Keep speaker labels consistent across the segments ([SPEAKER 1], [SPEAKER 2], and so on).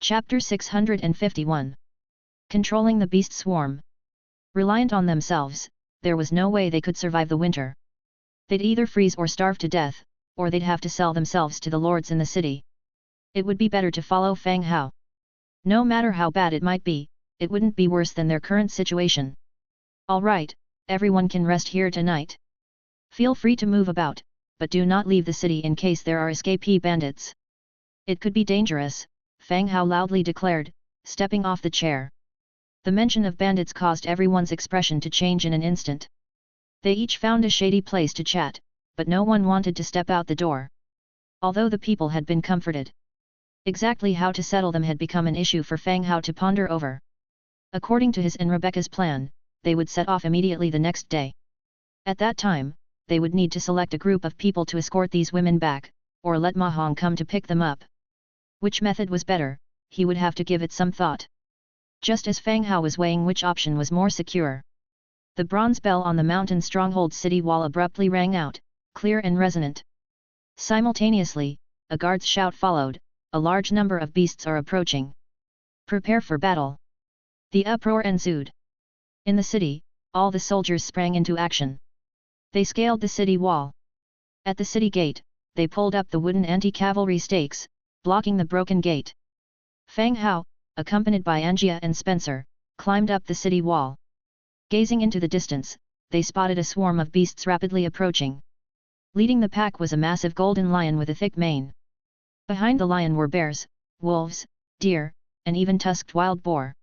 [SPEAKER 1] Chapter 651. Controlling the beast swarm. Reliant on themselves, there was no way they could survive the winter. They'd either freeze or starve to death, or they'd have to sell themselves to the lords in the city. It would be better to follow Fang Hao. No matter how bad it might be, it wouldn't be worse than their current situation. All right, everyone can rest here tonight. Feel free to move about, but do not leave the city in case there are escapee bandits. It could be dangerous, Fang Hao loudly declared, stepping off the chair. The mention of bandits caused everyone's expression to change in an instant. They each found a shady place to chat, but no one wanted to step out the door. Although the people had been comforted, exactly how to settle them had become an issue for Fang Hao to ponder over. According to his and Rebecca's plan, they would set off immediately the next day. At that time, they would need to select a group of people to escort these women back, or let Ma Hong come to pick them up. Which method was better, he would have to give it some thought. Just as Fang Hao was weighing which option was more secure, the bronze bell on the mountain stronghold city wall abruptly rang out, clear and resonant. Simultaneously, a guard's shout followed, "A large number of beasts are approaching. Prepare for battle." The uproar ensued. In the city, all the soldiers sprang into action. They scaled the city wall. At the city gate, they pulled up the wooden anti-cavalry stakes, blocking the broken gate. Fang Hao, accompanied by Angia and Spencer, climbed up the city wall. Gazing into the distance, they spotted a swarm of beasts rapidly approaching. Leading the pack was a massive golden lion with a thick mane. Behind the lion were bears, wolves, deer, and even tusked wild boar.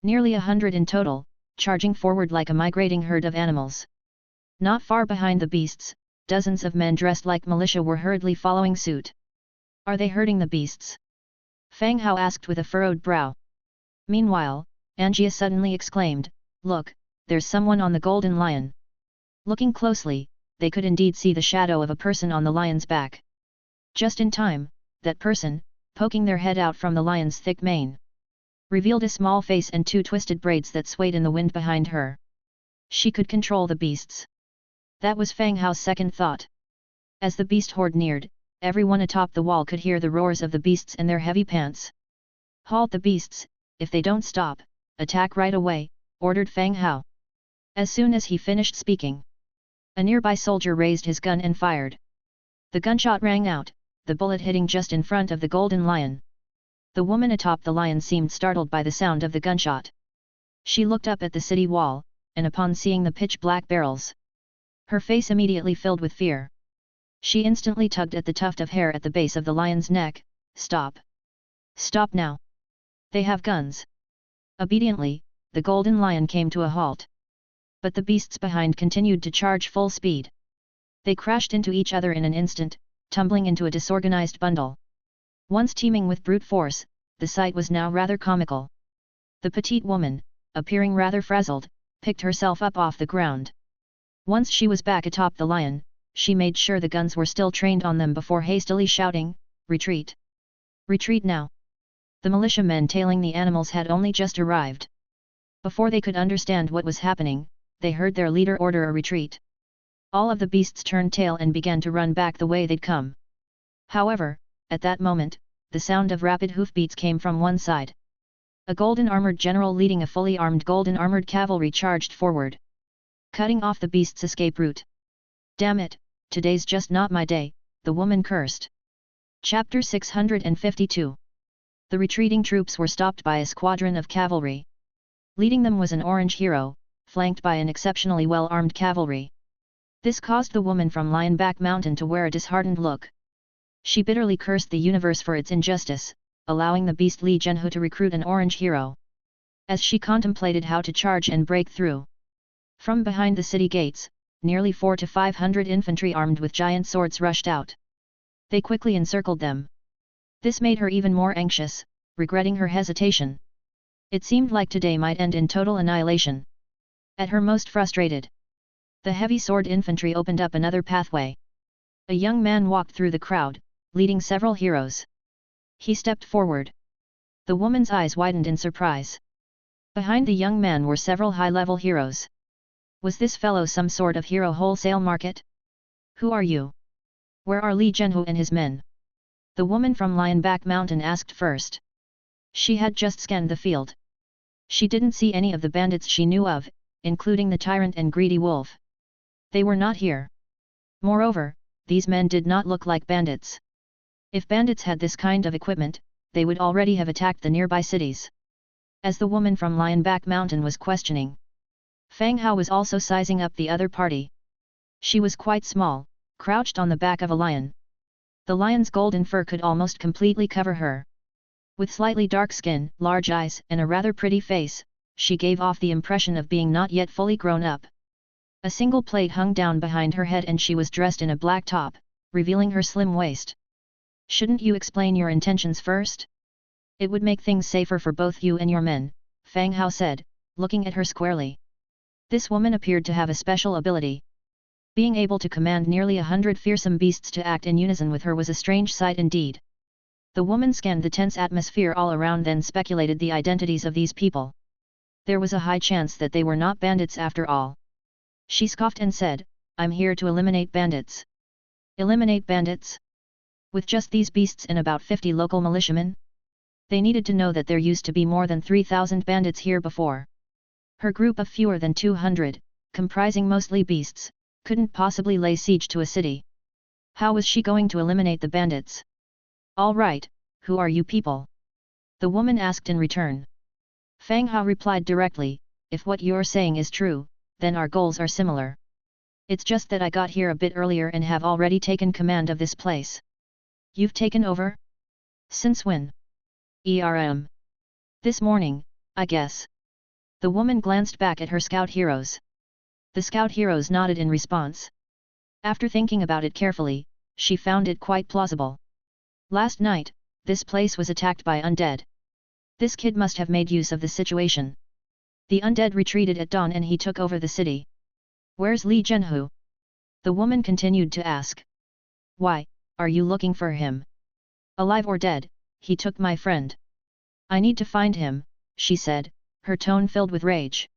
[SPEAKER 1] Nearly 100 in total, charging forward like a migrating herd of animals. Not far behind the beasts, dozens of men dressed like militia were hurriedly following suit. "Are they herding the beasts?" Fang Hao asked with a furrowed brow. Meanwhile, Angia suddenly exclaimed, "Look, there's someone on the golden lion." Looking closely, they could indeed see the shadow of a person on the lion's back. Just in time, that person, poking their head out from the lion's thick mane, revealed a small face and two twisted braids that swayed in the wind behind her. She could control the beasts. That was Fang Hao's second thought. As the beast horde neared, everyone atop the wall could hear the roars of the beasts and their heavy pants. "Halt the beasts, if they don't stop, attack right away," ordered Fang Hao. As soon as he finished speaking, a nearby soldier raised his gun and fired. The gunshot rang out, the bullet hitting just in front of the golden lion. The woman atop the lion seemed startled by the sound of the gunshot. She looked up at the city wall, and upon seeing the pitch-black barrels, her face immediately filled with fear. She instantly tugged at the tuft of hair at the base of the lion's neck. "Stop! Stop now! They have guns!" Obediently, the golden lion came to a halt. But the beasts behind continued to charge full speed. They crashed into each other in an instant, tumbling into a disorganized bundle. Once teeming with brute force, the sight was now rather comical. The petite woman, appearing rather frazzled, picked herself up off the ground. Once she was back atop the lion, she made sure the guns were still trained on them before hastily shouting, "Retreat! Retreat now!" The militiamen tailing the animals had only just arrived. Before they could understand what was happening, they heard their leader order a retreat. All of the beasts turned tail and began to run back the way they'd come. However, at that moment, the sound of rapid hoofbeats came from one side. A golden-armored general leading a fully armed golden-armored cavalry charged forward, cutting off the beast's escape route. "Damn it, today's just not my day," the woman cursed. Chapter 652. The retreating troops were stopped by a squadron of cavalry. Leading them was an orange hero, flanked by an exceptionally well-armed cavalry. This caused the woman from Lionback Mountain to wear a disheartened look. She bitterly cursed the universe for its injustice, allowing the beastly Zhenhu to recruit an orange hero. As she contemplated how to charge and break through, from behind the city gates, nearly 400 to 500 infantry armed with giant swords rushed out. They quickly encircled them. This made her even more anxious, regretting her hesitation. It seemed like today might end in total annihilation. At her most frustrated, the heavy sword infantry opened up another pathway. A young man walked through the crowd, leading several heroes. He stepped forward. The woman's eyes widened in surprise. Behind the young man were several high-level heroes. Was this fellow some sort of hero wholesale market? "Who are you? Where are Li Zhenhu and his men?" the woman from Lionback Mountain asked first. She had just scanned the field. She didn't see any of the bandits she knew of, including the tyrant and greedy wolf. They were not here. Moreover, these men did not look like bandits. If bandits had this kind of equipment, they would already have attacked the nearby cities. As the woman from Lionback Mountain was questioning, Fang Hao was also sizing up the other party. She was quite small, crouched on the back of a lion. The lion's golden fur could almost completely cover her. With slightly dark skin, large eyes, and a rather pretty face, she gave off the impression of being not yet fully grown up. A single plait hung down behind her head and she was dressed in a black top, revealing her slim waist. Shouldn't you explain your intentions first? It would make things safer for both you and your men, Fang Hao said, looking at her squarely. This woman appeared to have a special ability. Being able to command nearly 100 fearsome beasts to act in unison with her was a strange sight indeed. The woman scanned the tense atmosphere all around, then speculated the identities of these people. There was a high chance that they were not bandits after all. She scoffed and said, "I'm here to eliminate bandits." Eliminate bandits? With just these beasts and about 50 local militiamen? They needed to know that there used to be more than 3,000 bandits here before. Her group of fewer than 200, comprising mostly beasts, couldn't possibly lay siege to a city. How was she going to eliminate the bandits? "All right, who are you people?" the woman asked in return. Fang Hao replied directly, "If what you're saying is true, then our goals are similar. It's just that I got here a bit earlier and have already taken command of this place." "You've taken over? Since when?" "This morning, I guess." The woman glanced back at her scout heroes. The scout heroes nodded in response. After thinking about it carefully, she found it quite plausible. Last night, this place was attacked by undead. This kid must have made use of the situation. The undead retreated at dawn and he took over the city. "Where's Li Zhenhu?" the woman continued to ask. "Why, are you looking for him? Alive or dead, he took my friend. I need to find him," she said, her tone filled with rage.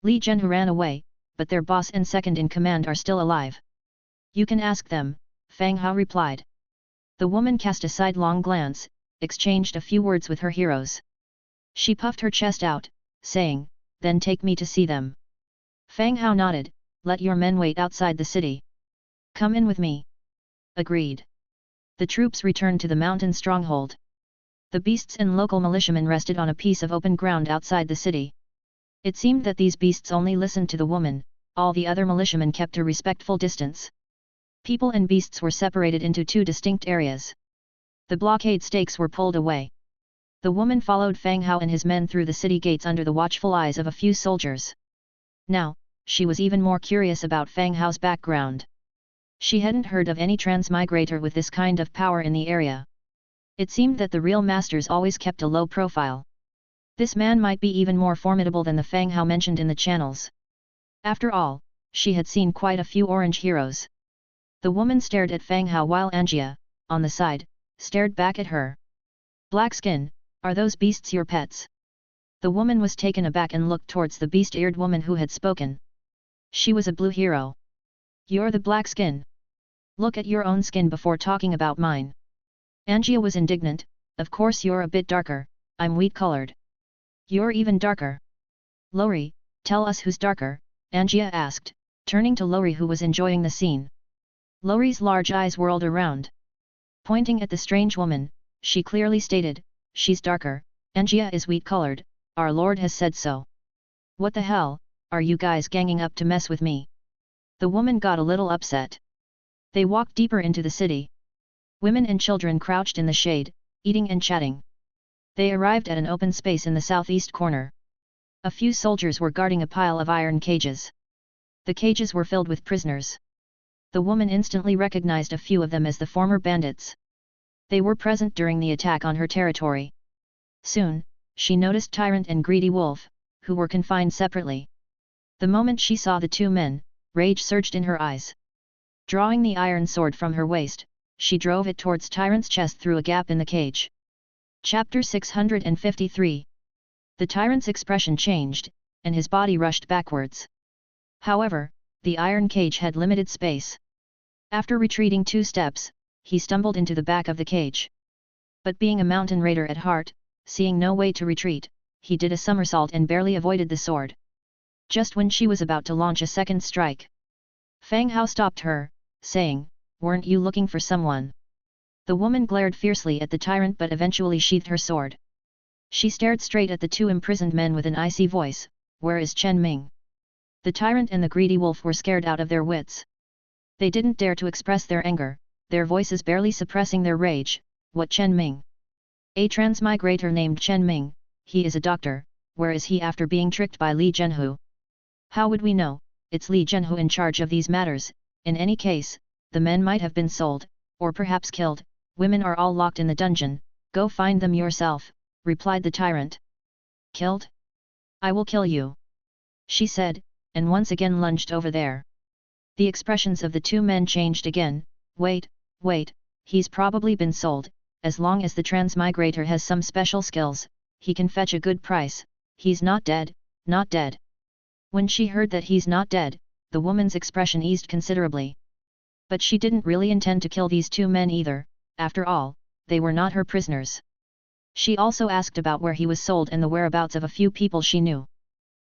[SPEAKER 1] "Li Zhenhu ran away, but their boss and second in command are still alive." "You can ask them," Fang Hao replied. The woman cast a sidelong glance, exchanged a few words with her heroes. She puffed her chest out, saying, "Then take me to see them." Fang Hao nodded, "Let your men wait outside the city." "Come in with me." Agreed. The troops returned to the mountain stronghold. The beasts and local militiamen rested on a piece of open ground outside the city. It seemed that these beasts only listened to the woman, all the other militiamen kept a respectful distance. People and beasts were separated into two distinct areas. The blockade stakes were pulled away. The woman followed Fang Hao and his men through the city gates under the watchful eyes of a few soldiers. Now, she was even more curious about Fang Hao's background. She hadn't heard of any transmigrator with this kind of power in the area. It seemed that the real masters always kept a low profile. This man might be even more formidable than the Fang Hao mentioned in the channels. After all, she had seen quite a few orange heroes. The woman stared at Fang Hao while Angia, on the side, stared back at her. "Black skin, are those beasts your pets?" The woman was taken aback and looked towards the beast-eared woman who had spoken. She was a blue hero. "You're the black skin? Look at your own skin before talking about mine." Angia was indignant, "Of course you're a bit darker, I'm wheat-colored." "You're even darker." "Lori, tell us who's darker," Angia asked, turning to Lori who was enjoying the scene. Lori's large eyes whirled around. Pointing at the strange woman, she clearly stated, "She's darker, Angia is wheat-colored, our lord has said so." "What the hell, are you guys ganging up to mess with me?" The woman got a little upset. They walked deeper into the city. Women and children crouched in the shade, eating and chatting. They arrived at an open space in the southeast corner. A few soldiers were guarding a pile of iron cages. The cages were filled with prisoners. The woman instantly recognized a few of them as the former bandits. They were present during the attack on her territory. Soon, she noticed Tyrant and Greedy Wolf, who were confined separately. The moment she saw the two men, rage surged in her eyes. Drawing the iron sword from her waist, she drove it towards Tyrant's chest through a gap in the cage. Chapter 653. The Tyrant's expression changed, and his body rushed backwards. However, the iron cage had limited space. After retreating 2 steps, he stumbled into the back of the cage. But being a mountain raider at heart, seeing no way to retreat, he did a somersault and barely avoided the sword. Just when she was about to launch a second strike, Fang Hao stopped her, saying, "Weren't you looking for someone?" The woman glared fiercely at the tyrant but eventually sheathed her sword. She stared straight at the two imprisoned men with an icy voice, "Where is Chen Ming?" The tyrant and the greedy wolf were scared out of their wits. They didn't dare to express their anger, their voices barely suppressing their rage. "What Chen Ming?" "A transmigrator named Chen Ming, he is a doctor, where is he after being tricked by Li Zhenhu?" "How would we know? It's Li Zhenhu in charge of these matters. In any case, the men might have been sold, or perhaps killed. Women are all locked in the dungeon, go find them yourself," replied the tyrant. "Killed? I will kill you," she said, and once again lunged over there. The expressions of the two men changed again. Wait, he's probably been sold. As long as the transmigrator has some special skills, he can fetch a good price. He's not dead, not dead." When she heard that he's not dead, the woman's expression eased considerably. But she didn't really intend to kill these two men either, after all, they were not her prisoners. She also asked about where he was sold and the whereabouts of a few people she knew.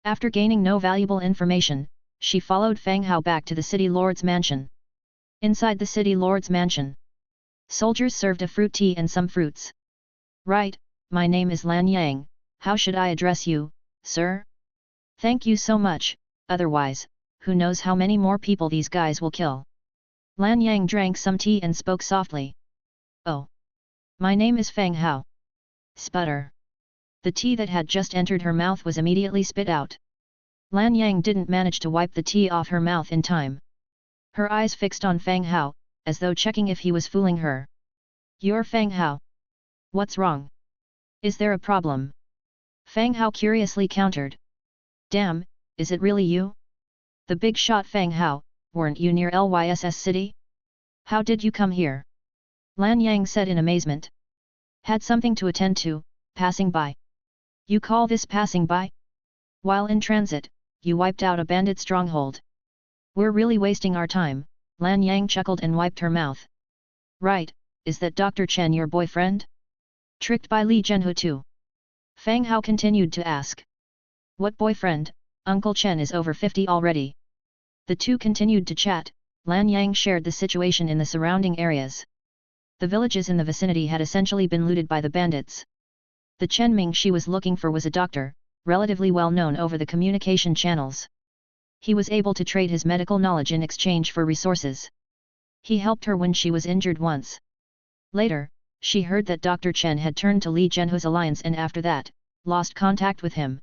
[SPEAKER 1] After gaining no valuable information, she followed Fang Hao back to the city lord's mansion. Inside the city lord's mansion, soldiers served a fruit tea and some fruits. "Right, my name is Lan Yang, how should I address you, sir?" "Thank you so much, otherwise, who knows how many more people these guys will kill." Lan Yang drank some tea and spoke softly. "Oh. My name is Fang Hao." Sputter. The tea that had just entered her mouth was immediately spit out. Lan Yang didn't manage to wipe the tea off her mouth in time. Her eyes fixed on Fang Hao, as though checking if he was fooling her. "You're Fang Hao. What's wrong? Is there a problem?" Fang Hao curiously countered. "Damn, is it really you? The big shot Fang Hao, weren't you near Lyss City? How did you come here?" Lan Yang said in amazement. "Had something to attend to, passing by." "You call this passing by? While in transit, you wiped out a bandit stronghold. We're really wasting our time." Lan Yang chuckled and wiped her mouth. "Right, is that Dr. Chen your boyfriend? Tricked by Li Zhenhu too?" Fang Hao continued to ask. "What boyfriend? Uncle Chen is over 50 already." The two continued to chat. Lan Yang shared the situation in the surrounding areas. The villages in the vicinity had essentially been looted by the bandits. The Chen Ming she was looking for was a doctor, relatively well known over the communication channels. He was able to trade his medical knowledge in exchange for resources. He helped her when she was injured once. Later, she heard that Dr. Chen had turned to Li Zhenhu's alliance and after that, lost contact with him.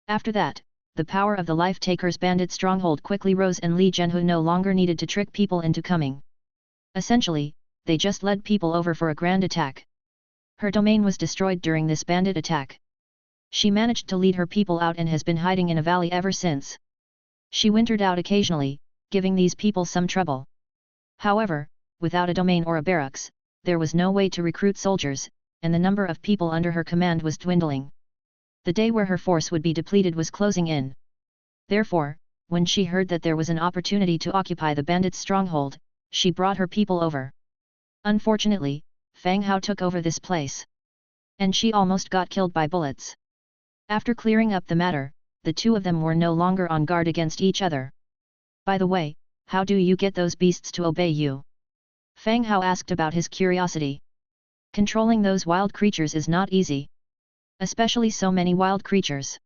[SPEAKER 1] After that, the power of the Life-Taker's bandit stronghold quickly rose and Li Zhenhu no longer needed to trick people into coming. Essentially, they just led people over for a grand attack. Her domain was destroyed during this bandit attack. She managed to lead her people out and has been hiding in a valley ever since. She wintered out occasionally, giving these people some trouble. However, without a domain or a barracks, there was no way to recruit soldiers, and the number of people under her command was dwindling. The day where her force would be depleted was closing in. Therefore, when she heard that there was an opportunity to occupy the bandits' stronghold, she brought her people over. Unfortunately, Fang Hao took over this place. And she almost got killed by bullets. After clearing up the matter, the two of them were no longer on guard against each other. "By the way, how do you get those beasts to obey you?" Fang Hao asked about his curiosity. "Controlling those wild creatures is not easy. Especially so many wild creatures."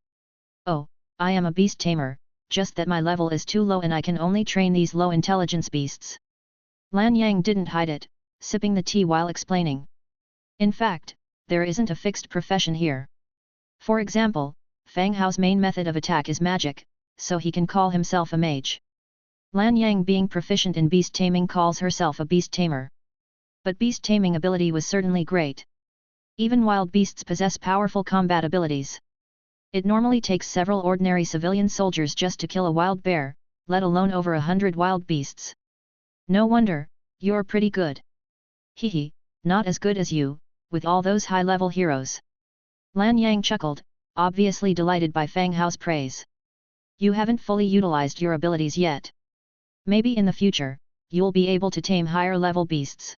[SPEAKER 1] "Oh, I am a beast tamer, just that my level is too low and I can only train these low intelligence beasts." Lan Yang didn't hide it, sipping the tea while explaining. "In fact, there isn't a fixed profession here. For example, Fang Hao's main method of attack is magic, so he can call himself a mage. Lan Yang being proficient in beast taming calls herself a beast tamer. But beast taming ability was certainly great. Even wild beasts possess powerful combat abilities. It normally takes several ordinary civilian soldiers just to kill a wild bear, let alone over 100 wild beasts. No wonder, you're pretty good." "Hehe, not as good as you, with all those high-level heroes." Lan Yang chuckled, obviously delighted by Fang Hao's praise. "You haven't fully utilized your abilities yet. Maybe in the future, you'll be able to tame higher-level beasts."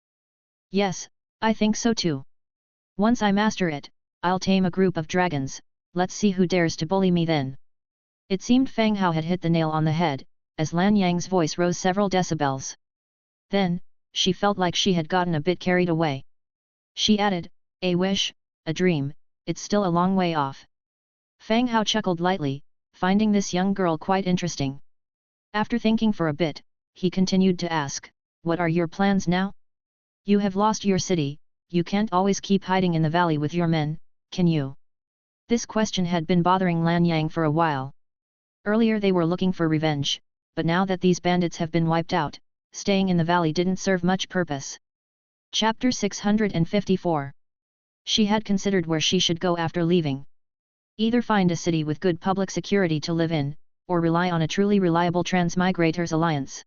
[SPEAKER 1] "Yes, I think so too. Once I master it, I'll tame a group of dragons, let's see who dares to bully me then. It seemed Fang Hao had hit the nail on the head, as Lan Yang's voice rose several decibels. Then, she felt like she had gotten a bit carried away. She added, a wish, a dream, it's still a long way off. Fang Hao chuckled lightly, finding this young girl quite interesting. After thinking for a bit, he continued to ask, what are your plans now? You have lost your city, you can't always keep hiding in the valley with your men, can you? This question had been bothering Lan Yang for a while. Earlier they were looking for revenge, but now that these bandits have been wiped out, staying in the valley didn't serve much purpose. Chapter 654. She had considered where she should go after leaving. Either find a city with good public security to live in, or rely on a truly reliable transmigrators alliance.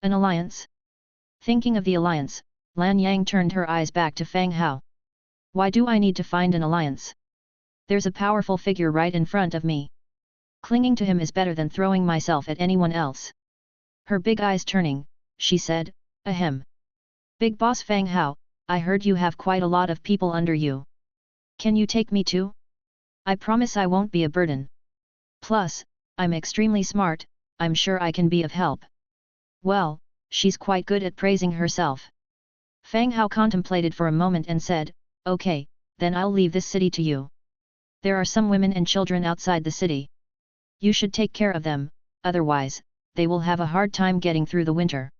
[SPEAKER 1] An alliance? Thinking of the alliance, Lan Yang turned her eyes back to Fang Hao. Why do I need to find an alliance? There's a powerful figure right in front of me. Clinging to him is better than throwing myself at anyone else. Her big eyes turning, she said, ahem. Big boss Fang Hao, I heard you have quite a lot of people under you. Can you take me too? I promise I won't be a burden. Plus, I'm extremely smart, I'm sure I can be of help. Well, she's quite good at praising herself. Fang Hao contemplated for a moment and said, okay, then I'll leave this city to you. There are some women and children outside the city. You should take care of them, otherwise, they will have a hard time getting through the winter.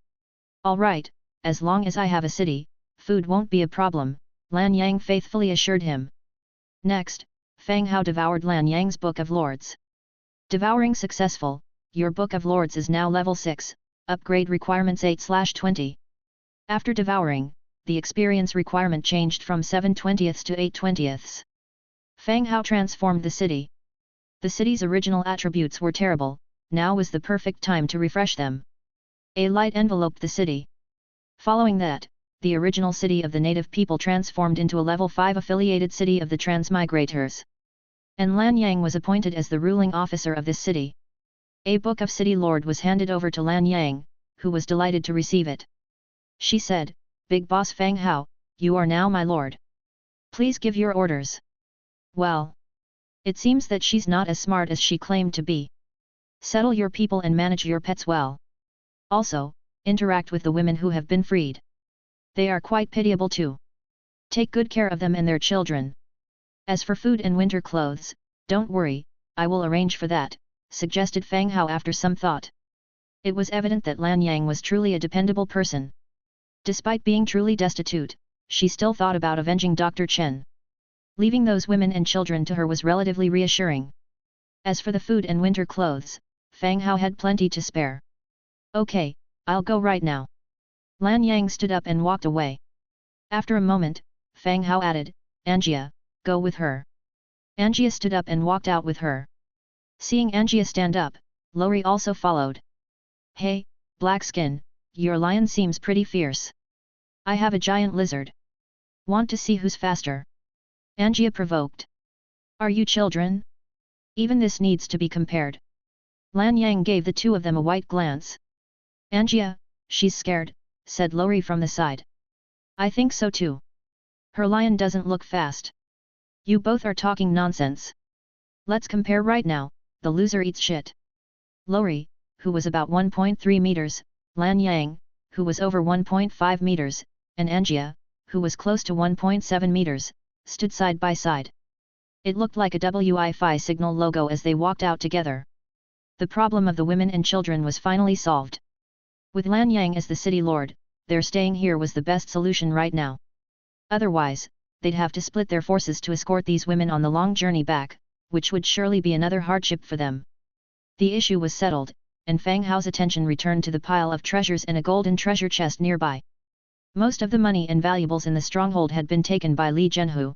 [SPEAKER 1] All right, as long as I have a city, food won't be a problem, Lan Yang faithfully assured him. Next, Fang Hao devoured Lan Yang's Book of Lords. Devouring successful, your Book of Lords is now level 6, upgrade requirements 8/20. After devouring, the experience requirement changed from 7/20 to 8/20. Fang Hao transformed the city. The city's original attributes were terrible, now was the perfect time to refresh them. A light enveloped the city. Following that, the original city of the native people transformed into a level 5 affiliated city of the transmigrators. And Lan Yang was appointed as the ruling officer of this city. A book of City Lord was handed over to Lan Yang, who was delighted to receive it. She said, Big Boss Fang Hao, you are now my lord. Please give your orders. Well, it seems that she's not as smart as she claimed to be. Settle your people and manage your pets well. Also, interact with the women who have been freed. They are quite pitiable too. Take good care of them and their children. As for food and winter clothes, don't worry, I will arrange for that, suggested Fang Hao after some thought. It was evident that Lan Yang was truly a dependable person. Despite being truly destitute, she still thought about avenging Dr. Chen. Leaving those women and children to her was relatively reassuring. As for the food and winter clothes, Fang Hao had plenty to spare. Okay, I'll go right now. Lan Yang stood up and walked away. After a moment, Fang Hao added, Angia, go with her. Angia stood up and walked out with her. Seeing Angia stand up, Lori also followed. Hey, Blackskin, your lion seems pretty fierce. I have a giant lizard. Want to see who's faster? Angia provoked. Are you children? Even this needs to be compared. Lan Yang gave the two of them a white glance. Angia, she's scared, said Lori from the side. I think so too. Her lion doesn't look fast. You both are talking nonsense. Let's compare right now, the loser eats shit. Lori, who was about 1.3 meters, Lan Yang, who was over 1.5 meters, and Angia, who was close to 1.7 meters, stood side by side. It looked like a Wi-Fi signal logo as they walked out together. The problem of the women and children was finally solved. With Lan Yang as the city lord, their staying here was the best solution right now. Otherwise, they'd have to split their forces to escort these women on the long journey back, which would surely be another hardship for them. The issue was settled, and Fang Hao's attention returned to the pile of treasures and a golden treasure chest nearby. Most of the money and valuables in the stronghold had been taken by Li Zhenhu.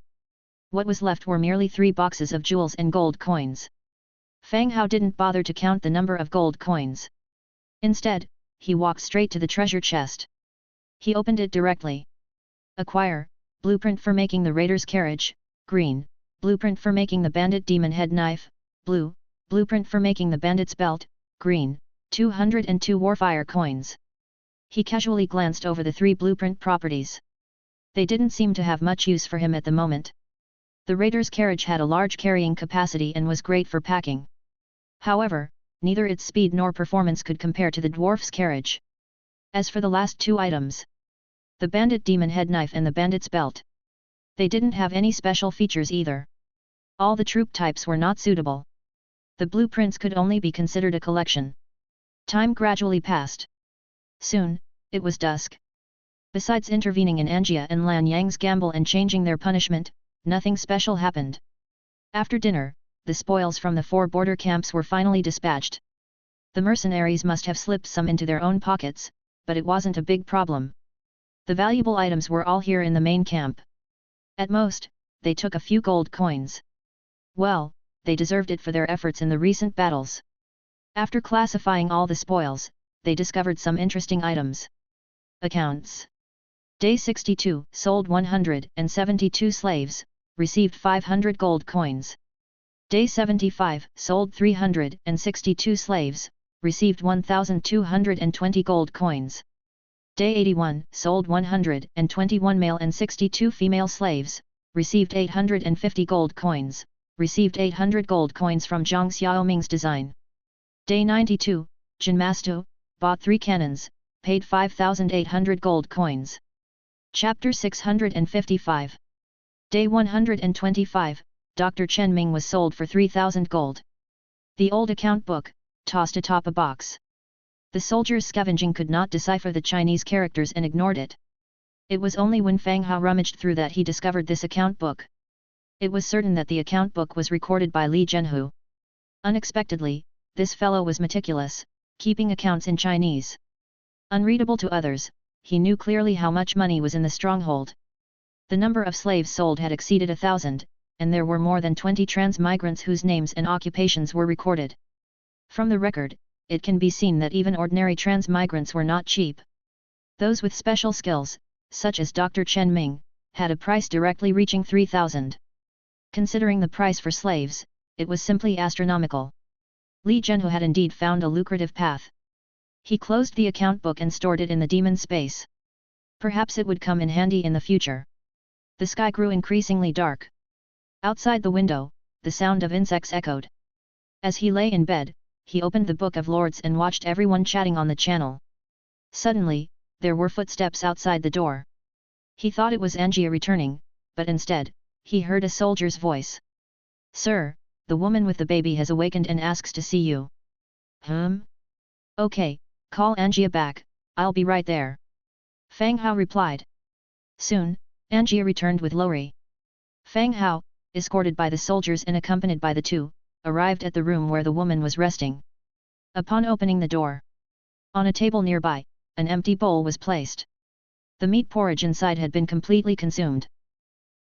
[SPEAKER 1] What was left were merely 3 boxes of jewels and gold coins. Fang Hao didn't bother to count the number of gold coins. Instead, he walked straight to the treasure chest. He opened it directly. Acquire, blueprint for making the raider's carriage, green, blueprint for making the bandit demon head knife, blue, blueprint for making the bandit's belt, green, 202 warfire coins. He casually glanced over the 3 blueprint properties. They didn't seem to have much use for him at the moment. The raider's carriage had a large carrying capacity and was great for packing. However, neither its speed nor performance could compare to the dwarf's carriage. As for the last two items, the bandit demon head knife and the bandit's belt, they didn't have any special features either. All the troop types were not suitable. The blueprints could only be considered a collection. Time gradually passed. Soon, it was dusk. Besides intervening in Anjia and Lan Yang's gamble and changing their punishment, nothing special happened. After dinner, the spoils from the 4 border camps were finally dispatched. The mercenaries must have slipped some into their own pockets, but it wasn't a big problem. The valuable items were all here in the main camp. At most, they took a few gold coins. Well, they deserved it for their efforts in the recent battles. After classifying all the spoils, they discovered some interesting items. Accounts. Day 62, sold 172 slaves, received 500 gold coins. Day 75, sold 362 slaves, received 1,220 gold coins. Day 81, sold 121 male and 62 female slaves, received 850 gold coins, received 800 gold coins from Zhang Xiaoming's design. Day 92, Jinmastu, bought 3 cannons, paid 5,800 gold coins. Chapter 655. Day 125, Dr. Chen Ming was sold for 3,000 gold. The old account book, tossed atop a box. The soldiers scavenging could not decipher the Chinese characters and ignored it. It was only when Fang Hao rummaged through that he discovered this account book. It was certain that the account book was recorded by Li Zhenhu. Unexpectedly, this fellow was meticulous, keeping accounts in Chinese. Unreadable to others, he knew clearly how much money was in the stronghold. The number of slaves sold had exceeded 1,000, and there were more than 20 transmigrants whose names and occupations were recorded. From the record, it can be seen that even ordinary transmigrants were not cheap. Those with special skills, such as Dr. Chen Ming, had a price directly reaching 3,000. Considering the price for slaves, it was simply astronomical. Li Zhenhu had indeed found a lucrative path. He closed the account book and stored it in the demon space. Perhaps it would come in handy in the future. The sky grew increasingly dark. Outside the window, the sound of insects echoed. As he lay in bed, he opened the Book of Lords and watched everyone chatting on the channel. Suddenly, there were footsteps outside the door. He thought it was Anjia returning, but instead, he heard a soldier's voice. "Sir, the woman with the baby has awakened and asks to see you." "Okay, call Anjia back, I'll be right there." Fang Hao replied. Soon, Anjia returned with Lori. Fang Hao, escorted by the soldiers and accompanied by the two, arrived at the room where the woman was resting. Upon opening the door, on a table nearby, an empty bowl was placed. The meat porridge inside had been completely consumed.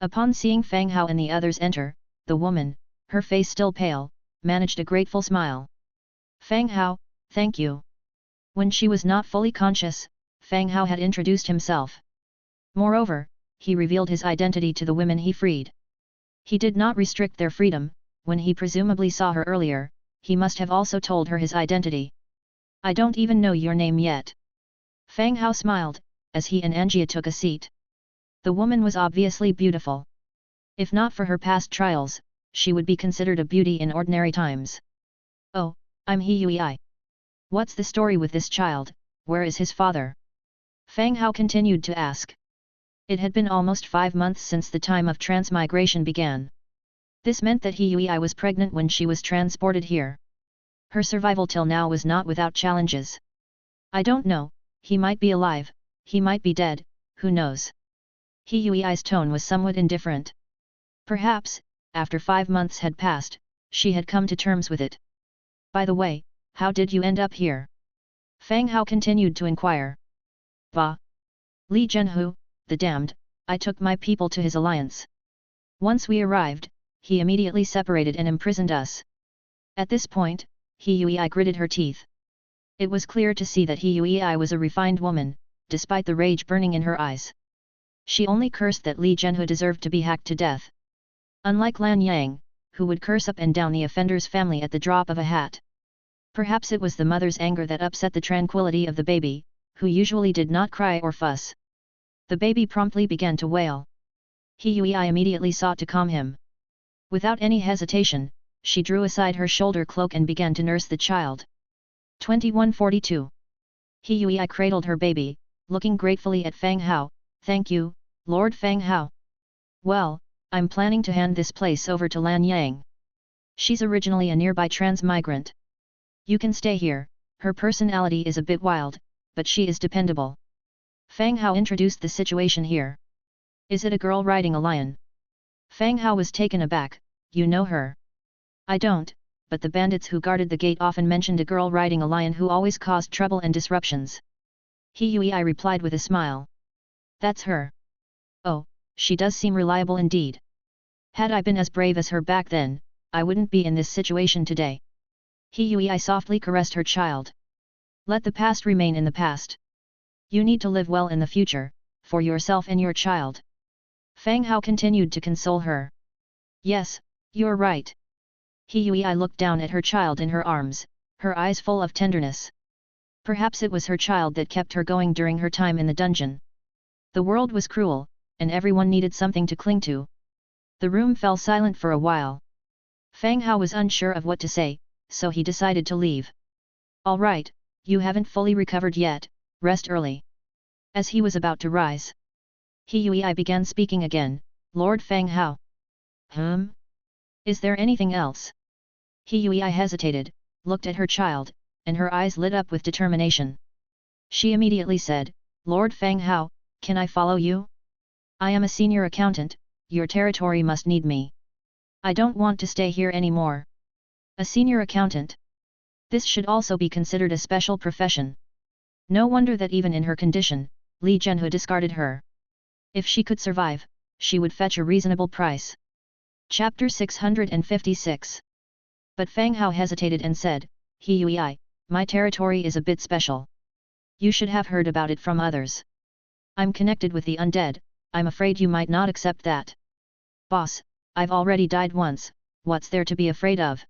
[SPEAKER 1] Upon seeing Fang Hao and the others enter, the woman, her face still pale, managed a grateful smile. "Fang Hao, thank you." When she was not fully conscious, Fang Hao had introduced himself. Moreover, he revealed his identity to the women he freed. He did not restrict their freedom. When he presumably saw her earlier, he must have also told her his identity. "I don't even know your name yet." Fang Hao smiled, as he and Anjia took a seat. The woman was obviously beautiful. If not for her past trials, she would be considered a beauty in ordinary times. "Oh, I'm He Yui. What's the story with this child, where is his father?" Fang Hao continued to ask. It had been almost 5 months since the time of transmigration began. This meant that He Yui was pregnant when she was transported here. Her survival till now was not without challenges. "I don't know, he might be alive, he might be dead, who knows?" He Yui's tone was somewhat indifferent. Perhaps, after 5 months had passed, she had come to terms with it. "By the way, how did you end up here?" Fang Hao continued to inquire. "Bah! Li Zhenhu, the damned, I took my people to his alliance. Once we arrived, he immediately separated and imprisoned us." At this point, He Yui gritted her teeth. It was clear to see that He Yui was a refined woman, despite the rage burning in her eyes. She only cursed that Li Zhenhu deserved to be hacked to death. Unlike Lan Yang, who would curse up and down the offender's family at the drop of a hat. Perhaps it was the mother's anger that upset the tranquility of the baby, who usually did not cry or fuss. The baby promptly began to wail. He Yui immediately sought to calm him. Without any hesitation, she drew aside her shoulder cloak and began to nurse the child. 2142. He Yui cradled her baby, looking gratefully at Fang Hao. Thank you, Lord Fang Hao. Well, I'm planning to hand this place over to Lan Yang. She's originally a nearby transmigrant. You can stay here, her personality is a bit wild, but she is dependable. Fang Hao introduced the situation here. Is it a girl riding a lion? Fang Hao was taken aback. You know her? I don't, but the bandits who guarded the gate often mentioned a girl riding a lion who always caused trouble and disruptions. He Yui replied with a smile. That's her. Oh, she does seem reliable indeed. Had I been as brave as her back then, I wouldn't be in this situation today. He Yui softly caressed her child. Let the past remain in the past. You need to live well in the future, for yourself and your child. Fang Hao continued to console her. Yes, you're right. He Yui looked down at her child in her arms, her eyes full of tenderness. Perhaps it was her child that kept her going during her time in the dungeon. The world was cruel, and everyone needed something to cling to. The room fell silent for a while. Fang Hao was unsure of what to say, so he decided to leave. All right, you haven't fully recovered yet, rest early. As he was about to rise, He Yui began speaking again. Lord Fang Hao. Is there anything else? He Yui hesitated, looked at her child, and her eyes lit up with determination. She immediately said, Lord Fang Hao, can I follow you? I am a senior accountant, your territory must need me. I don't want to stay here anymore. A senior accountant? This should also be considered a special profession. No wonder that even in her condition, Li Zhenhe discarded her. If she could survive, she would fetch a reasonable price. Chapter 656. But Fang Hao hesitated and said, He Yui, my territory is a bit special. You should have heard about it from others. I'm connected with the undead, I'm afraid you might not accept that. Boss, I've already died once, what's there to be afraid of?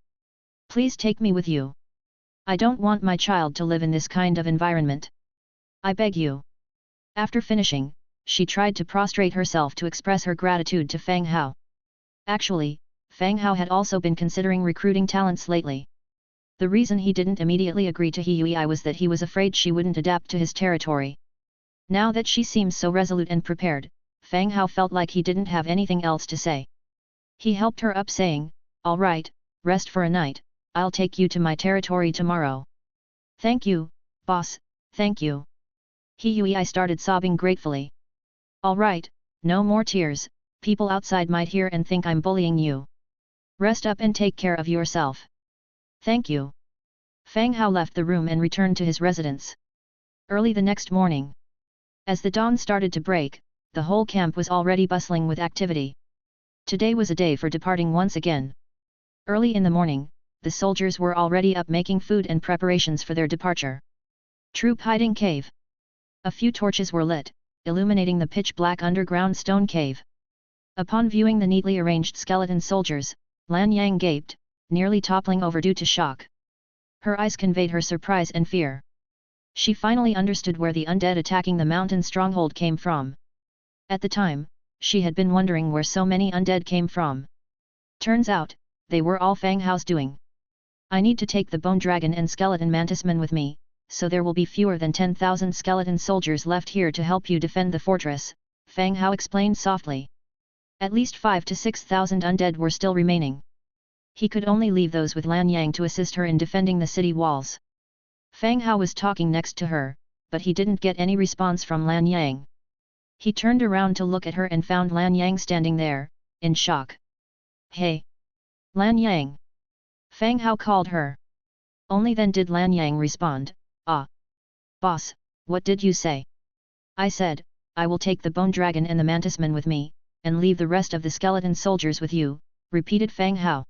[SPEAKER 1] Please take me with you. I don't want my child to live in this kind of environment. I beg you. After finishing, she tried to prostrate herself to express her gratitude to Fang Hao. Actually, Fang Hao had also been considering recruiting talents lately. The reason he didn't immediately agree to He Yui was that he was afraid she wouldn't adapt to his territory. Now that she seemed so resolute and prepared, Fang Hao felt like he didn't have anything else to say. He helped her up saying, All right, rest for a night, I'll take you to my territory tomorrow. Thank you, boss, thank you. He Yui started sobbing gratefully. All right, no more tears, people outside might hear and think I'm bullying you. Rest up and take care of yourself. Thank you. Fang Hao left the room and returned to his residence. Early the next morning, as the dawn started to break, the whole camp was already bustling with activity. Today was a day for departing once again. Early in the morning, the soldiers were already up making food and preparations for their departure. Troop hiding cave. A few torches were lit, illuminating the pitch-black underground stone cave. Upon viewing the neatly arranged skeleton soldiers, Lan Yang gaped, nearly toppling over due to shock. Her eyes conveyed her surprise and fear. She finally understood where the undead attacking the mountain stronghold came from. At the time, she had been wondering where so many undead came from. Turns out, they were all Fang Hao's doing. I need to take the bone dragon and skeleton mantismen with me, so there will be fewer than 10,000 skeleton soldiers left here to help you defend the fortress, Fang Hao explained softly. At least 5,000 to 6,000 undead were still remaining. He could only leave those with Lan Yang to assist her in defending the city walls. Fang Hao was talking next to her, but he didn't get any response from Lan Yang. He turned around to look at her and found Lan Yang standing there, in shock. Hey! Lan Yang! Fang Hao called her. Only then did Lan Yang respond, Ah! Boss, what did you say? I said, I will take the bone dragon and the mantismen with me, and leave the rest of the skeleton soldiers with you, repeated Fang Hao.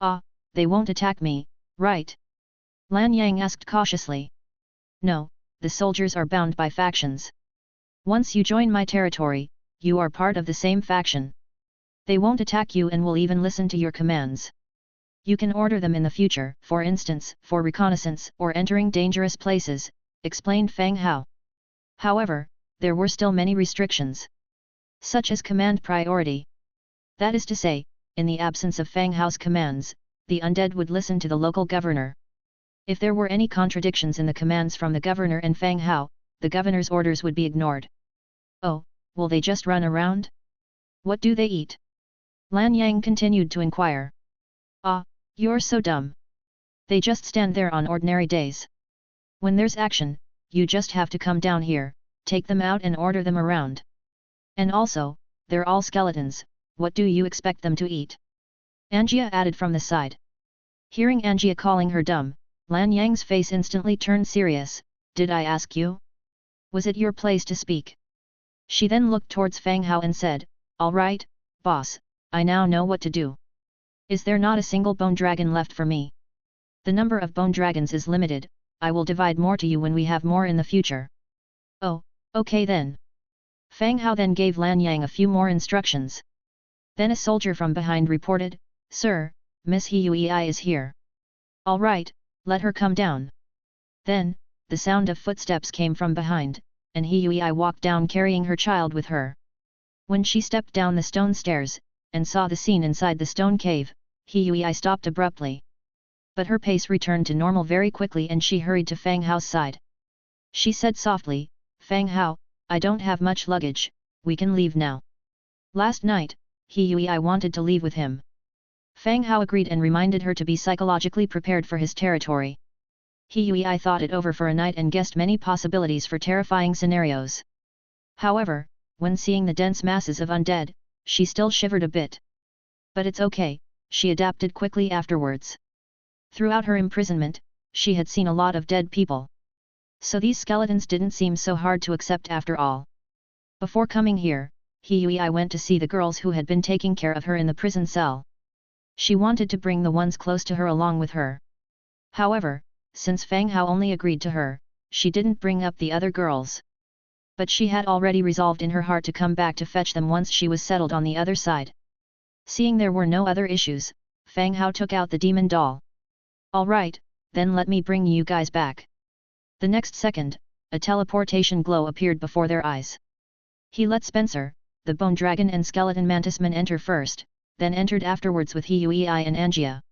[SPEAKER 1] Ah, they won't attack me, right? Lan Yang asked cautiously. No, the soldiers are bound by factions. Once you join my territory, you are part of the same faction. They won't attack you and will even listen to your commands. You can order them in the future, for instance, for reconnaissance or entering dangerous places, explained Fang Hao. However, there were still many restrictions. Such as command priority. That is to say, in the absence of Fang Hao's commands, the undead would listen to the local governor. If there were any contradictions in the commands from the governor and Fang Hao, the governor's orders would be ignored. Oh, will they just run around? What do they eat? Lan Yang continued to inquire. Ah, you're so dumb. They just stand there on ordinary days. When there's action, you just have to come down here, take them out and order them around. And also, they're all skeletons, what do you expect them to eat? Angia added from the side. Hearing Angia calling her dumb, Lan Yang's face instantly turned serious. Did I ask you? Was it your place to speak? She then looked towards Fang Hao and said, all right, boss, I now know what to do. Is there not a single bone dragon left for me? The number of bone dragons is limited, I will divide more to you when we have more in the future. Oh, okay then. Fang Hao then gave Lan Yang a few more instructions. Then a soldier from behind reported, Sir, Miss Hui is here. All right, let her come down. Then, the sound of footsteps came from behind, and Hui walked down carrying her child with her. When she stepped down the stone stairs, and saw the scene inside the stone cave, Hui stopped abruptly. But her pace returned to normal very quickly and she hurried to Fang Hao's side. She said softly, Fang Hao, I don't have much luggage, we can leave now. Last night, Hui wanted to leave with him. Fang Hao agreed and reminded her to be psychologically prepared for his territory. Hui thought it over for a night and guessed many possibilities for terrifying scenarios. However, when seeing the dense masses of undead, she still shivered a bit. But it's okay, she adapted quickly afterwards. Throughout her imprisonment, she had seen a lot of dead people. So these skeletons didn't seem so hard to accept after all. Before coming here, Hui went to see the girls who had been taking care of her in the prison cell. She wanted to bring the ones close to her along with her. However, since Fang Hao only agreed to her, she didn't bring up the other girls. But she had already resolved in her heart to come back to fetch them once she was settled on the other side. Seeing there were no other issues, Fang Hao took out the demon doll. Alright, then let me bring you guys back. The next second, a teleportation glow appeared before their eyes. He let Spencer, the bone dragon and skeleton mantisman enter first, then entered afterwards with Hui and Angia.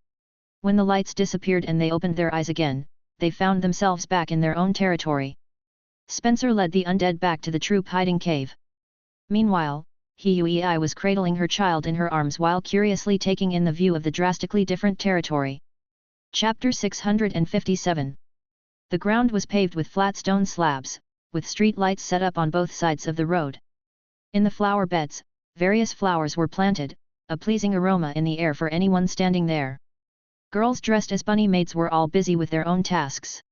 [SPEAKER 1] When the lights disappeared and they opened their eyes again, they found themselves back in their own territory. Spencer led the undead back to the troop hiding cave. Meanwhile, Hui was cradling her child in her arms while curiously taking in the view of the drastically different territory. Chapter 657. The ground was paved with flat stone slabs, with street lights set up on both sides of the road. In the flower beds, various flowers were planted, a pleasing aroma in the air for anyone standing there. Girls dressed as bunny maids were all busy with their own tasks.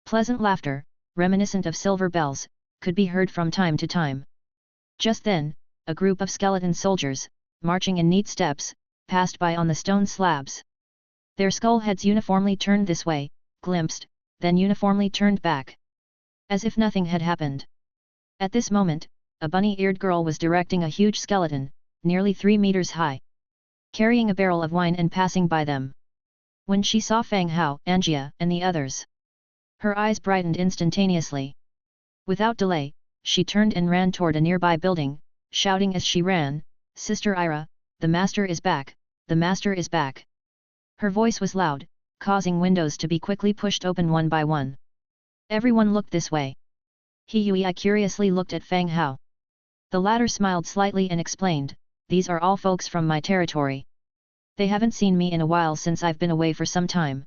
[SPEAKER 1] Pleasant laughter, reminiscent of silver bells, could be heard from time to time. Just then, a group of skeleton soldiers, marching in neat steps, passed by on the stone slabs. Their skull heads uniformly turned this way, glimpsed, then uniformly turned back. As if nothing had happened. At this moment, a bunny-eared girl was directing a huge skeleton, nearly 3 meters high, carrying a barrel of wine and passing by them. When she saw Fang Hao, Angia, and the others, her eyes brightened instantaneously. Without delay, she turned and ran toward a nearby building, shouting as she ran, Sister Ira, the master is back, the master is back. Her voice was loud, causing windows to be quickly pushed open one by one. Everyone looked this way. Hui curiously looked at Fang Hao. The latter smiled slightly and explained, these are all folks from my territory. They haven't seen me in a while since I've been away for some time.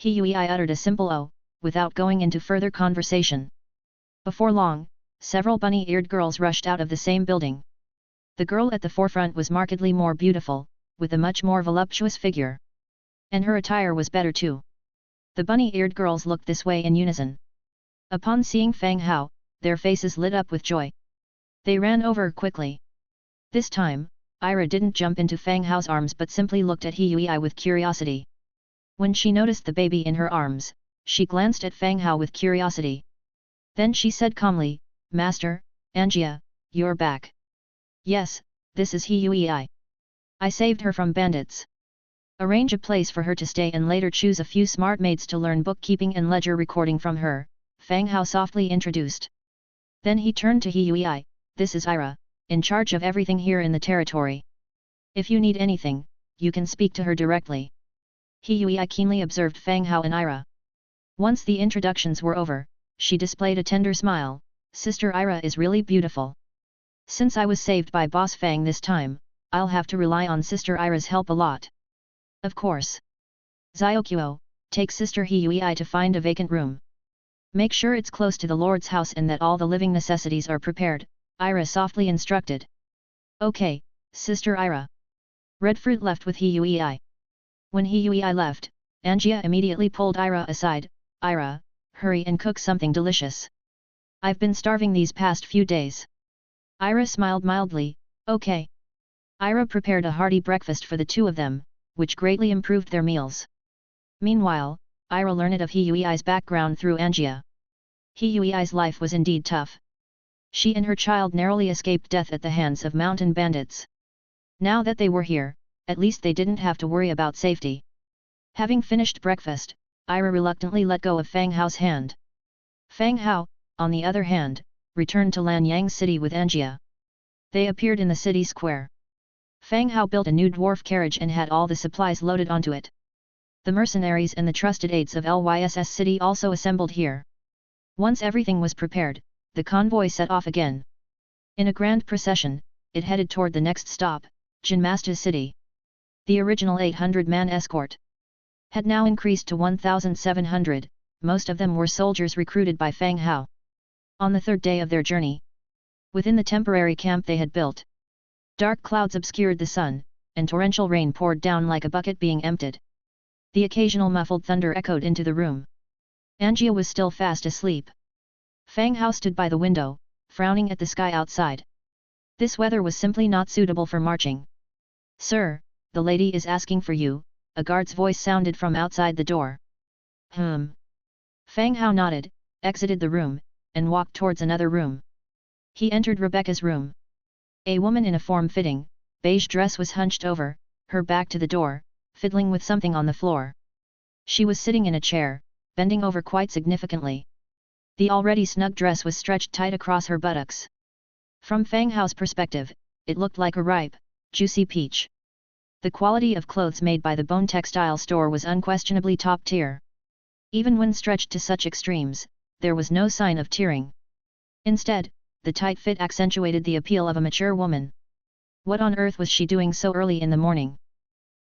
[SPEAKER 1] Hui uttered a simple "oh," without going into further conversation. Before long, several bunny-eared girls rushed out of the same building. The girl at the forefront was markedly more beautiful, with a much more voluptuous figure. And her attire was better too. The bunny-eared girls looked this way in unison. Upon seeing Fang Hao, their faces lit up with joy. They ran over quickly. This time, Ira didn't jump into Fang Hao's arms but simply looked at Hui with curiosity. When she noticed the baby in her arms, she glanced at Fang Hao with curiosity. Then she said calmly, Master, Angia, you're back. Yes, this is Hui. I saved her from bandits. Arrange a place for her to stay and later choose a few smart maids to learn bookkeeping and ledger recording from her, Fang Hao softly introduced. Then he turned to Hui, this is Ira, in charge of everything here in the territory. If you need anything, you can speak to her directly. Hui keenly observed Fang Hao and Ira. Once the introductions were over, she displayed a tender smile. Sister Ira is really beautiful. Since I was saved by Boss Fang this time, I'll have to rely on Sister Ira's help a lot. Of course. Xiaoqiu, take Sister Hui to find a vacant room. Make sure it's close to the Lord's house and that all the living necessities are prepared, Ira softly instructed. Okay, Sister Ira. Redfruit left with Hui. When Hui left, Angia immediately pulled Ira aside. Ira, hurry and cook something delicious. I've been starving these past few days. Ira smiled mildly. Okay. Ira prepared a hearty breakfast for the two of them, which greatly improved their meals. Meanwhile, Ira learned of Hui's background through Angia. Hui's life was indeed tough. She and her child narrowly escaped death at the hands of mountain bandits. Now that they were here, at least they didn't have to worry about safety. Having finished breakfast, Ira reluctantly let go of Fang Hao's hand. Fang Hao, on the other hand, returned to Lanyang City with Angia. They appeared in the city square. Fang Hao built a new dwarf carriage and had all the supplies loaded onto it. The mercenaries and the trusted aides of Lyss City also assembled here. Once everything was prepared, the convoy set off again. In a grand procession, it headed toward the next stop, Jinmasta City. The original 800-man escort had now increased to 1,700, most of them were soldiers recruited by Fang Hao. On the third day of their journey, within the temporary camp they had built, dark clouds obscured the sun, and torrential rain poured down like a bucket being emptied. The occasional muffled thunder echoed into the room. Angia was still fast asleep. Fang Hao stood by the window, frowning at the sky outside. This weather was simply not suitable for marching. Sir, the lady is asking for you, a guard's voice sounded from outside the door. Fang Hao nodded, exited the room, and walked towards another room. He entered Rebecca's room. A woman in a form-fitting, beige dress was hunched over, her back to the door, fiddling with something on the floor. She was sitting in a chair, bending over quite significantly. The already snug dress was stretched tight across her buttocks. From Fang Hao's perspective, it looked like a ripe, juicy peach. The quality of clothes made by the Bone Textile store was unquestionably top tier. Even when stretched to such extremes, there was no sign of tearing. Instead, the tight fit accentuated the appeal of a mature woman. What on earth was she doing so early in the morning?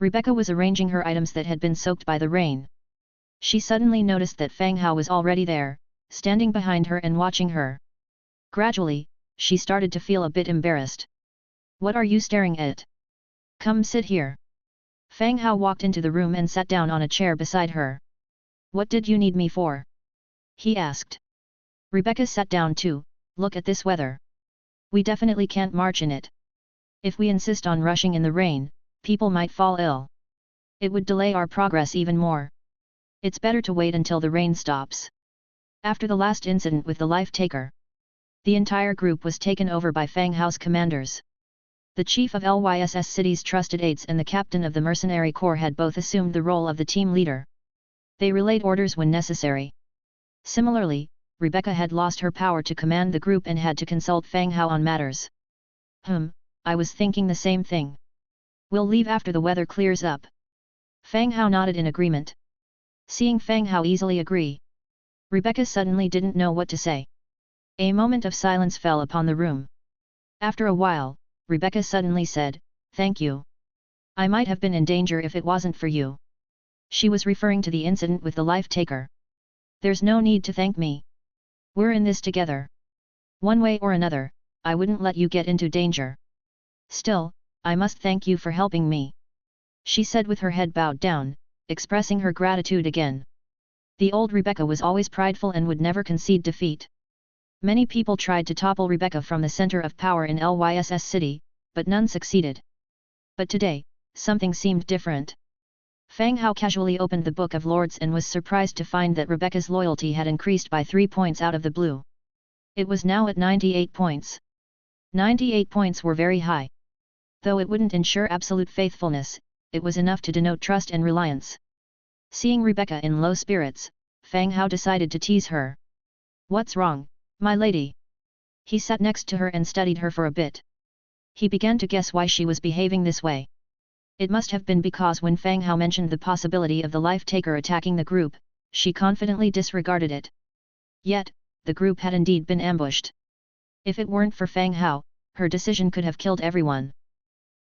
[SPEAKER 1] Rebecca was arranging her items that had been soaked by the rain. She suddenly noticed that Fang Hao was already there, standing behind her and watching her. Gradually, she started to feel a bit embarrassed. What are you staring at? Come sit here. Fang Hao walked into the room and sat down on a chair beside her. What did you need me for? He asked. Rebecca sat down too. Look at this weather. We definitely can't march in it. If we insist on rushing in the rain, people might fall ill. It would delay our progress even more. It's better to wait until the rain stops. After the last incident with the life taker, the entire group was taken over by Fang Hao's commanders. The chief of Lyss City's trusted aides and the captain of the mercenary corps had both assumed the role of the team leader. They relayed orders when necessary. Similarly, Rebecca had lost her power to command the group and had to consult Fang Hao on matters. I was thinking the same thing. We'll leave after the weather clears up. Fang Hao nodded in agreement. Seeing Fang Hao easily agree, Rebecca suddenly didn't know what to say. A moment of silence fell upon the room. After a while, Rebecca suddenly said, "Thank you. I might have been in danger if it wasn't for you." She was referring to the incident with the life taker. There's no need to thank me. We're in this together. One way or another, I wouldn't let you get into danger. Still, I must thank you for helping me," she said with her head bowed down, expressing her gratitude again. The old Rebecca was always prideful and would never concede defeat. Many people tried to topple Rebecca from the center of power in Lyss City, but none succeeded. But today, something seemed different. Fang Hao casually opened the Book of Lords and was surprised to find that Rebecca's loyalty had increased by 3 points out of the blue. It was now at 98 points. 98 points were very high. Though it wouldn't ensure absolute faithfulness, it was enough to denote trust and reliance. Seeing Rebecca in low spirits, Fang Hao decided to tease her. "What's wrong, my lady?" He sat next to her and studied her for a bit. He began to guess why she was behaving this way. It must have been because when Fang Hao mentioned the possibility of the life-taker attacking the group, she confidently disregarded it. Yet, the group had indeed been ambushed. If it weren't for Fang Hao, her decision could have killed everyone.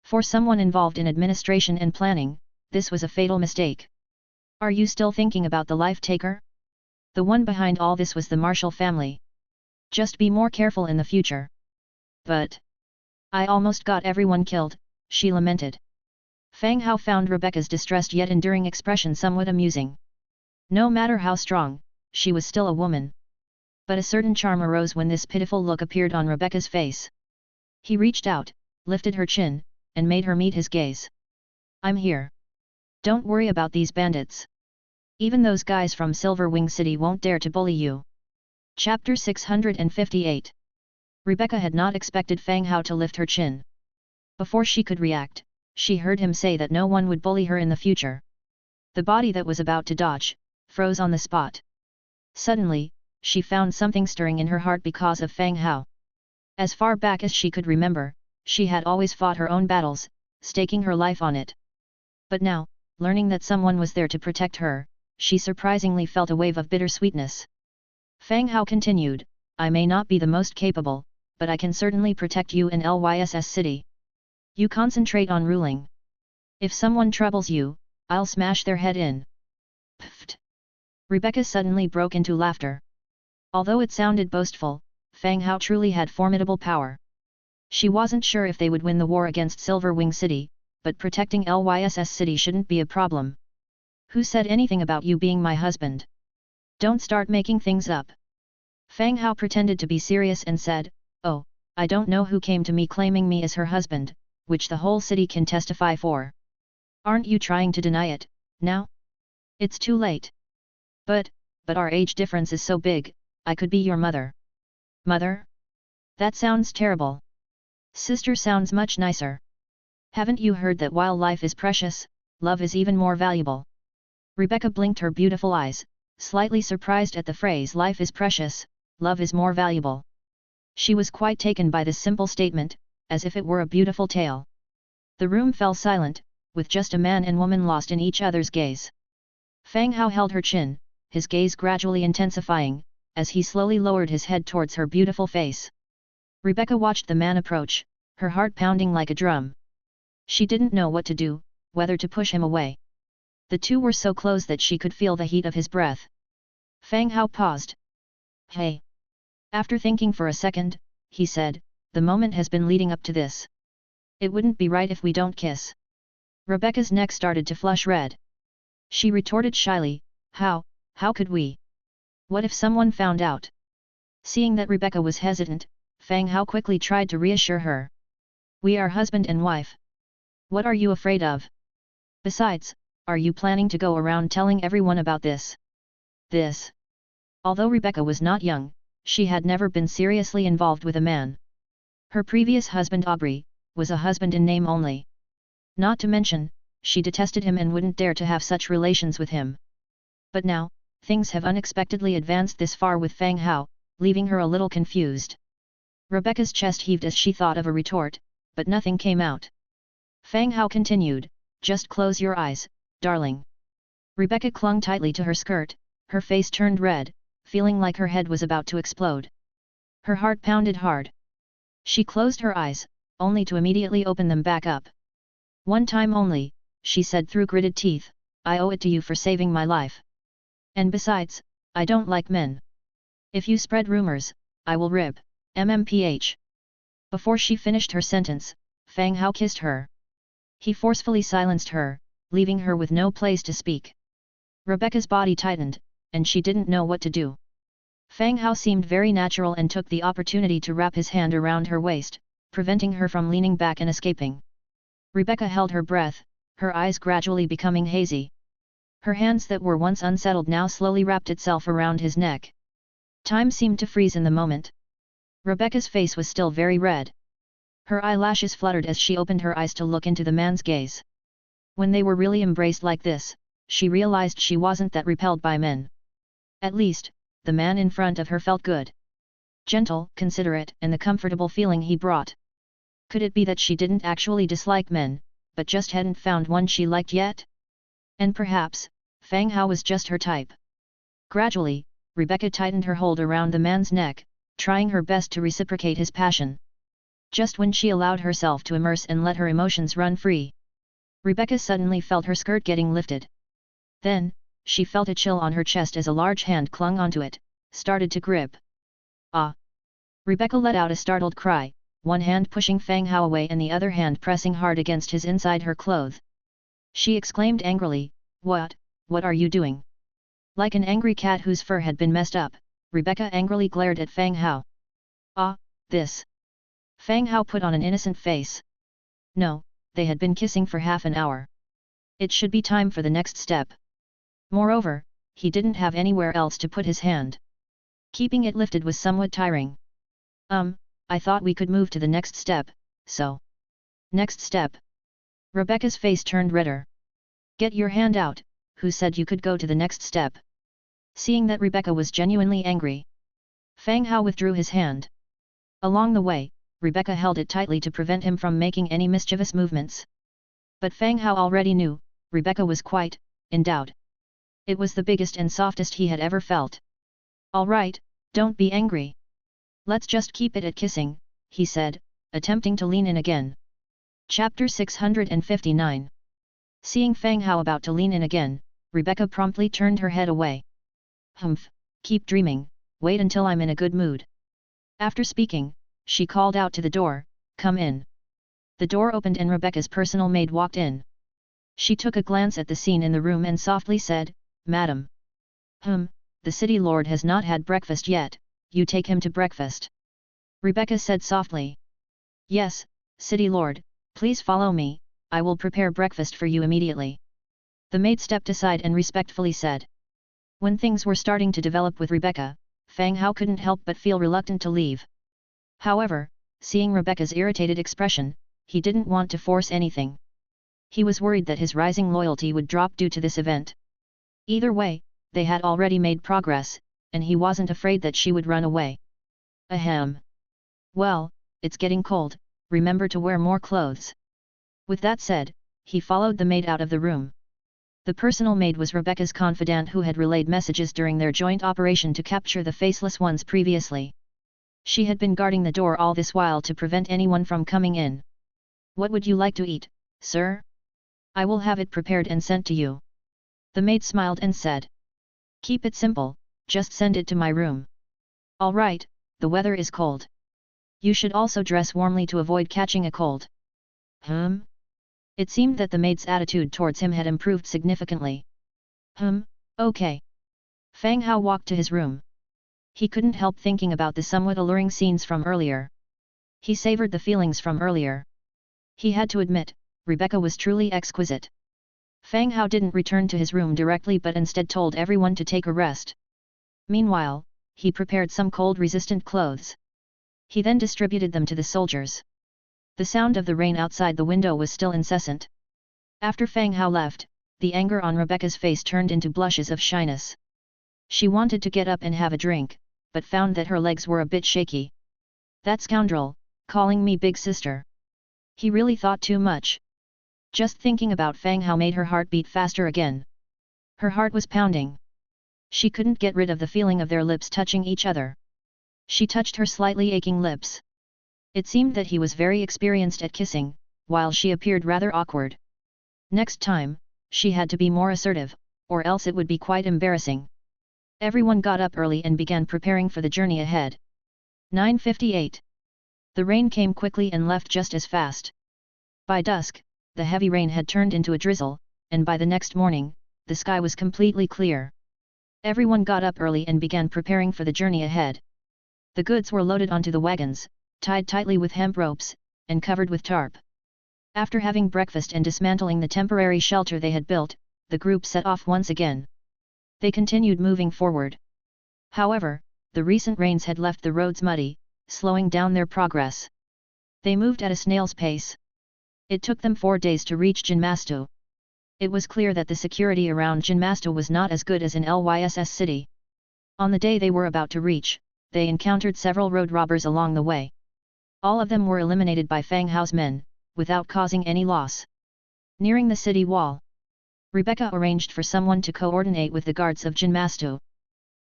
[SPEAKER 1] For someone involved in administration and planning, this was a fatal mistake. Are you still thinking about the life-taker? The one behind all this was the Marshall family. Just be more careful in the future. But I almost got everyone killed, she lamented. Fang Hao found Rebecca's distressed yet enduring expression somewhat amusing. No matter how strong, she was still a woman. But a certain charm arose when this pitiful look appeared on Rebecca's face. He reached out, lifted her chin, and made her meet his gaze. I'm here. Don't worry about these bandits. Even those guys from Silver Wing City won't dare to bully you. Chapter 658. Rebecca had not expected Fang Hao to lift her chin. Before she could react, she heard him say that no one would bully her in the future. The body that was about to dodge, froze on the spot. Suddenly, she found something stirring in her heart because of Fang Hao. As far back as she could remember, she had always fought her own battles, staking her life on it. But now, learning that someone was there to protect her, she surprisingly felt a wave of bittersweetness. Fang Hao continued, I may not be the most capable, but I can certainly protect you in Lyss City. You concentrate on ruling. If someone troubles you, I'll smash their head in. Pfft! Rebecca suddenly broke into laughter. Although it sounded boastful, Fang Hao truly had formidable power. She wasn't sure if they would win the war against Silver Wing City, but protecting Lyss City shouldn't be a problem. Who said anything about you being my husband? Don't start making things up. Fang Hao pretended to be serious and said, Oh, I don't know who came to me claiming me as her husband, which the whole city can testify for. Aren't you trying to deny it, now? It's too late. But our age difference is so big, I could be your mother. Mother? That sounds terrible. Sister sounds much nicer. Haven't you heard that while life is precious, love is even more valuable? Rebecca blinked her beautiful eyes, slightly surprised at the phrase life is precious, love is more valuable. She was quite taken by this simple statement, as if it were a beautiful tale. The room fell silent, with just a man and woman lost in each other's gaze. Fang Hao held her chin, his gaze gradually intensifying, as he slowly lowered his head towards her beautiful face. Rebecca watched the man approach, her heart pounding like a drum. She didn't know what to do, whether to push him away. The two were so close that she could feel the heat of his breath. Fang Hao paused. Hey! After thinking for a second, he said, the moment has been leading up to this. It wouldn't be right if we don't kiss. Rebecca's neck started to flush red. She retorted shyly, how could we? What if someone found out? Seeing that Rebecca was hesitant, Fang Hao quickly tried to reassure her. We are husband and wife. What are you afraid of? Besides, are you planning to go around telling everyone about this? Although Rebecca was not young, she had never been seriously involved with a man. Her previous husband Aubrey was a husband in name only. Not to mention, she detested him and wouldn't dare to have such relations with him. But now, things have unexpectedly advanced this far with Fang Hao, leaving her a little confused. Rebecca's chest heaved as she thought of a retort, but nothing came out. Fang Hao continued, just close your eyes, darling. Rebecca clung tightly to her skirt, her face turned red, feeling like her head was about to explode. Her heart pounded hard. She closed her eyes, only to immediately open them back up. One time only, she said through gritted teeth, I owe it to you for saving my life. And besides, I don't like men. If you spread rumors, I will rip, MMPH. Before she finished her sentence, Fang Hao kissed her. He forcefully silenced her, leaving her with no place to speak. Rebecca's body tightened, and she didn't know what to do. Fang Hao seemed very natural and took the opportunity to wrap his hand around her waist, preventing her from leaning back and escaping. Rebecca held her breath, her eyes gradually becoming hazy. Her hands that were once unsettled now slowly wrapped itself around his neck. Time seemed to freeze in the moment. Rebecca's face was still very red. Her eyelashes fluttered as she opened her eyes to look into the man's gaze. When they were really embraced like this, she realized she wasn't that repelled by men. At least, the man in front of her felt good. Gentle, considerate, and the comfortable feeling he brought. Could it be that she didn't actually dislike men, but just hadn't found one she liked yet? And perhaps, Fang Hao was just her type. Gradually, Rebecca tightened her hold around the man's neck, trying her best to reciprocate his passion. Just when she allowed herself to immerse and let her emotions run free, Rebecca suddenly felt her skirt getting lifted. Then, she felt a chill on her chest as a large hand clung onto it, started to grip. Ah! Rebecca let out a startled cry, one hand pushing Fang Hao away and the other hand pressing hard against his inside her clothes. She exclaimed angrily, "What are you doing?" Like an angry cat whose fur had been messed up, Rebecca angrily glared at Fang Hao. "Ah, this." Fang Hao put on an innocent face. No, they had been kissing for half an hour. It should be time for the next step. Moreover, he didn't have anywhere else to put his hand. Keeping it lifted was somewhat tiring. I thought we could move to the next step, so." "Next step?" Rebecca's face turned redder. "Get your hand out, who said you could go to the next step?" Seeing that Rebecca was genuinely angry, Fang Hao withdrew his hand. Along the way, Rebecca held it tightly to prevent him from making any mischievous movements. But Fang Hao already knew, Rebecca was quite in doubt. It was the biggest and softest he had ever felt. "All right, don't be angry. Let's just keep it at kissing," he said, attempting to lean in again. Chapter 659. Seeing Fang Hao about to lean in again, Rebecca promptly turned her head away. "Humph, keep dreaming, wait until I'm in a good mood." After speaking, she called out to the door, "Come in." The door opened and Rebecca's personal maid walked in. She took a glance at the scene in the room and softly said, "Madam." The city lord has not had breakfast yet, you take him to breakfast." Rebecca said softly. "Yes, city lord, please follow me, I will prepare breakfast for you immediately." The maid stepped aside and respectfully said. When things were starting to develop with Rebecca, Fang Hao couldn't help but feel reluctant to leave. However, seeing Rebecca's irritated expression, he didn't want to force anything. He was worried that his rising loyalty would drop due to this event. Either way, they had already made progress, and he wasn't afraid that she would run away. Ahem. "Well, it's getting cold, remember to wear more clothes." With that said, he followed the maid out of the room. The personal maid was Rebecca's confidant who had relayed messages during their joint operation to capture the faceless ones previously. She had been guarding the door all this while to prevent anyone from coming in. "What would you like to eat, sir? I will have it prepared and sent to you." The maid smiled and said. "Keep it simple, just send it to my room." "All right, the weather is cold. You should also dress warmly to avoid catching a cold." It seemed that the maid's attitude towards him had improved significantly. Okay." Fang Hao walked to his room. He couldn't help thinking about the somewhat alluring scenes from earlier. He savored the feelings from earlier. He had to admit, Rebecca was truly exquisite. Fang Hao didn't return to his room directly but instead told everyone to take a rest. Meanwhile, he prepared some cold-resistant clothes. He then distributed them to the soldiers. The sound of the rain outside the window was still incessant. After Fang Hao left, the anger on Rebecca's face turned into blushes of shyness. She wanted to get up and have a drink, but found that her legs were a bit shaky. "That scoundrel, calling me big sister. He really thought too much." Just thinking about Fang Hao made her heart beat faster again. Her heart was pounding. She couldn't get rid of the feeling of their lips touching each other. She touched her slightly aching lips. It seemed that he was very experienced at kissing, while she appeared rather awkward. Next time, she had to be more assertive, or else it would be quite embarrassing. Everyone got up early and began preparing for the journey ahead. 9:58. The rain came quickly and left just as fast. By dusk, the heavy rain had turned into a drizzle, and by the next morning, the sky was completely clear. Everyone got up early and began preparing for the journey ahead. The goods were loaded onto the wagons, tied tightly with hemp ropes, and covered with tarp. After having breakfast and dismantling the temporary shelter they had built, the group set off once again. They continued moving forward. However, the recent rains had left the roads muddy, slowing down their progress. They moved at a snail's pace. It took them 4 days to reach Jinmastu. It was clear that the security around Jinmastu was not as good as in Lyss city. On the day they were about to reach, they encountered several road robbers along the way. All of them were eliminated by Fang Hao's men, without causing any loss. Nearing the city wall, Rebecca arranged for someone to coordinate with the guards of Jinmastu.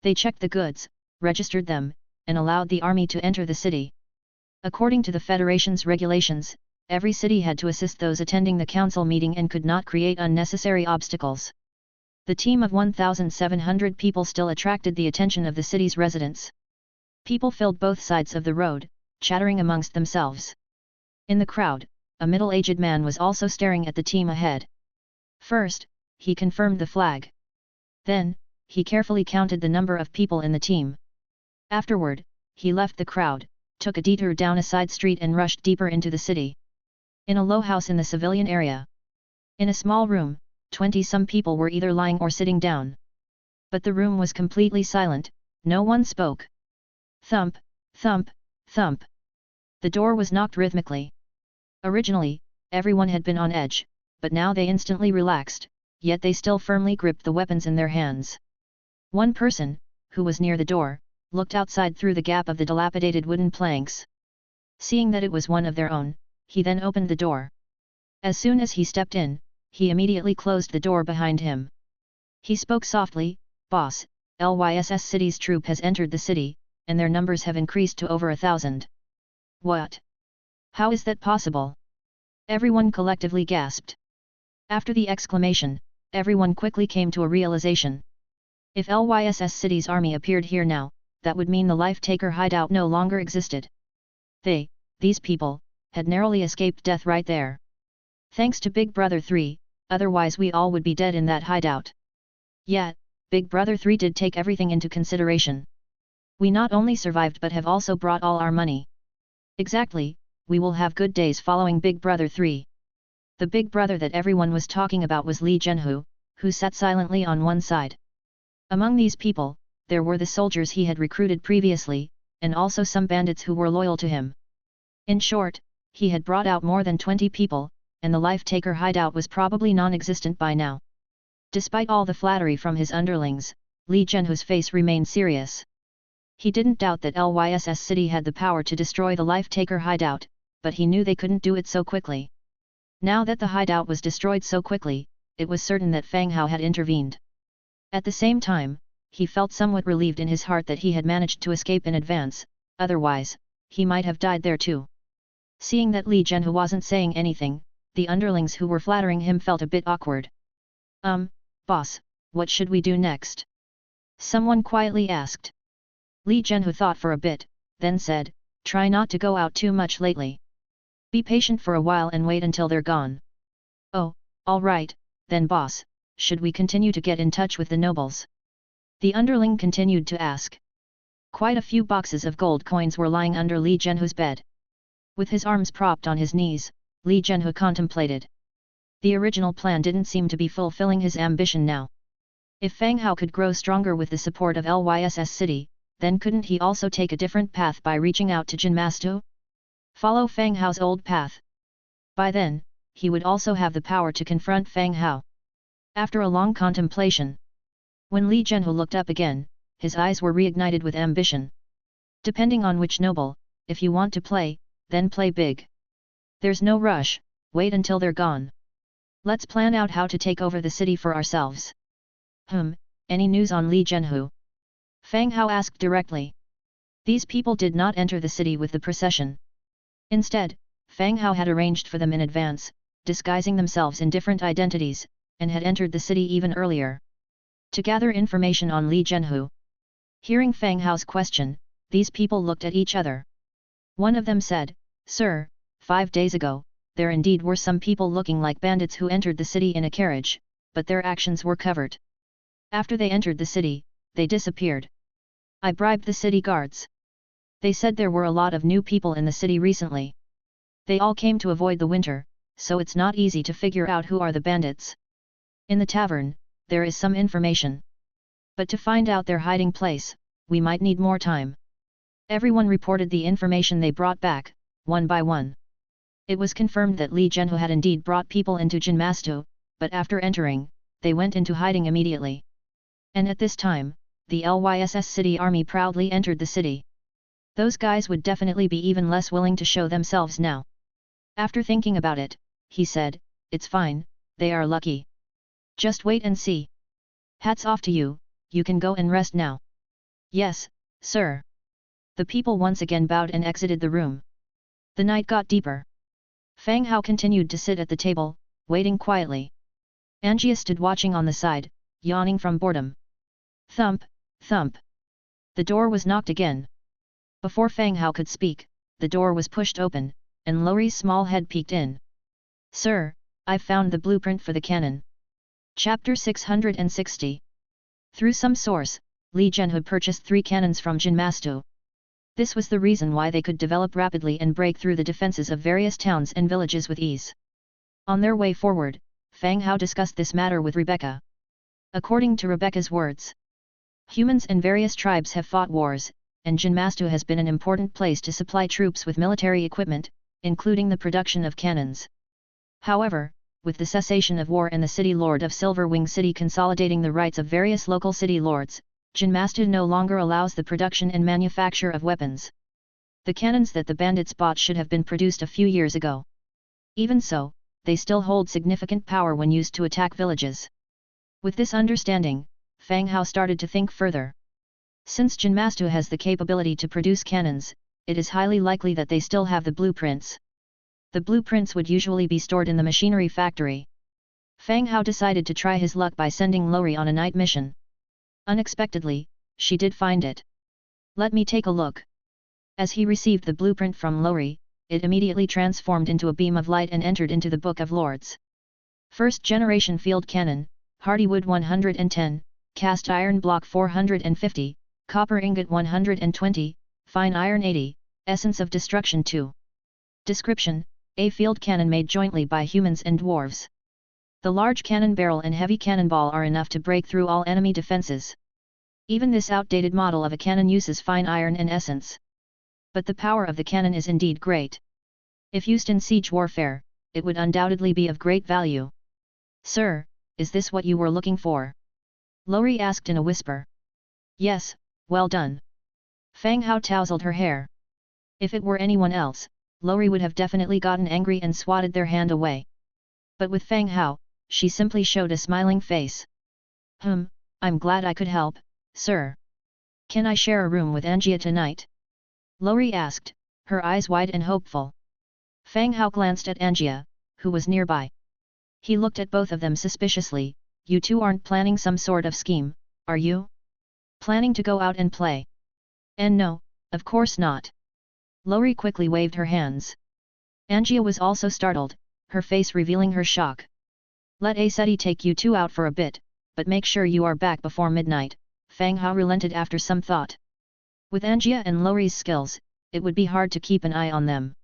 [SPEAKER 1] They checked the goods, registered them, and allowed the army to enter the city. According to the Federation's regulations, every city had to assist those attending the council meeting and could not create unnecessary obstacles. The team of 1,700 people still attracted the attention of the city's residents. People filled both sides of the road, chattering amongst themselves. In the crowd, a middle-aged man was also staring at the team ahead. First, he confirmed the flag. Then, he carefully counted the number of people in the team. Afterward, he left the crowd, took a detour down a side street and rushed deeper into the city. In a low house in the civilian area. In a small room, 20-some people were either lying or sitting down. But the room was completely silent, no one spoke. Thump, thump, thump. The door was knocked rhythmically. Originally, everyone had been on edge, but now they instantly relaxed, yet they still firmly gripped the weapons in their hands. One person, who was near the door, looked outside through the gap of the dilapidated wooden planks. Seeing that it was one of their own, he then opened the door. As soon as he stepped in, he immediately closed the door behind him. He spoke softly, "Boss, LYSS City's troop has entered the city, and their numbers have increased to over 1,000. What? How is that possible?" Everyone collectively gasped. After the exclamation, everyone quickly came to a realization. If LYSS City's army appeared here now, that would mean the Life-Taker hideout no longer existed. These people, had narrowly escaped death right there. Thanks to Big Brother 3, otherwise we all would be dead in that hideout. Yet, Big Brother 3 did take everything into consideration. We not only survived but have also brought all our money. Exactly, we will have good days following Big Brother 3. The big brother that everyone was talking about was Li Zhenhu, who sat silently on one side. Among these people, there were the soldiers he had recruited previously, and also some bandits who were loyal to him. In short, he had brought out more than 20 people, and the Life-Taker hideout was probably non-existent by now. Despite all the flattery from his underlings, Li Zhenhu's face remained serious. He didn't doubt that LYSS City had the power to destroy the Life-Taker hideout, but he knew they couldn't do it so quickly. Now that the hideout was destroyed so quickly, it was certain that Fang Hao had intervened. At the same time, he felt somewhat relieved in his heart that he had managed to escape in advance, otherwise, he might have died there too. Seeing that Li Zhenhu wasn't saying anything, the underlings who were flattering him felt a bit awkward. Boss, what should we do next?" someone quietly asked. Li Zhenhu thought for a bit, then said, "Try not to go out too much lately. Be patient for a while and wait until they're gone." "Oh, all right, then boss, should we continue to get in touch with the nobles?" the underling continued to ask. Quite a few boxes of gold coins were lying under Li Zhenhu's bed. With his arms propped on his knees, Li Zhenhu contemplated. The original plan didn't seem to be fulfilling his ambition now. If Fang Hao could grow stronger with the support of LYSS City, then couldn't he also take a different path by reaching out to Jinmastu? Follow Fang Hao's old path. By then, he would also have the power to confront Fang Hao. After a long contemplation, when Li Zhenhu looked up again, his eyes were reignited with ambition. Depending on which noble, if you want to play, then play big. There's no rush, wait until they're gone. Let's plan out how to take over the city for ourselves. Any news on Li Zhenhu? Fang Hao asked directly. These people did not enter the city with the procession. Instead, Fang Hao had arranged for them in advance, disguising themselves in different identities, and had entered the city even earlier. To gather information on Li Zhenhu. Hearing Fang Hao's question, these people looked at each other. One of them said, "Sir, 5 days ago, there indeed were some people looking like bandits who entered the city in a carriage, but their actions were covered. After they entered the city, they disappeared. I bribed the city guards. They said there were a lot of new people in the city recently. They all came to avoid the winter, so it's not easy to figure out who are the bandits. In the tavern, there is some information. But to find out their hiding place, we might need more time." Everyone reported the information they brought back, one by one. It was confirmed that Li Zhenhu had indeed brought people into Jinmastu, but after entering, they went into hiding immediately. And at this time, the LYSS City army proudly entered the city. Those guys would definitely be even less willing to show themselves now. After thinking about it, he said, "It's fine, they are lucky. Just wait and see. Hats off to you, you can go and rest now. Yes, sir. The people once again bowed and exited the room. The night got deeper. Fang Hao continued to sit at the table, waiting quietly. Angia stood watching on the side, yawning from boredom. Thump, thump. The door was knocked again. Before Fang Hao could speak, the door was pushed open, and Lori's small head peeked in. Sir, I've found the blueprint for the cannon. Chapter 660. Through some source, Li Zhenhe purchased 3 cannons from Jinmastu. This was the reason why they could develop rapidly and break through the defenses of various towns and villages with ease. On their way forward, Fang Hao discussed this matter with Rebecca. According to Rebecca's words, humans and various tribes have fought wars, and Jinmastu has been an important place to supply troops with military equipment, including the production of cannons. However, with the cessation of war and the city lord of Silverwing City consolidating the rights of various local city lords, Jinmastu no longer allows the production and manufacture of weapons. The cannons that the bandits bought should have been produced a few years ago. Even so, they still hold significant power when used to attack villages. With this understanding, Fang Hao started to think further. Since Jinmastu has the capability to produce cannons, it is highly likely that they still have the blueprints. The blueprints would usually be stored in the machinery factory. Fang Hao decided to try his luck by sending Lori on a night mission. Unexpectedly, she did find it. Let me take a look. As he received the blueprint from Lori, it immediately transformed into a beam of light and entered into the Book of Lords. First generation field cannon, hardywood 110, cast iron block 450, copper ingot 120, fine iron 80, essence of destruction 2. Description: a field cannon made jointly by humans and dwarves. The large cannon barrel and heavy cannonball are enough to break through all enemy defenses. Even this outdated model of a cannon uses fine iron and essence. But the power of the cannon is indeed great. If used in siege warfare, it would undoubtedly be of great value. Sir, is this what you were looking for? Lori asked in a whisper. Yes, well done. Fang Hao tousled her hair. If it were anyone else, Lori would have definitely gotten angry and swatted their hand away. But with Fang Hao, she simply showed a smiling face. I'm glad I could help, sir. Can I share a room with Angia tonight? Lori asked, her eyes wide and hopeful. Fang Hao glanced at Angia, who was nearby. He looked at both of them suspiciously. You two aren't planning some sort of scheme, are you? Planning to go out and play? And no, of course not. Lori quickly waved her hands. Angia was also startled, her face revealing her shock. Let Aseti take you two out for a bit, but make sure you are back before midnight, Fang Hao relented after some thought. With Angia and Lori's skills, it would be hard to keep an eye on them.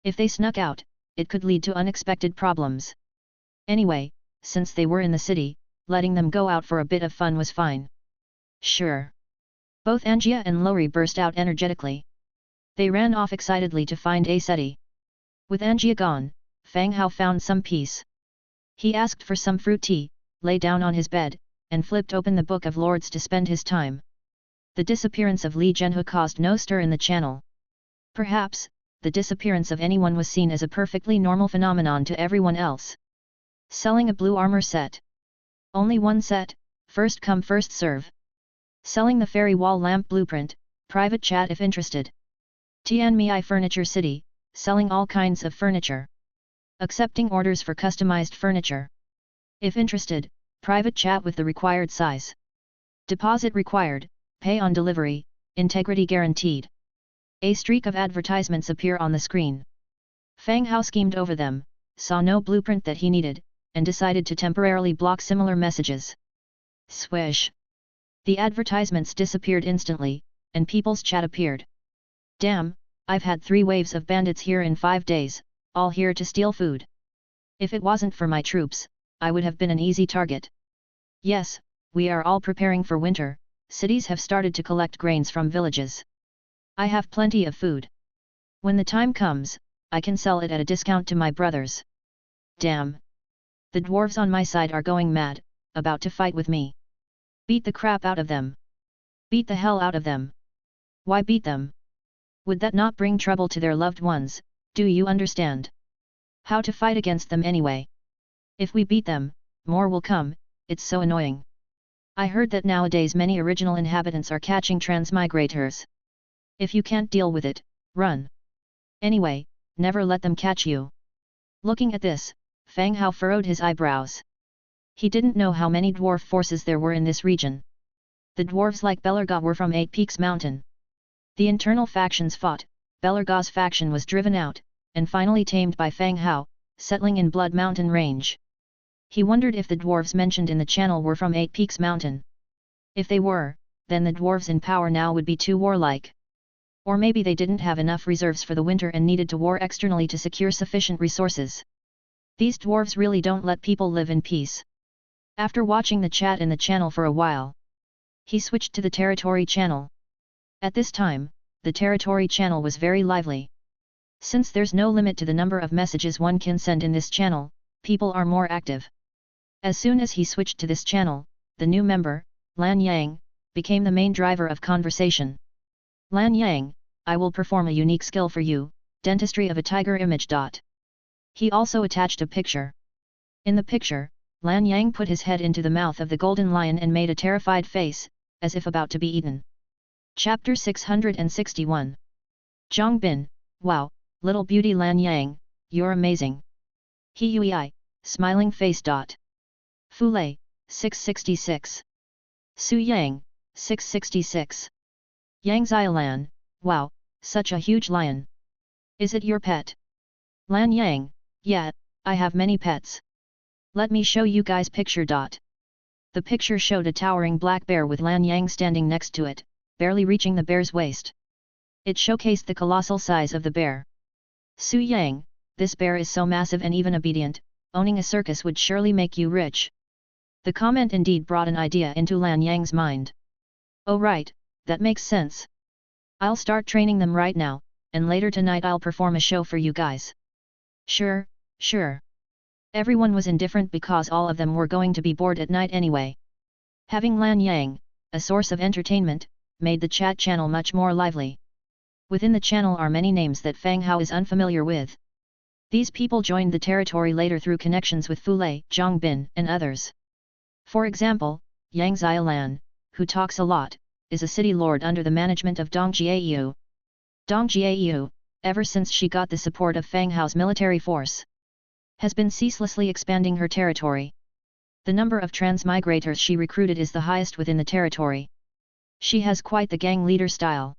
[SPEAKER 1] If they snuck out, it could lead to unexpected problems. Anyway, since they were in the city, letting them go out for a bit of fun was fine. Sure. Both Angia and Lori burst out energetically. They ran off excitedly to find Aseti. With Angia gone, Fang Hao found some peace. He asked for some fruit tea, lay down on his bed, and flipped open the Book of Lords to spend his time. The disappearance of Li Zhenhe caused no stir in the channel. Perhaps, the disappearance of anyone was seen as a perfectly normal phenomenon to everyone else. Selling a blue armor set. Only one set, first come first serve. Selling the fairy wall lamp blueprint, private chat if interested. Tianmei Furniture City, selling all kinds of furniture. Accepting orders for customized furniture. If interested, private chat with the required size. Deposit required, pay on delivery, integrity guaranteed. A streak of advertisements appear on the screen. Fang Hao schemed over them, saw no blueprint that he needed, and decided to temporarily block similar messages. Swish! The advertisements disappeared instantly, and people's chat appeared. Damn, I've had 3 waves of bandits here in 5 days, all here to steal food. If it wasn't for my troops, I would have been an easy target. Yes, we are all preparing for winter, cities have started to collect grains from villages. I have plenty of food. When the time comes, I can sell it at a discount to my brothers. Damn! The dwarves on my side are going mad, about to fight with me. Beat the crap out of them. Beat the hell out of them. Why beat them? Would that not bring trouble to their loved ones, do you understand? How to fight against them anyway? If we beat them, more will come, it's so annoying. I heard that nowadays many original inhabitants are catching transmigrators. If you can't deal with it, run. Anyway, never let them catch you. Looking at this, Fang Hao furrowed his eyebrows. He didn't know how many dwarf forces there were in this region. The dwarves like Belerga were from 8 Peaks Mountain. The internal factions fought, Belerga's faction was driven out, and finally tamed by Fang Hao, settling in Blood Mountain range. He wondered if the dwarves mentioned in the channel were from 8 Peaks Mountain. If they were, then the dwarves in power now would be too warlike. Or maybe they didn't have enough reserves for the winter and needed to war externally to secure sufficient resources. These dwarves really don't let people live in peace. After watching the chat in the channel for a while, he switched to the territory channel. At this time, the territory channel was very lively. Since there's no limit to the number of messages one can send in this channel, people are more active. As soon as he switched to this channel, the new member, Lan Yang, became the main driver of conversation. Lan Yang, I will perform a unique skill for you, dentistry of a tiger image. He also attached a picture. In the picture, Lan Yang put his head into the mouth of the golden lion and made a terrified face, as if about to be eaten. Chapter 661. Zhang Bin, wow, little beauty Lan Yang, you're amazing. He Yui, smiling face. Fu Lei, 666. Su Yang, 666. Yang Xiaolan, wow, such a huge lion. Is it your pet? Lan Yang, yeah, I have many pets. Let me show you guys picture. The picture showed a towering black bear with Lan Yang standing next to it, barely reaching the bear's waist. It showcased the colossal size of the bear. Su Yang, this bear is so massive and even obedient, owning a circus would surely make you rich. The comment indeed brought an idea into Lan Yang's mind. Oh right, that makes sense. I'll start training them right now, and later tonight I'll perform a show for you guys. Sure, sure. Everyone was indifferent because all of them were going to be bored at night anyway. Having Lan Yang, a source of entertainment, made the chat channel much more lively. Within the channel are many names that Fang Hao is unfamiliar with. These people joined the territory later through connections with Fu Lei, Zhang Bin, and others. For example, Yang Xiaolan, who talks a lot, is a city lord under the management of Dong Jiayu. Dong Jiayu, ever since she got the support of Fang Hao's military force, has been ceaselessly expanding her territory. The number of transmigrators she recruited is the highest within the territory. She has quite the gang leader style.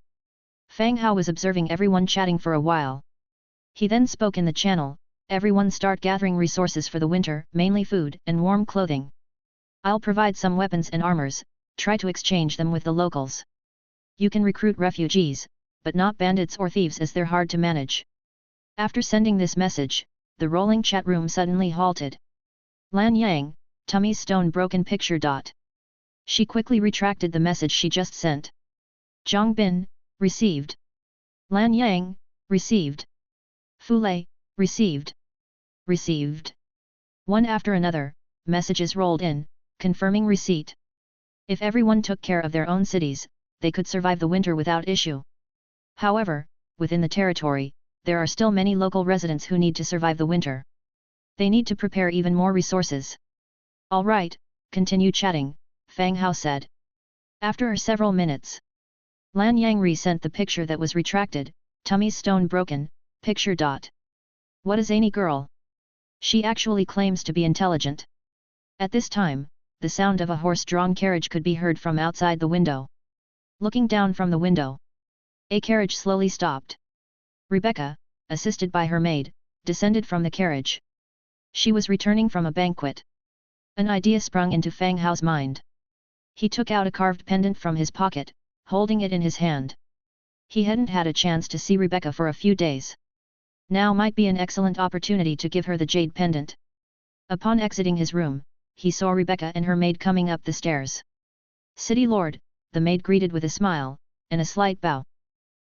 [SPEAKER 1] Fang Hao was observing everyone chatting for a while. He then spoke in the channel, everyone start gathering resources for the winter, mainly food and warm clothing. I'll provide some weapons and armors, try to exchange them with the locals. You can recruit refugees, but not bandits or thieves as they're hard to manage. After sending this message, the rolling chat room suddenly halted. Lan Yang, tummy's stone broken picture. She quickly retracted the message she just sent. Zhang Bin, received. Lan Yang, received. Fu Lei, received. Received. One after another, messages rolled in, confirming receipt. If everyone took care of their own cities, they could survive the winter without issue. However, within the territory, there are still many local residents who need to survive the winter. They need to prepare even more resources. Alright, continue chatting, Fang Hao said. After several minutes, Lan Yang resent the picture that was retracted, tummy's stone broken, picture. What is any girl? She actually claims to be intelligent. At this time, the sound of a horse-drawn carriage could be heard from outside the window. Looking down from the window, a carriage slowly stopped. Rebecca, assisted by her maid, descended from the carriage. She was returning from a banquet. An idea sprung into Fang Hao's mind. He took out a carved pendant from his pocket, holding it in his hand. He hadn't had a chance to see Rebecca for a few days. Now might be an excellent opportunity to give her the jade pendant. Upon exiting his room, he saw Rebecca and her maid coming up the stairs. City Lord, the maid greeted with a smile, and a slight bow.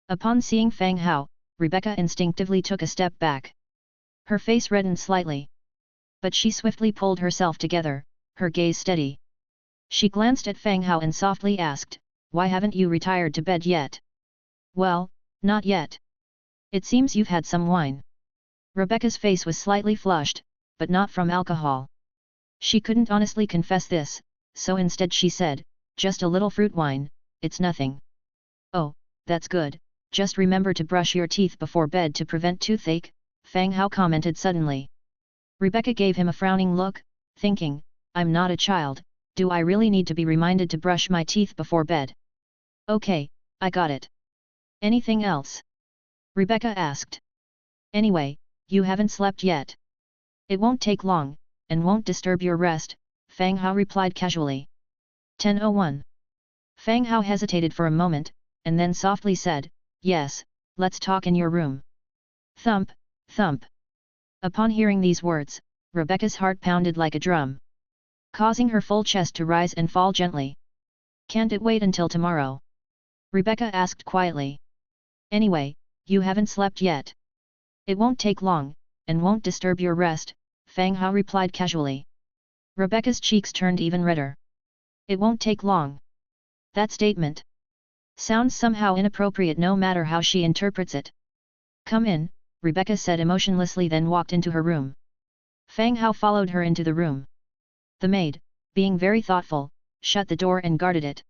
[SPEAKER 1] Upon seeing Fang Hao, Rebecca instinctively took a step back. Her face reddened slightly. But she swiftly pulled herself together, her gaze steady. She glanced at Fang Hao and softly asked, "Why haven't you retired to bed yet?" "Well, not yet. It seems you've had some wine." Rebecca's face was slightly flushed, but not from alcohol. She couldn't honestly confess this, so instead she said, "Just a little fruit wine, it's nothing." "Oh, that's good, just remember to brush your teeth before bed to prevent toothache," Fang Hao commented suddenly. Rebecca gave him a frowning look, thinking, "I'm not a child, do I really need to be reminded to brush my teeth before bed?" "Okay, I got it. Anything else?" Rebecca asked. "Anyway, you haven't slept yet. It won't take long, and won't disturb your rest," Fang Hao replied casually. 10:01. Fang Hao hesitated for a moment, and then softly said, "Yes, let's talk in your room." Thump, thump. Upon hearing these words, Rebecca's heart pounded like a drum, causing her full chest to rise and fall gently. "Can't it wait until tomorrow?" Rebecca asked quietly. "Anyway, you haven't slept yet. It won't take long, and won't disturb your rest," Fang Hao replied casually. Rebecca's cheeks turned even redder. "It won't take long." That statement sounds somehow inappropriate no matter how she interprets it. "Come in," Rebecca said emotionlessly, then walked into her room. Fang Hao followed her into the room. The maid, being very thoughtful, shut the door and guarded it.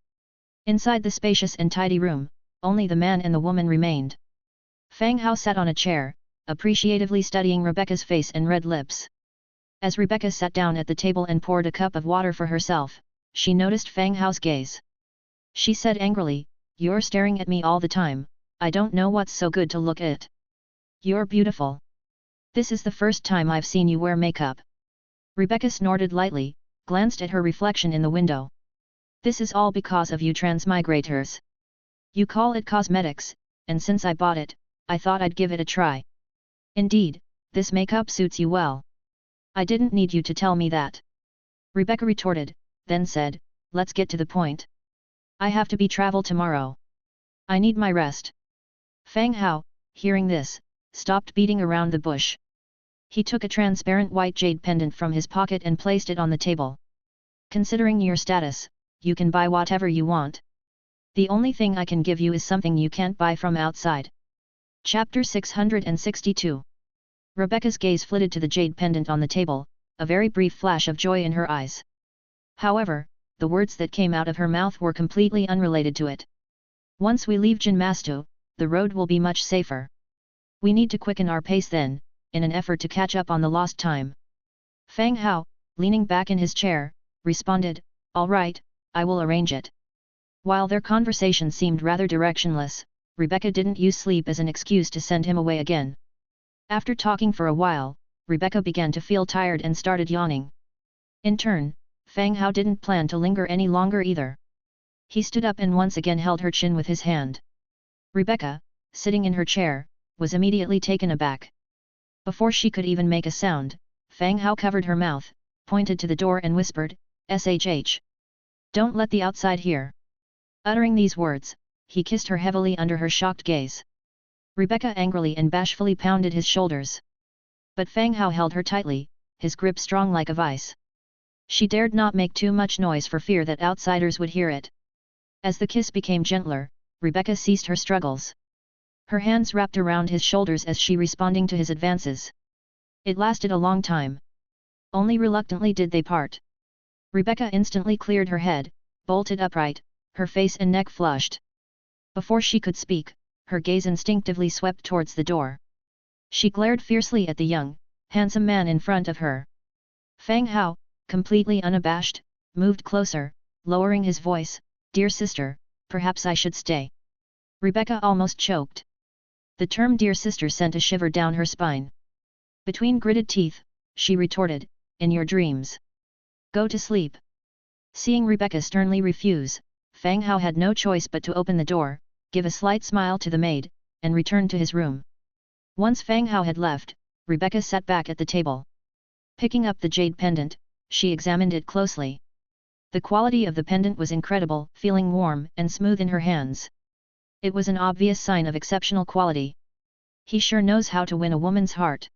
[SPEAKER 1] Inside the spacious and tidy room, only the man and the woman remained. Fang Hao sat on a chair, appreciatively studying Rebecca's face and red lips. As Rebecca sat down at the table and poured a cup of water for herself, she noticed Fang Hao's gaze. She said angrily, "You're staring at me all the time, I don't know what's so good to look at. You're beautiful. This is the first time I've seen you wear makeup." Rebecca snorted lightly, glanced at her reflection in the window. "This is all because of you transmigrators. You call it cosmetics, and since I bought it, I thought I'd give it a try. Indeed, this makeup suits you well. I didn't need you to tell me that," Rebecca retorted, then said, "Let's get to the point. I have to travel tomorrow. I need my rest." Fang Hao, hearing this, stopped beating around the bush. He took a transparent white jade pendant from his pocket and placed it on the table. "Considering your status, you can buy whatever you want. The only thing I can give you is something you can't buy from outside." Chapter 662. Rebecca's gaze flitted to the jade pendant on the table, a very brief flash of joy in her eyes. However, the words that came out of her mouth were completely unrelated to it. "Once we leave Jinmastu, the road will be much safer. We need to quicken our pace then, in an effort to catch up on the lost time." Fang Hao, leaning back in his chair, responded, "All right, I will arrange it." While their conversation seemed rather directionless, Rebecca didn't use sleep as an excuse to send him away again. After talking for a while, Rebecca began to feel tired and started yawning. In turn, Fang Hao didn't plan to linger any longer either. He stood up and once again held her chin with his hand. Rebecca, sitting in her chair, was immediately taken aback. Before she could even make a sound, Fang Hao covered her mouth, pointed to the door and whispered, "Shh! Don't let the outside hear." Uttering these words, he kissed her heavily under her shocked gaze. Rebecca angrily and bashfully pounded his shoulders. But Fang Hao held her tightly, his grip strong like a vice. She dared not make too much noise for fear that outsiders would hear it. As the kiss became gentler, Rebecca ceased her struggles. Her hands wrapped around his shoulders as she responding to his advances. It lasted a long time. Only reluctantly did they part. Rebecca instantly cleared her head, bolted upright, her face and neck flushed. Before she could speak, her gaze instinctively swept towards the door. She glared fiercely at the young, handsome man in front of her. Fang Hao, completely unabashed, moved closer, lowering his voice, "Dear sister, perhaps I should stay." Rebecca almost choked. The term "dear sister" sent a shiver down her spine. Between gritted teeth, she retorted, "In your dreams. Go to sleep." Seeing Rebecca sternly refuse, Fang Hao had no choice but to open the door, give a slight smile to the maid, and return to his room. Once Fang Hao had left, Rebecca sat back at the table. Picking up the jade pendant, she examined it closely. The quality of the pendant was incredible, feeling warm and smooth in her hands. It was an obvious sign of exceptional quality. He sure knows how to win a woman's heart.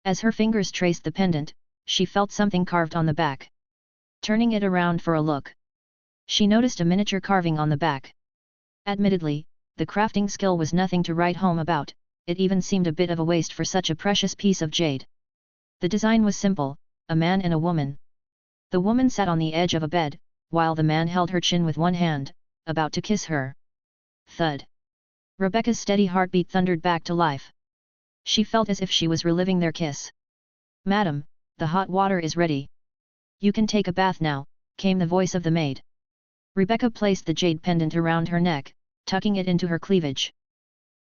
[SPEAKER 1] As her fingers traced the pendant, she felt something carved on the back. Turning it around for a look, she noticed a miniature carving on the back. Admittedly, the crafting skill was nothing to write home about, it even seemed a bit of a waste for such a precious piece of jade. The design was simple, a man and a woman. The woman sat on the edge of a bed, while the man held her chin with one hand, about to kiss her. Thud. Rebecca's steady heartbeat thundered back to life. She felt as if she was reliving their kiss. "Madam, the hot water is ready. You can take a bath now," came the voice of the maid. Rebecca placed the jade pendant around her neck, tucking it into her cleavage.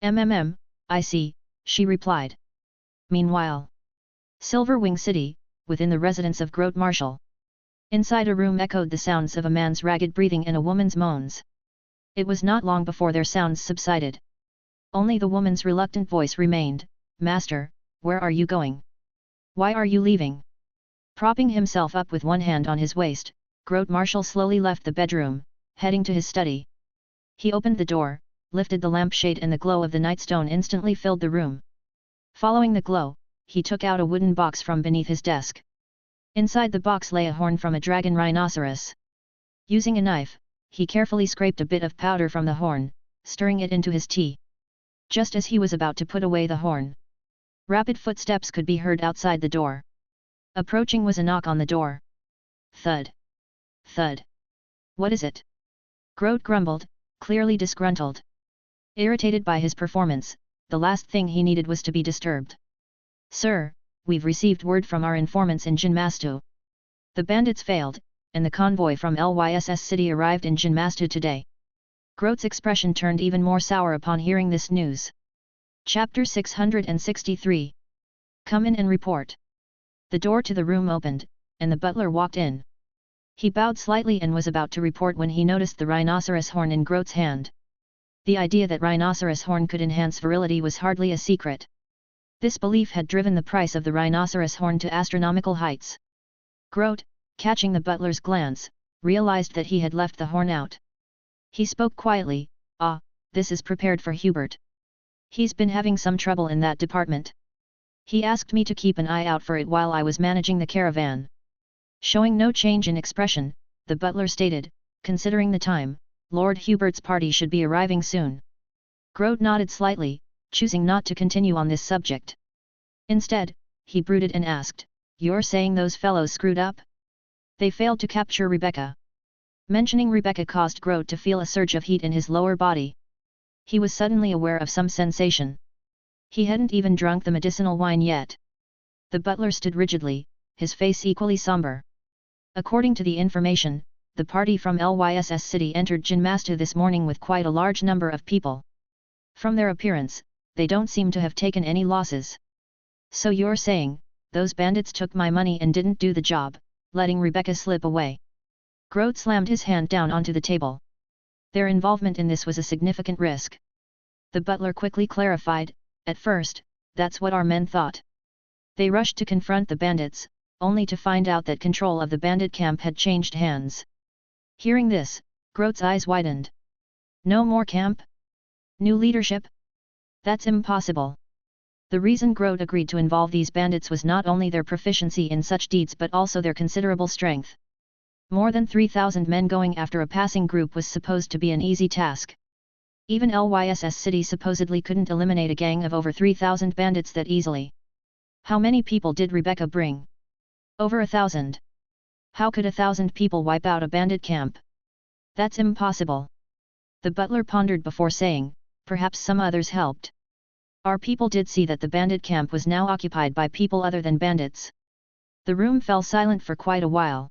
[SPEAKER 1] I see," she replied. Meanwhile, Silverwing City, within the residence of Grote Marshall. Inside a room echoed the sounds of a man's ragged breathing and a woman's moans. It was not long before their sounds subsided. Only the woman's reluctant voice remained, "Master, where are you going? Why are you leaving?" Propping himself up with one hand on his waist, Grote Marshall slowly left the bedroom, heading to his study. He opened the door, lifted the lampshade and the glow of the nightstone instantly filled the room. Following the glow, he took out a wooden box from beneath his desk. Inside the box lay a horn from a dragon rhinoceros. Using a knife, he carefully scraped a bit of powder from the horn, stirring it into his tea. Just as he was about to put away the horn, rapid footsteps could be heard outside the door. Approaching was a knock on the door. Thud. Thud. "What is it?" Grote grumbled, clearly disgruntled. Irritated by his performance, the last thing he needed was to be disturbed. "Sir, we've received word from our informants in Jinmastu. The bandits failed, and the convoy from Lyss City arrived in Jinmastu today." Grote's expression turned even more sour upon hearing this news. Chapter 663. Come in and report. The door to the room opened, and the butler walked in. He bowed slightly and was about to report when he noticed the rhinoceros horn in Grote's hand. The idea that rhinoceros horn could enhance virility was hardly a secret. This belief had driven the price of the rhinoceros horn to astronomical heights. Grote, catching the butler's glance, realized that he had left the horn out. He spoke quietly, "Ah, this is prepared for Hubert. He's been having some trouble in that department. He asked me to keep an eye out for it while I was managing the caravan." Showing no change in expression, the butler stated, "Considering the time, Lord Hubert's party should be arriving soon." Grote nodded slightly, choosing not to continue on this subject. Instead, he brooded and asked, "You're saying those fellows screwed up? They failed to capture Rebecca?" Mentioning Rebecca caused Grote to feel a surge of heat in his lower body. He was suddenly aware of some sensation. He hadn't even drunk the medicinal wine yet. The butler stood rigidly, his face equally somber. According to the information, the party from Lyss City entered Jinmastu this morning with quite a large number of people. From their appearance, they don't seem to have taken any losses. So you're saying, those bandits took my money and didn't do the job, letting Rebecca slip away? Grote slammed his hand down onto the table. Their involvement in this was a significant risk. The butler quickly clarified, "At first, that's what our men thought. They rushed to confront the bandits, only to find out that control of the bandit camp had changed hands." Hearing this, Grote's eyes widened. "No more camp? New leadership? That's impossible." The reason Grote agreed to involve these bandits was not only their proficiency in such deeds but also their considerable strength. More than 3,000 men going after a passing group was supposed to be an easy task. Even Lyss City supposedly couldn't eliminate a gang of over 3,000 bandits that easily. How many people did Rebecca bring? Over 1,000. How could 1,000 people wipe out a bandit camp? That's impossible. The butler pondered before saying, "Perhaps some others helped. Our people did see that the bandit camp was now occupied by people other than bandits." The room fell silent for quite a while.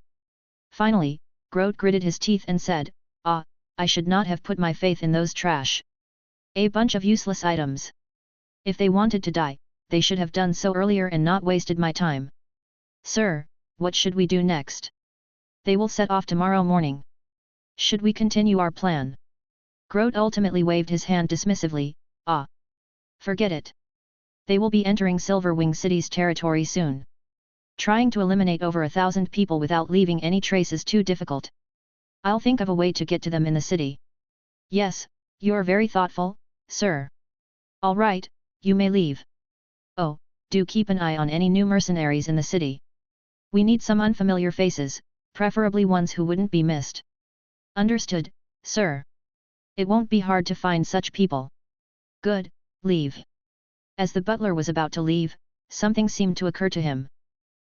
[SPEAKER 1] Finally, Grote gritted his teeth and said, "Ah, I should not have put my faith in those trash. A bunch of useless items. If they wanted to die, they should have done so earlier and not wasted my time. Sir, what should we do next? They will set off tomorrow morning. Should we continue our plan?" Grote ultimately waved his hand dismissively, "Ah. Forget it. They will be entering Silverwing City's territory soon. Trying to eliminate over 1,000 people without leaving any trace is too difficult. I'll think of a way to get to them in the city." "Yes, you're very thoughtful, sir. All right, you may leave. Oh, do keep an eye on any new mercenaries in the city. We need some unfamiliar faces, preferably ones who wouldn't be missed." "Understood, sir. It won't be hard to find such people." "Good, leave." As the butler was about to leave, something seemed to occur to him.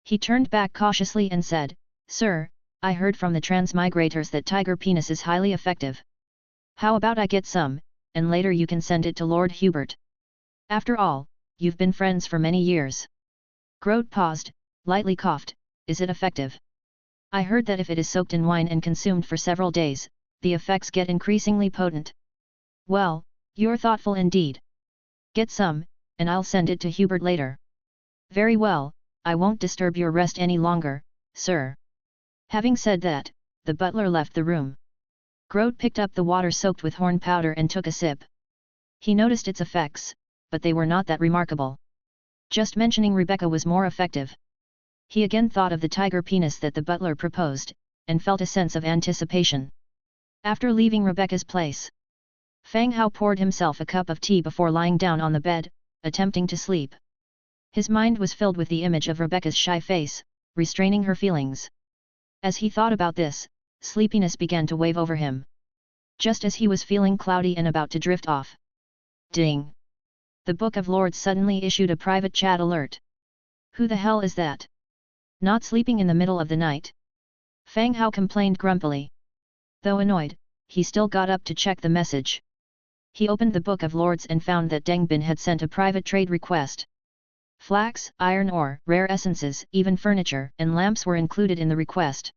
[SPEAKER 1] He turned back cautiously and said, "Sir, I heard from the transmigrators that tiger penis is highly effective. How about I get some, and later you can send it to Lord Hubert? After all, you've been friends for many years. Grote paused, lightly coughed. Is it effective? I heard that if it is soaked in wine and consumed for several days, the effects get increasingly potent. Well, you're thoughtful indeed. Get some, and I'll send it to Hubert later. Very well, I won't disturb your rest any longer, sir. Having said that, the butler left the room. Grote picked up the water soaked with horn powder and took a sip. He noticed its effects, but they were not that remarkable. Just mentioning Rebecca was more effective. He again thought of the tiger penis that the butler proposed, and felt a sense of anticipation. After leaving Rebecca's place, Fang Hao poured himself a cup of tea before lying down on the bed, attempting to sleep. His mind was filled with the image of Rebecca's shy face, restraining her feelings. As he thought about this, sleepiness began to wave over him. Just as he was feeling cloudy and about to drift off. Ding! The Book of Lords suddenly issued a private chat alert. Who the hell is that? Not sleeping in the middle of the night? Fang Hao complained grumpily. Though annoyed, he still got up to check the message. He opened the Book of Lords and found that Deng Bin had sent a private trade request. Flax, iron ore, rare essences, even furniture and lamps were included in the request.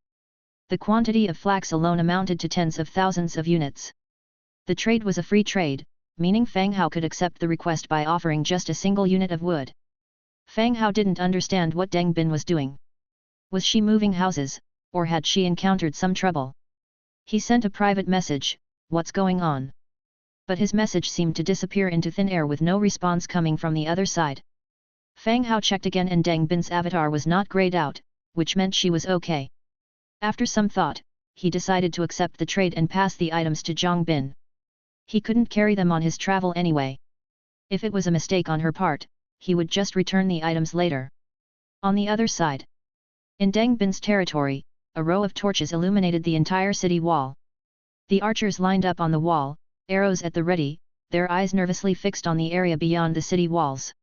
[SPEAKER 1] The quantity of flax alone amounted to tens of thousands of units. The trade was a free trade, meaning Fang Hao could accept the request by offering just a single unit of wood. Fang Hao didn't understand what Deng Bin was doing. Was she moving houses, or had she encountered some trouble? He sent a private message, "What's going on?" But his message seemed to disappear into thin air with no response coming from the other side. Fang Hao checked again and Deng Bin's avatar was not grayed out, which meant she was okay. After some thought, he decided to accept the trade and pass the items to Zhang Bin. He couldn't carry them on his travel anyway. If it was a mistake on her part, he would just return the items later. On the other side, in Deng Bin's territory, a row of torches illuminated the entire city wall. The archers lined up on the wall, arrows at the ready, their eyes nervously fixed on the area beyond the city walls.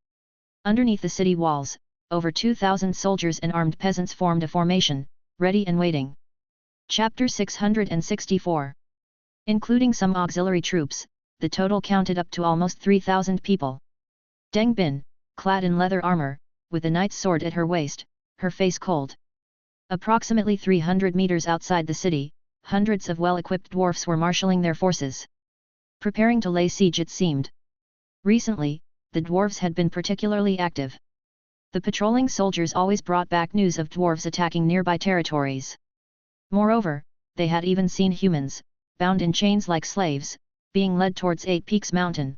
[SPEAKER 1] Underneath the city walls, over 2,000 soldiers and armed peasants formed a formation, ready and waiting. Chapter 664. Including some auxiliary troops, the total counted up to almost 3,000 people. Deng Bin, clad in leather armor, with a knight's sword at her waist, her face cold. Approximately 300 meters outside the city, hundreds of well-equipped dwarfs were marshalling their forces. Preparing to lay siege, it seemed. Recently, the dwarves had been particularly active. The patrolling soldiers always brought back news of dwarves attacking nearby territories. Moreover, they had even seen humans, bound in chains like slaves, being led towards Eight Peaks Mountain.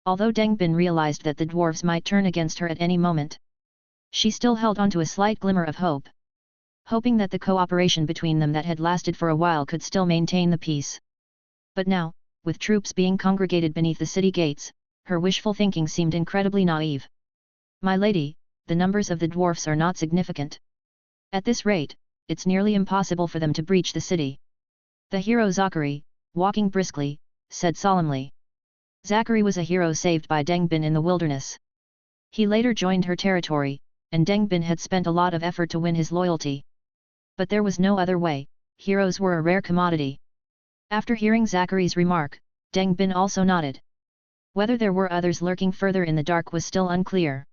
[SPEAKER 1] Although Deng Bin realized that the dwarves might turn against her at any moment, she still held on to a slight glimmer of hope. Hoping that the cooperation between them that had lasted for a while could still maintain the peace. But now, with troops being congregated beneath the city gates, her wishful thinking seemed incredibly naive. My lady, the numbers of the dwarfs are not significant. At this rate, it's nearly impossible for them to breach the city. The hero Zachary, walking briskly, said solemnly. Zachary was a hero saved by Deng Bin in the wilderness. He later joined her territory, and Deng Bin had spent a lot of effort to win his loyalty. But there was no other way, heroes were a rare commodity. After hearing Zachary's remark, Deng Bin also nodded. Whether there were others lurking further in the dark was still unclear.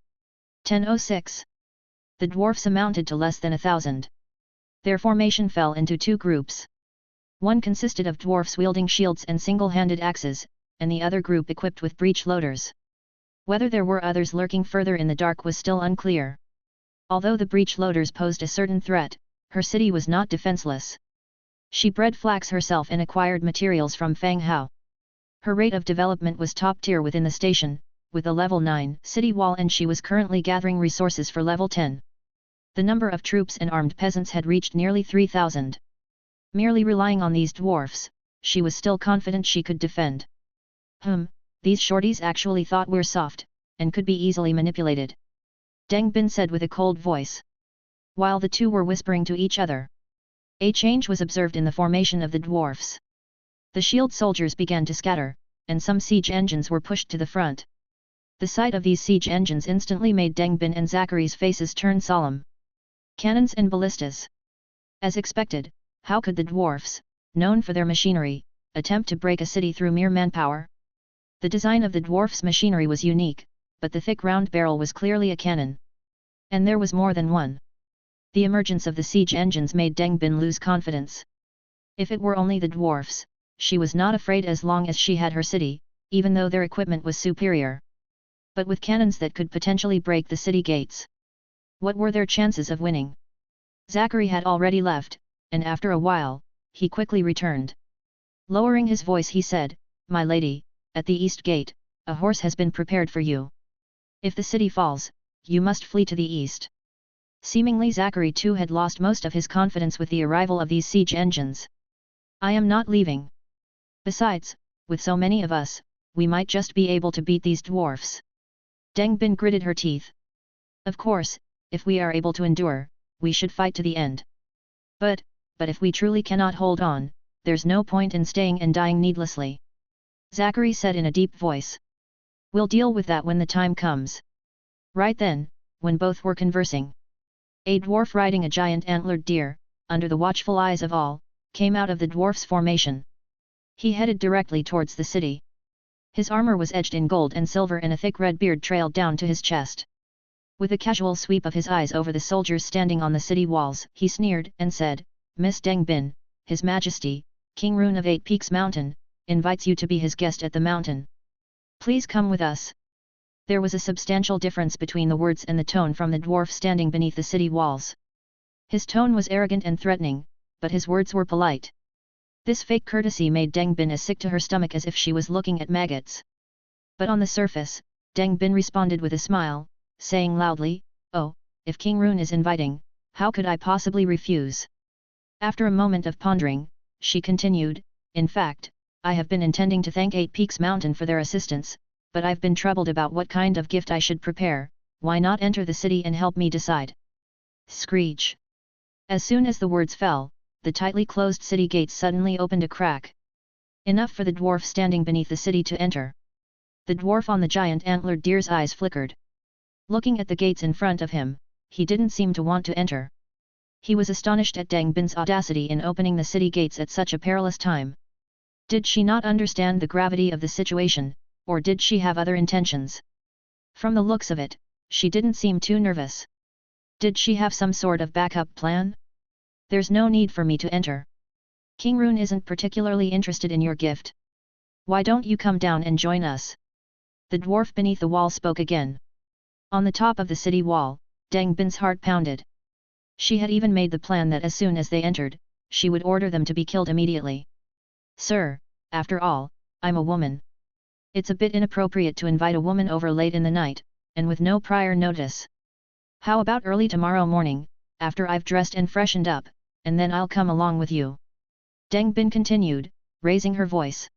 [SPEAKER 1] 10:06. The dwarfs amounted to less than 1,000. Their formation fell into two groups. One consisted of dwarfs wielding shields and single-handed axes, and the other group equipped with breech loaders. Whether there were others lurking further in the dark was still unclear. Although the breech loaders posed a certain threat, her city was not defenseless. She bred flax herself and acquired materials from Fang Hao. Her rate of development was top tier within the station, with a level 9 city wall, and she was currently gathering resources for level 10. The number of troops and armed peasants had reached nearly 3,000. Merely relying on these dwarfs, she was still confident she could defend. These shorties actually thought we're soft, and could be easily manipulated. Deng Bin said with a cold voice. While the two were whispering to each other, a change was observed in the formation of the dwarfs. The shield soldiers began to scatter, and some siege engines were pushed to the front. The sight of these siege engines instantly made Deng Bin and Zachary's faces turn solemn. Cannons and ballistas. As expected, How could the dwarfs, known for their machinery, attempt to break a city through mere manpower? The design of the dwarfs' machinery was unique, but the thick round barrel was clearly a cannon. And there was more than one. The emergence of the siege engines made Deng Bin lose confidence. If it were only the dwarfs, she was not afraid as long as she had her city, even though their equipment was superior. But with cannons that could potentially break the city gates, what were their chances of winning? Zachary had already left, and after a while, he quickly returned. Lowering his voice he said, "My lady, at the east gate, a horse has been prepared for you. If the city falls, you must flee to the east." Seemingly Zachary too had lost most of his confidence with the arrival of these siege engines. "I am not leaving. Besides, with so many of us, we might just be able to beat these dwarfs." Deng Bin gritted her teeth. "Of course, if we are able to endure, we should fight to the end. But if we truly cannot hold on, there's no point in staying and dying needlessly," Zachary said in a deep voice. "We'll deal with that when the time comes." Right then, when both were conversing, a dwarf riding a giant antlered deer, under the watchful eyes of all, came out of the dwarf's formation. He headed directly towards the city. His armor was edged in gold and silver and a thick red beard trailed down to his chest. With a casual sweep of his eyes over the soldiers standing on the city walls, he sneered and said, "Miss Deng Bin, His Majesty, King Rune of 8 Peaks Mountain, invites you to be his guest at the mountain. Please come with us." There was a substantial difference between the words and the tone from the dwarf standing beneath the city walls. His tone was arrogant and threatening, but his words were polite. This fake courtesy made Deng Bin as sick to her stomach as if she was looking at maggots. But on the surface, Deng Bin responded with a smile, saying loudly, "Oh, if King Rune is inviting, how could I possibly refuse?" After a moment of pondering, she continued, "In fact, I have been intending to thank 8 Peaks Mountain for their assistance, but I've been troubled about what kind of gift I should prepare. Why not enter the city and help me decide?" Screech! As soon as the words fell, the tightly closed city gates suddenly opened a crack. Enough for the dwarf standing beneath the city to enter. The dwarf on the giant antlered deer's eyes flickered. Looking at the gates in front of him, he didn't seem to want to enter. He was astonished at Deng Bin's audacity in opening the city gates at such a perilous time. Did she not understand the gravity of the situation, or did she have other intentions? From the looks of it, she didn't seem too nervous. Did she have some sort of backup plan? "There's no need for me to enter. King Rune isn't particularly interested in your gift. Why don't you come down and join us?" The dwarf beneath the wall spoke again. On the top of the city wall, Deng Bin's heart pounded. She had even made the plan that as soon as they entered, she would order them to be killed immediately. "Sir, after all, I'm a woman. It's a bit inappropriate to invite a woman over late in the night, and with no prior notice. How about early tomorrow morning, after I've dressed and freshened up, and then I'll come along with you?" Deng Bin continued, raising her voice.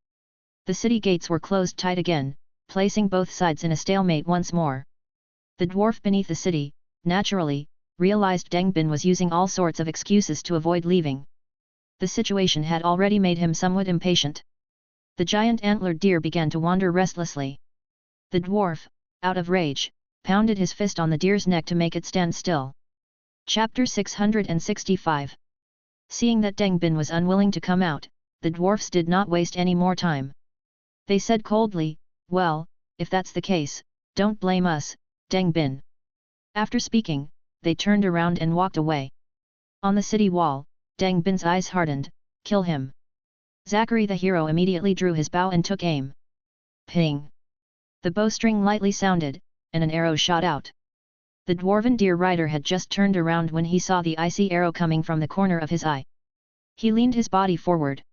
[SPEAKER 1] The city gates were closed tight again, placing both sides in a stalemate once more. The dwarf beneath the city, naturally, realized Deng Bin was using all sorts of excuses to avoid leaving. The situation had already made him somewhat impatient. The giant antlered deer began to wander restlessly. The dwarf, out of rage, pounded his fist on the deer's neck to make it stand still. Chapter 665. Seeing that Deng Bin was unwilling to come out, the dwarfs did not waste any more time. They said coldly, "Well, if that's the case, don't blame us, Deng Bin." After speaking, they turned around and walked away. On the city wall, Deng Bin's eyes hardened. "Kill him." Zachary the hero immediately drew his bow and took aim. Ping! The bowstring lightly sounded, and an arrow shot out. The dwarven deer rider had just turned around when he saw the icy arrow coming from the corner of his eye. He leaned his body forward.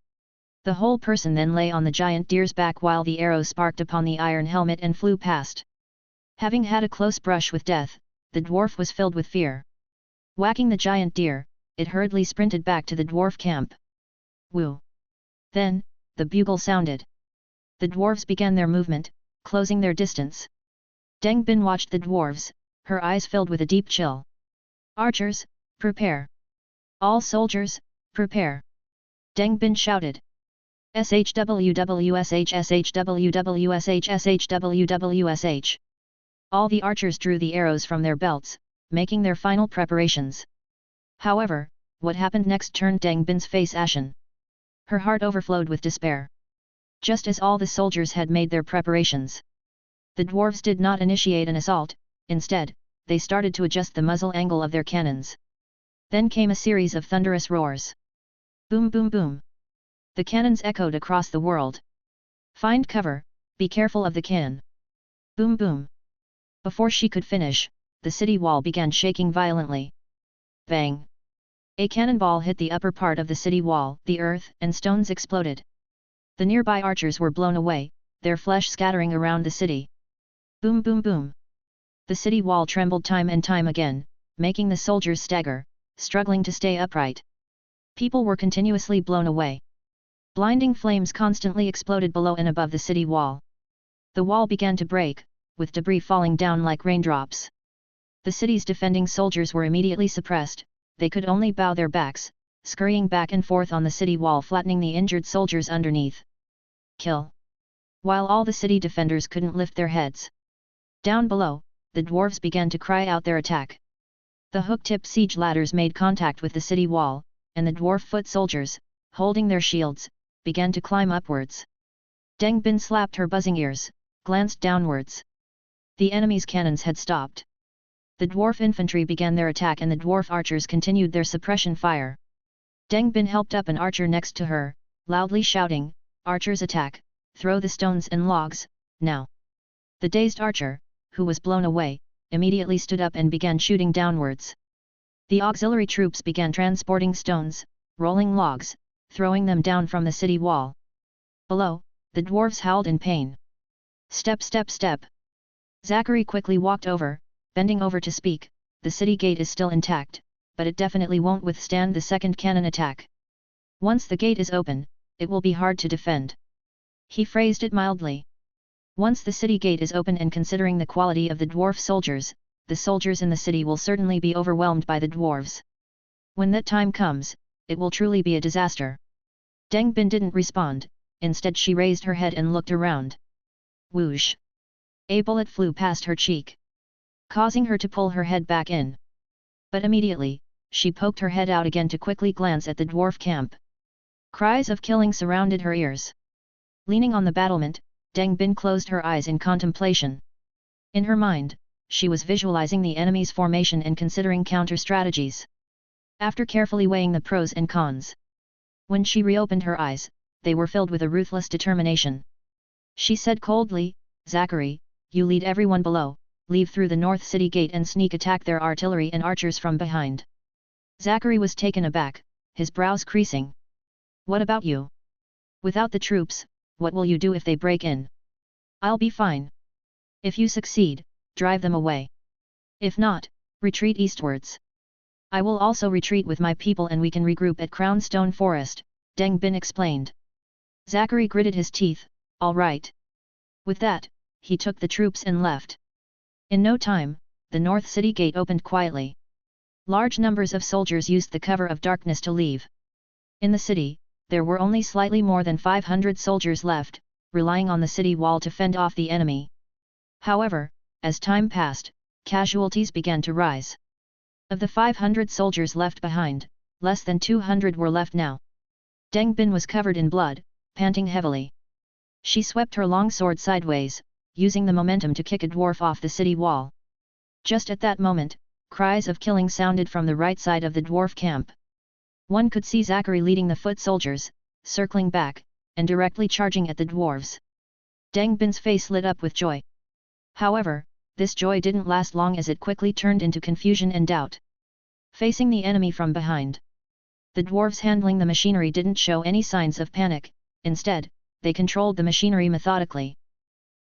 [SPEAKER 1] The whole person then lay on the giant deer's back while the arrow sparked upon the iron helmet and flew past. Having had a close brush with death, the dwarf was filled with fear. Whacking the giant deer, it hurriedly sprinted back to the dwarf camp. Woo! Then, the bugle sounded. The dwarves began their movement, closing their distance. Deng Bin watched the dwarves, her eyes filled with a deep chill. "Archers, prepare! All soldiers, prepare!" Deng Bin shouted. SHWWSHSHWWSHSHWWSH. All the archers drew the arrows from their belts, making their final preparations. However, what happened next turned Deng Bin's face ashen. Her heart overflowed with despair. Just as all the soldiers had made their preparations, the dwarves did not initiate an assault. Instead, they started to adjust the muzzle angle of their cannons. Then came a series of thunderous roars. Boom boom boom. The cannons echoed across the world. Find cover, be careful of the cannon. Boom boom. Before she could finish, the city wall began shaking violently. Bang! A cannonball hit the upper part of the city wall, the earth and stones exploded. The nearby archers were blown away, their flesh scattering around the city. Boom boom boom. The city wall trembled time and time again, making the soldiers stagger, struggling to stay upright. People were continuously blown away. Blinding flames constantly exploded below and above the city wall. The wall began to break, with debris falling down like raindrops. The city's defending soldiers were immediately suppressed, they could only bow their backs, scurrying back and forth on the city wall, flattening the injured soldiers underneath. Kill! While all the city defenders couldn't lift their heads. Down below, the dwarves began to cry out their attack. The hook-tipped siege ladders made contact with the city wall, and the dwarf foot soldiers, holding their shields, began to climb upwards. Deng Bin slapped her buzzing ears, glanced downwards. The enemy's cannons had stopped. The dwarf infantry began their attack and the dwarf archers continued their suppression fire. Deng Bin helped up an archer next to her, loudly shouting, "Archers attack, throw the stones and logs, now!" The dazed archer, who was blown away, immediately stood up and began shooting downwards. The auxiliary troops began transporting stones, rolling logs, throwing them down from the city wall. Below, the dwarves howled in pain. Step step step. Zachary quickly walked over, bending over to speak. The city gate is still intact, but it definitely won't withstand the second cannon attack. Once the gate is open, it will be hard to defend. He phrased it mildly. Once the city gate is open, and considering the quality of the dwarf soldiers, the soldiers in the city will certainly be overwhelmed by the dwarves. When that time comes, it will truly be a disaster. Deng Bin didn't respond, instead she raised her head and looked around. Whoosh! A bullet flew past her cheek, causing her to pull her head back in. But immediately, she poked her head out again to quickly glance at the dwarf camp. Cries of killing surrounded her ears. Leaning on the battlement, Deng Bin closed her eyes in contemplation. In her mind, she was visualizing the enemy's formation and considering counter-strategies. After carefully weighing the pros and cons, when she reopened her eyes, they were filled with a ruthless determination. She said coldly, "Zachary, you lead everyone below, leave through the north city gate and sneak attack their artillery and archers from behind." Zachary was taken aback, his brows creasing. "What about you? Without the troops, what will you do if they break in?" "I'll be fine. If you succeed, drive them away. If not, retreat eastwards." "I will also retreat with my people and we can regroup at Crownstone Forest," Deng Bin explained. Zachary gritted his teeth, "All right." With that, he took the troops and left. In no time, the north city gate opened quietly. Large numbers of soldiers used the cover of darkness to leave. In the city, there were only slightly more than 500 soldiers left, relying on the city wall to fend off the enemy. However, as time passed, casualties began to rise. Of the 500 soldiers left behind, less than 200 were left now. Deng Bin was covered in blood, panting heavily. She swept her long sword sideways, using the momentum to kick a dwarf off the city wall. Just at that moment, cries of killing sounded from the right side of the dwarf camp. One could see Zachary leading the foot soldiers, circling back, and directly charging at the dwarves. Deng Bin's face lit up with joy. However, this joy didn't last long as it quickly turned into confusion and doubt. Facing the enemy from behind, the dwarves handling the machinery didn't show any signs of panic. Instead, they controlled the machinery methodically.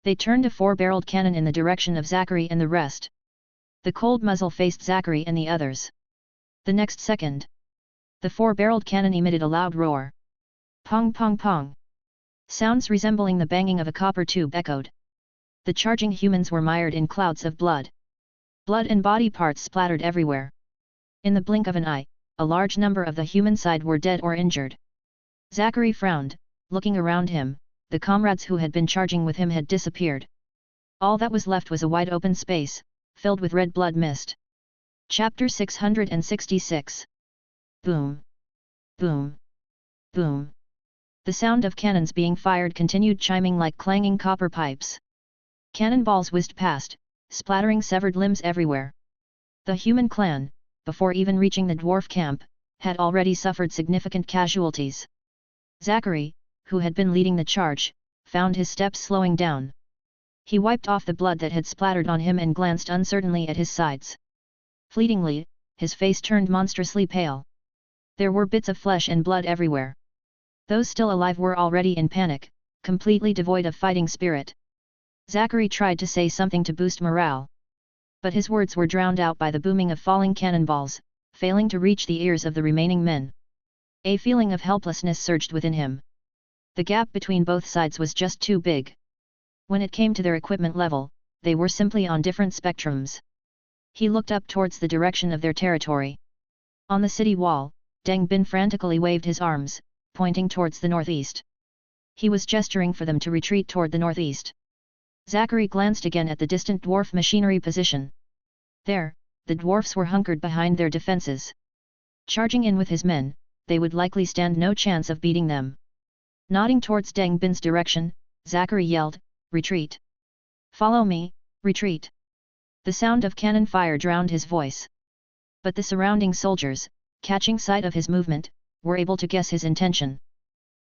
[SPEAKER 1] They turned a 4-barreled cannon in the direction of Zachary and the rest. The cold muzzle faced Zachary and the others. The next second, the 4-barreled cannon emitted a loud roar. Pong pong pong. Sounds resembling the banging of a copper tube echoed. The charging humans were mired in clouds of blood. Blood and body parts splattered everywhere. In the blink of an eye, a large number of the human side were dead or injured. Zachary frowned, looking around him. The comrades who had been charging with him had disappeared. All that was left was a wide open space, filled with red blood mist. Chapter 666 Boom! Boom! Boom! The sound of cannons being fired continued chiming like clanging copper pipes. Cannonballs whizzed past, splattering severed limbs everywhere. The human clan, before even reaching the dwarf camp, had already suffered significant casualties. Zachary, who had been leading the charge, found his steps slowing down. He wiped off the blood that had splattered on him and glanced uncertainly at his sides. Fleetingly, his face turned monstrously pale. There were bits of flesh and blood everywhere. Those still alive were already in panic, completely devoid of fighting spirit. Zachary tried to say something to boost morale. But his words were drowned out by the booming of falling cannonballs, failing to reach the ears of the remaining men. A feeling of helplessness surged within him. The gap between both sides was just too big. When it came to their equipment level, they were simply on different spectrums. He looked up towards the direction of their territory. On the city wall, Deng Bin frantically waved his arms, pointing towards the northeast. He was gesturing for them to retreat toward the northeast. Zachary glanced again at the distant dwarf machinery position. There, the dwarfs were hunkered behind their defences. Charging in with his men, they would likely stand no chance of beating them. Nodding towards Deng Bin's direction, Zachary yelled, "Retreat! Follow me, retreat!" The sound of cannon fire drowned his voice. But the surrounding soldiers, catching sight of his movement, were able to guess his intention.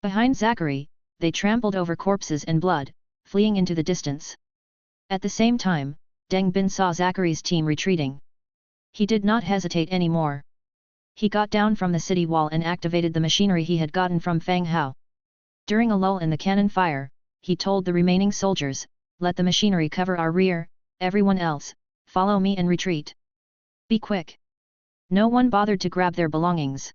[SPEAKER 1] Behind Zachary, they trampled over corpses and blood, fleeing into the distance. At the same time, Deng Bin saw Zachary's team retreating. He did not hesitate anymore. He got down from the city wall and activated the machinery he had gotten from Fang Hao. During a lull in the cannon fire, he told the remaining soldiers, "Let the machinery cover our rear, everyone else, follow me and retreat. Be quick." No one bothered to grab their belongings.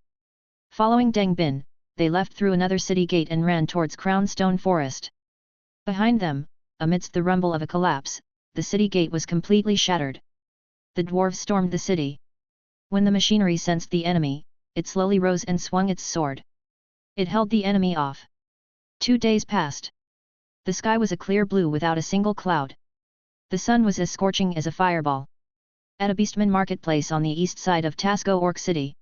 [SPEAKER 1] Following Deng Bin, they left through another city gate and ran towards Crownstone Forest. Behind them, amidst the rumble of a collapse, the city gate was completely shattered. The dwarves stormed the city. When the machinery sensed the enemy, it slowly rose and swung its sword. It held the enemy off. 2 days passed. The sky was a clear blue without a single cloud. The sun was as scorching as a fireball. At a beastman marketplace on the east side of Tasco Orc City,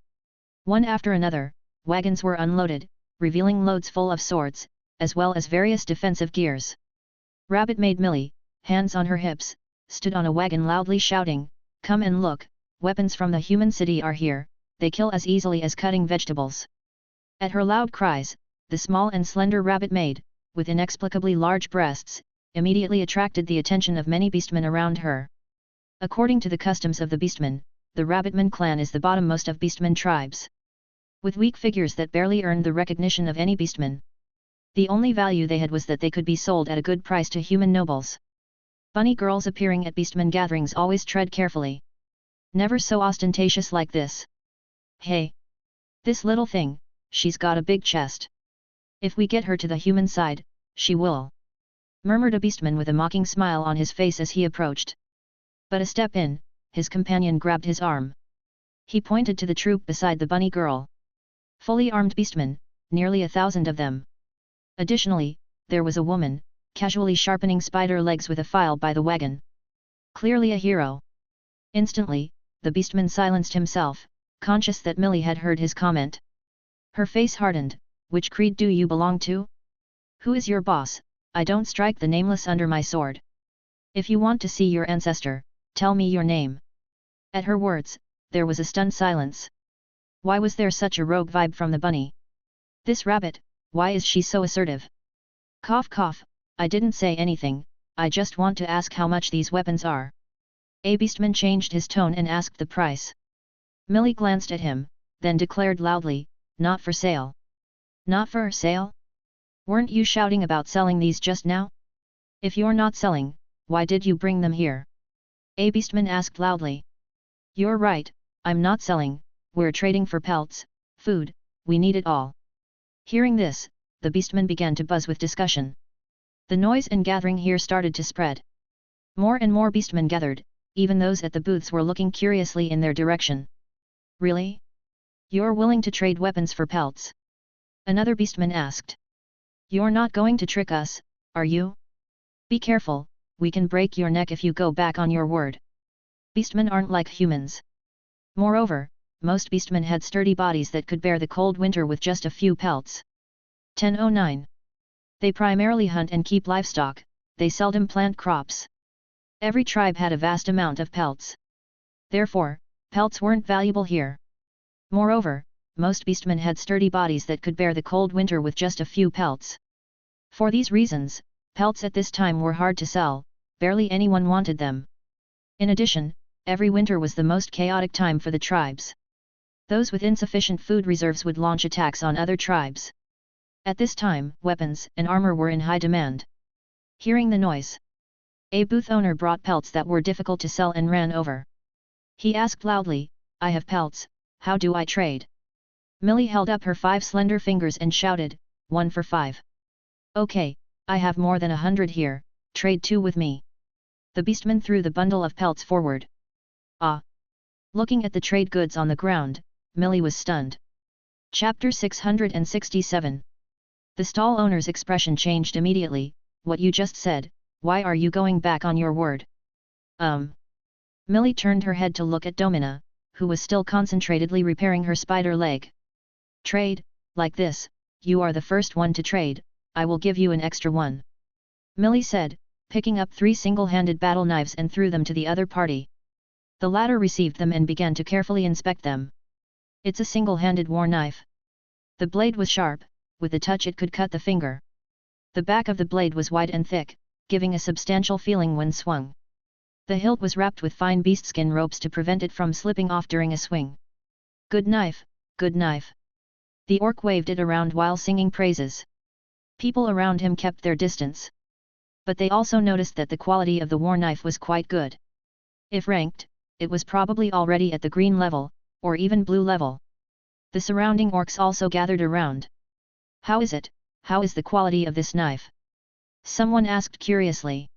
[SPEAKER 1] one after another, wagons were unloaded, revealing loads full of swords, as well as various defensive gears. Rabbit-maid Millie, hands on her hips, stood on a wagon loudly shouting, "Come and look, weapons from the human city are here, they kill as easily as cutting vegetables." At her loud cries, the small and slender rabbit-maid, with inexplicably large breasts, immediately attracted the attention of many beastmen around her. According to the customs of the beastmen, the Rabbitman clan is the bottommost of beastmen tribes. With weak figures that barely earned the recognition of any beastman. The only value they had was that they could be sold at a good price to human nobles. Bunny girls appearing at beastmen gatherings always tread carefully. Never so ostentatious like this. "Hey! This little thing, she's got a big chest. If we get her to the human side, she will," murmured a beastman with a mocking smile on his face as he approached. But a step in, his companion grabbed his arm. He pointed to the troop beside the bunny girl. Fully armed beastmen, nearly 1,000 of them. Additionally, there was a woman, casually sharpening spider legs with a file by the wagon. Clearly a hero. Instantly, the beastman silenced himself, conscious that Millie had heard his comment. Her face hardened. "Which creed do you belong to? Who is your boss? I don't strike the nameless under my sword. If you want to see your ancestor, tell me your name." At her words, there was a stunned silence. Why was there such a rogue vibe from the bunny? This rabbit, why is she so assertive? Cough cough, I didn't say anything, I just want to ask how much these weapons are. A beastman changed his tone and asked the price. Millie glanced at him, then declared loudly, "Not for sale." "Not for sale? Weren't you shouting about selling these just now? If you're not selling, why did you bring them here?" A beastman asked loudly. "You're right, I'm not selling, we're trading for pelts, food, we need it all." Hearing this, the beastman began to buzz with discussion. The noise and gathering here started to spread. More and more beastmen gathered, even those at the booths were looking curiously in their direction. "Really? You're willing to trade weapons for pelts?" Another beastman asked. "You're not going to trick us, are you? Be careful, we can break your neck if you go back on your word. Beastmen aren't like humans. Moreover, most beastmen had sturdy bodies that could bear the cold winter with just a few pelts. 1009. They primarily hunt and keep livestock, they seldom plant crops. Every tribe had a vast amount of pelts. Therefore, pelts weren't valuable here. Moreover, most beastmen had sturdy bodies that could bear the cold winter with just a few pelts. For these reasons, pelts at this time were hard to sell, barely anyone wanted them. In addition, every winter was the most chaotic time for the tribes. Those with insufficient food reserves would launch attacks on other tribes. At this time, weapons and armor were in high demand. Hearing the noise, a booth owner brought pelts that were difficult to sell and ran over. He asked loudly, "I have pelts, how do I trade?" Millie held up her 5 slender fingers and shouted, "1 for 5. Okay, I have more than 100 here, trade 2 with me." The beastman threw the bundle of pelts forward. Ah! Looking at the trade goods on the ground, Millie was stunned. Chapter 667. The stall owner's expression changed immediately. "What you just said, why are you going back on your word?" Millie turned her head to look at Domina, who was still concentratedly repairing her spider leg. "Trade, like this, you are the first one to trade, I will give you an extra one," Millie said, picking up 3 single-handed battle knives and threw them to the other party. The latter received them and began to carefully inspect them. "It's a single-handed war knife." The blade was sharp, with a touch it could cut the finger. The back of the blade was wide and thick, giving a substantial feeling when swung. The hilt was wrapped with fine beastskin ropes to prevent it from slipping off during a swing. "Good knife, good knife." The orc waved it around while singing praises. People around him kept their distance. But they also noticed that the quality of the war knife was quite good. If ranked, it was probably already at the green level, or even blue level. The surrounding orcs also gathered around. "How is it? How is the quality of this knife?" someone asked curiously.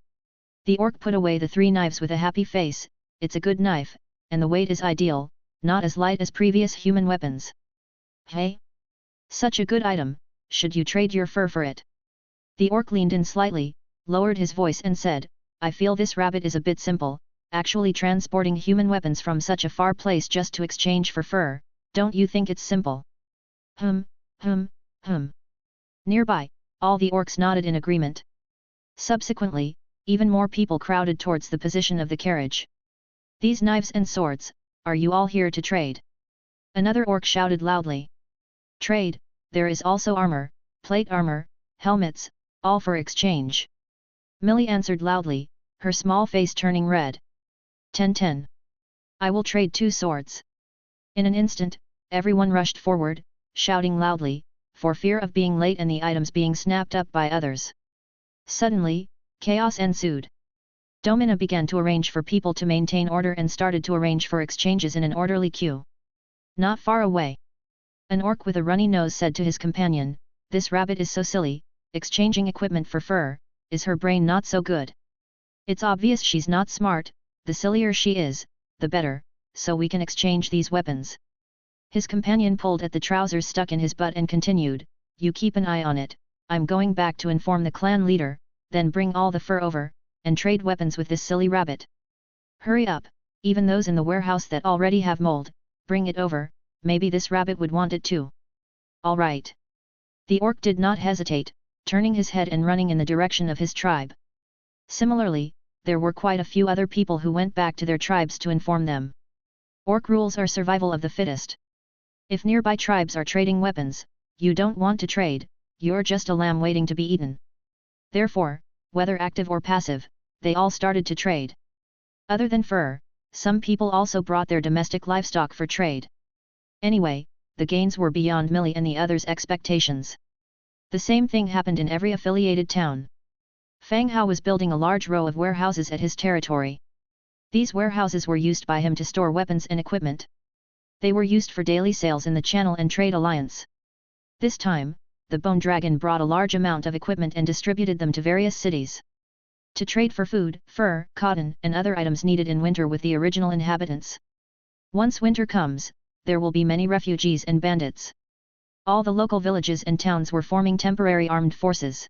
[SPEAKER 1] The orc put away the 3 knives with a happy face. "It's a good knife, and the weight is ideal, not as light as previous human weapons." "Hey? Such a good item, should you trade your fur for it?" The orc leaned in slightly, lowered his voice and said, "I feel this rabbit is a bit simple, actually transporting human weapons from such a far place just to exchange for fur, don't you think it's simple?" Hum. Nearby, all the orcs nodded in agreement. Subsequently, even more people crowded towards the position of the carriage. "These knives and swords, are you all here to trade?" Another orc shouted loudly. "Trade, there is also armor, plate armor, helmets, all for exchange." Millie answered loudly, her small face turning red. 10. I will trade 2 swords." In an instant, everyone rushed forward, shouting loudly, for fear of being late and the items being snapped up by others. Suddenly, chaos ensued. Domina began to arrange for people to maintain order and started to arrange for exchanges in an orderly queue. Not far away, an orc with a runny nose said to his companion, "This rabbit is so silly, exchanging equipment for fur, is her brain not so good? It's obvious she's not smart, the sillier she is, the better, so we can exchange these weapons." His companion pulled at the trousers stuck in his butt and continued, "You keep an eye on it, I'm going back to inform the clan leader, then bring all the fur over, and trade weapons with this silly rabbit. Hurry up, even those in the warehouse that already have mold, bring it over, maybe this rabbit would want it too." "All right." The orc did not hesitate, turning his head and running in the direction of his tribe. Similarly, there were quite a few other people who went back to their tribes to inform them. Orc rules are survival of the fittest. If nearby tribes are trading weapons, you don't want to trade, you're just a lamb waiting to be eaten. Therefore, whether active or passive, they all started to trade. Other than fur, some people also brought their domestic livestock for trade. Anyway, the gains were beyond Millie and the others' expectations. The same thing happened in every affiliated town. Fang Hao was building a large row of warehouses at his territory. These warehouses were used by him to store weapons and equipment. They were used for daily sales in the Channel and Trade Alliance. This time, the Bone Dragon brought a large amount of equipment and distributed them to various cities. To trade for food, fur, cotton, and other items needed in winter with the original inhabitants. Once winter comes, there will be many refugees and bandits. All the local villages and towns were forming temporary armed forces.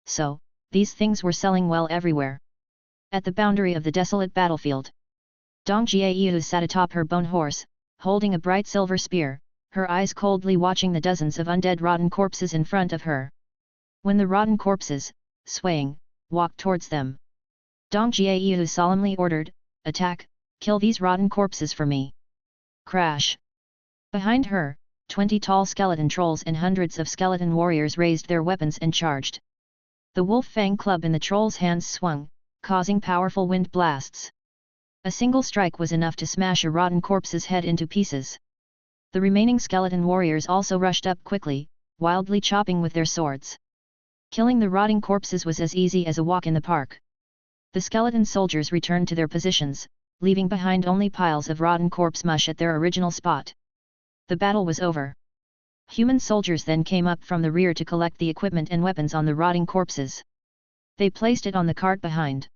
[SPEAKER 1] So, these things were selling well everywhere. At the boundary of the desolate battlefield, Dong Jiayu sat atop her bone horse, holding a bright silver spear, her eyes coldly watching the dozens of undead rotten corpses in front of her. When the rotten corpses, swaying, walked towards them, Dong Jiayu solemnly ordered, "Attack, kill these rotten corpses for me." Crash! Behind her, 20 tall skeleton trolls and hundreds of skeleton warriors raised their weapons and charged. The wolf fang club in the trolls' hands swung, causing powerful wind blasts. A single strike was enough to smash a rotten corpse's head into pieces. The remaining skeleton warriors also rushed up quickly, wildly chopping with their swords. Killing the rotting corpses was as easy as a walk in the park. The skeleton soldiers returned to their positions, leaving behind only piles of rotten corpse mush at their original spot. The battle was over. Human soldiers then came up from the rear to collect the equipment and weapons on the rotting corpses. They placed it on the cart behind.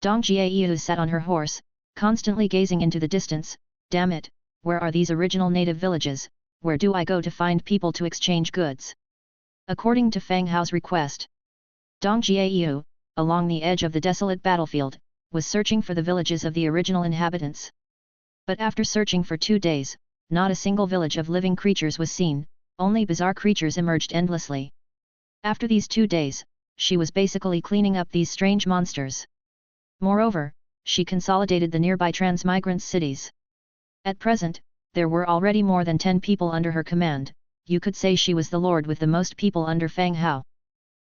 [SPEAKER 1] Dong Jiayu sat on her horse, constantly gazing into the distance. "Damn it, where are these original native villages? Where do I go to find people to exchange goods?" According to Fang Hao's request, Dong Jiayu, along the edge of the desolate battlefield, was searching for the villages of the original inhabitants. But after searching for 2 days, not a single village of living creatures was seen, only bizarre creatures emerged endlessly. After these 2 days, she was basically cleaning up these strange monsters. Moreover, she consolidated the nearby transmigrant cities. At present, there were already more than 10 people under her command. You could say she was the lord with the most people under Fang Hao.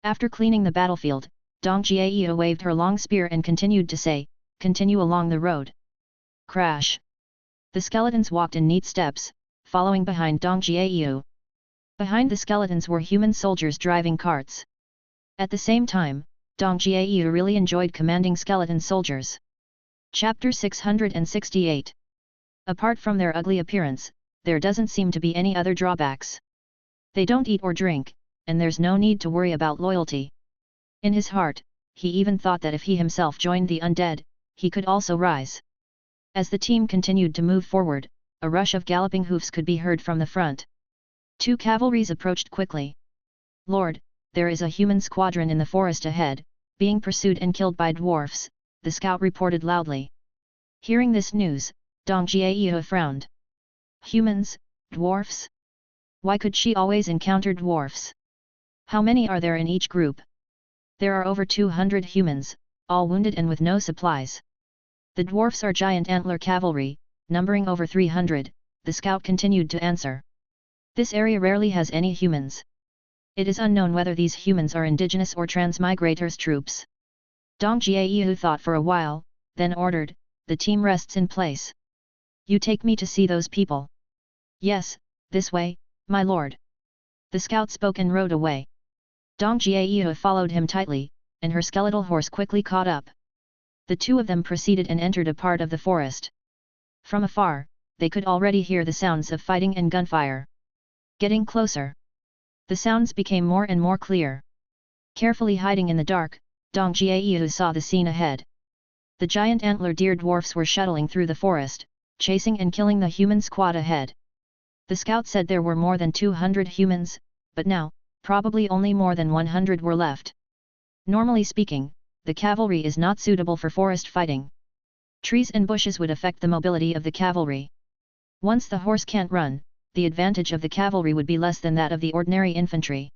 [SPEAKER 1] After cleaning the battlefield, Dong Jiayu waved her long spear and continued to say, "Continue along the road." Crash! The skeletons walked in neat steps, following behind Dong Jiayu. Behind the skeletons were human soldiers driving carts. At the same time, Dong Jiayu really enjoyed commanding skeleton soldiers. Chapter 668. Apart from their ugly appearance, there doesn't seem to be any other drawbacks. They don't eat or drink, and there's no need to worry about loyalty. In his heart, he even thought that if he himself joined the undead, he could also rise. As the team continued to move forward, a rush of galloping hoofs could be heard from the front. 2 cavalries approached quickly. "Lord, there is a human squadron in the forest ahead, being pursued and killed by dwarfs," the scout reported loudly. Hearing this news, Dong Jiayu frowned. Humans, dwarfs? Why could she always encounter dwarfs? How many are there in each group? There are over 200 humans, all wounded and with no supplies. The dwarfs are giant antler cavalry, numbering over 300, the scout continued to answer. This area rarely has any humans. It is unknown whether these humans are indigenous or transmigrators' troops. Dong Jiayu thought for a while, then ordered, "The team rests in place. You take me to see those people." "Yes, this way, my lord." The scout spoke and rode away. Dong Jiayu followed him tightly, and her skeletal horse quickly caught up. The two of them proceeded and entered a part of the forest. From afar, they could already hear the sounds of fighting and gunfire. Getting closer, the sounds became more and more clear. Carefully hiding in the dark, Dong Jiayu saw the scene ahead. The giant antler deer dwarfs were shuttling through the forest, chasing and killing the human squad ahead. The scout said there were more than 200 humans, but now, probably only more than 100 were left. Normally speaking, the cavalry is not suitable for forest fighting. Trees and bushes would affect the mobility of the cavalry. Once the horse can't run, the advantage of the cavalry would be less than that of the ordinary infantry.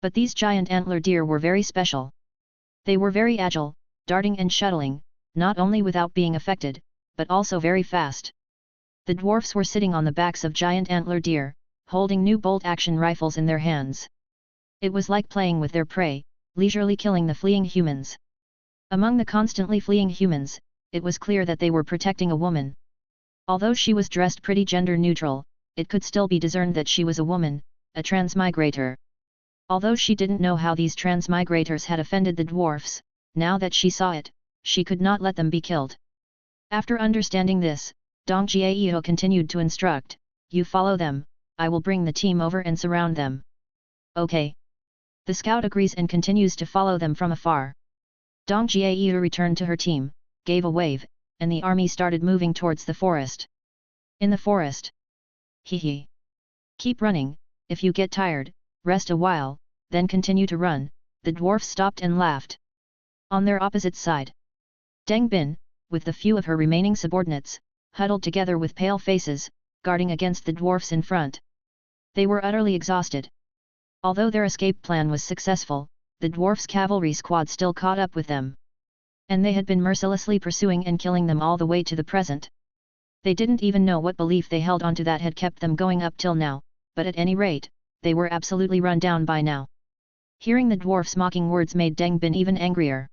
[SPEAKER 1] But these giant antler deer were very special. They were very agile, darting and shuttling, not only without being affected, but also very fast. The dwarfs were sitting on the backs of giant antler deer, holding new bolt-action rifles in their hands. It was like playing with their prey, leisurely killing the fleeing humans. Among the constantly fleeing humans, it was clear that they were protecting a woman. Although she was dressed pretty gender-neutral, it could still be discerned that she was a woman, a transmigrator. Although she didn't know how these transmigrators had offended the dwarfs, now that she saw it, she could not let them be killed. After understanding this, Dong Jiayu continued to instruct, "You follow them, I will bring the team over and surround them." "Okay." The scout agrees and continues to follow them from afar. Dong Jiayu returned to her team, gave a wave, and the army started moving towards the forest. In the forest. Hee. Keep running, if you get tired, rest a while, then continue to run, the dwarf stopped and laughed. On their opposite side, Deng Bin, with the few of her remaining subordinates, huddled together with pale faces, guarding against the dwarfs in front. They were utterly exhausted. Although their escape plan was successful, the dwarfs' cavalry squad still caught up with them. And they had been mercilessly pursuing and killing them all the way to the present. They didn't even know what belief they held onto that had kept them going up till now, but at any rate, they were absolutely run down by now. Hearing the dwarfs' mocking words made Deng Bin even angrier.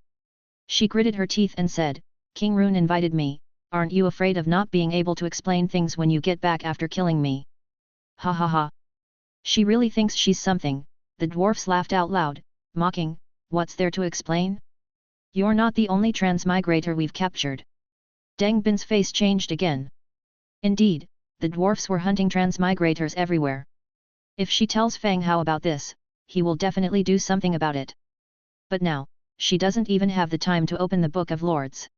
[SPEAKER 1] She gritted her teeth and said, "King Rune invited me, aren't you afraid of not being able to explain things when you get back after killing me?" Ha ha ha. She really thinks she's something, the dwarfs laughed out loud, mocking, "What's there to explain? You're not the only transmigrator we've captured." Deng Bin's face changed again. Indeed, the dwarfs were hunting transmigrators everywhere. If she tells Fang Hao about this, he will definitely do something about it. But now, she doesn't even have the time to open the Book of Lords.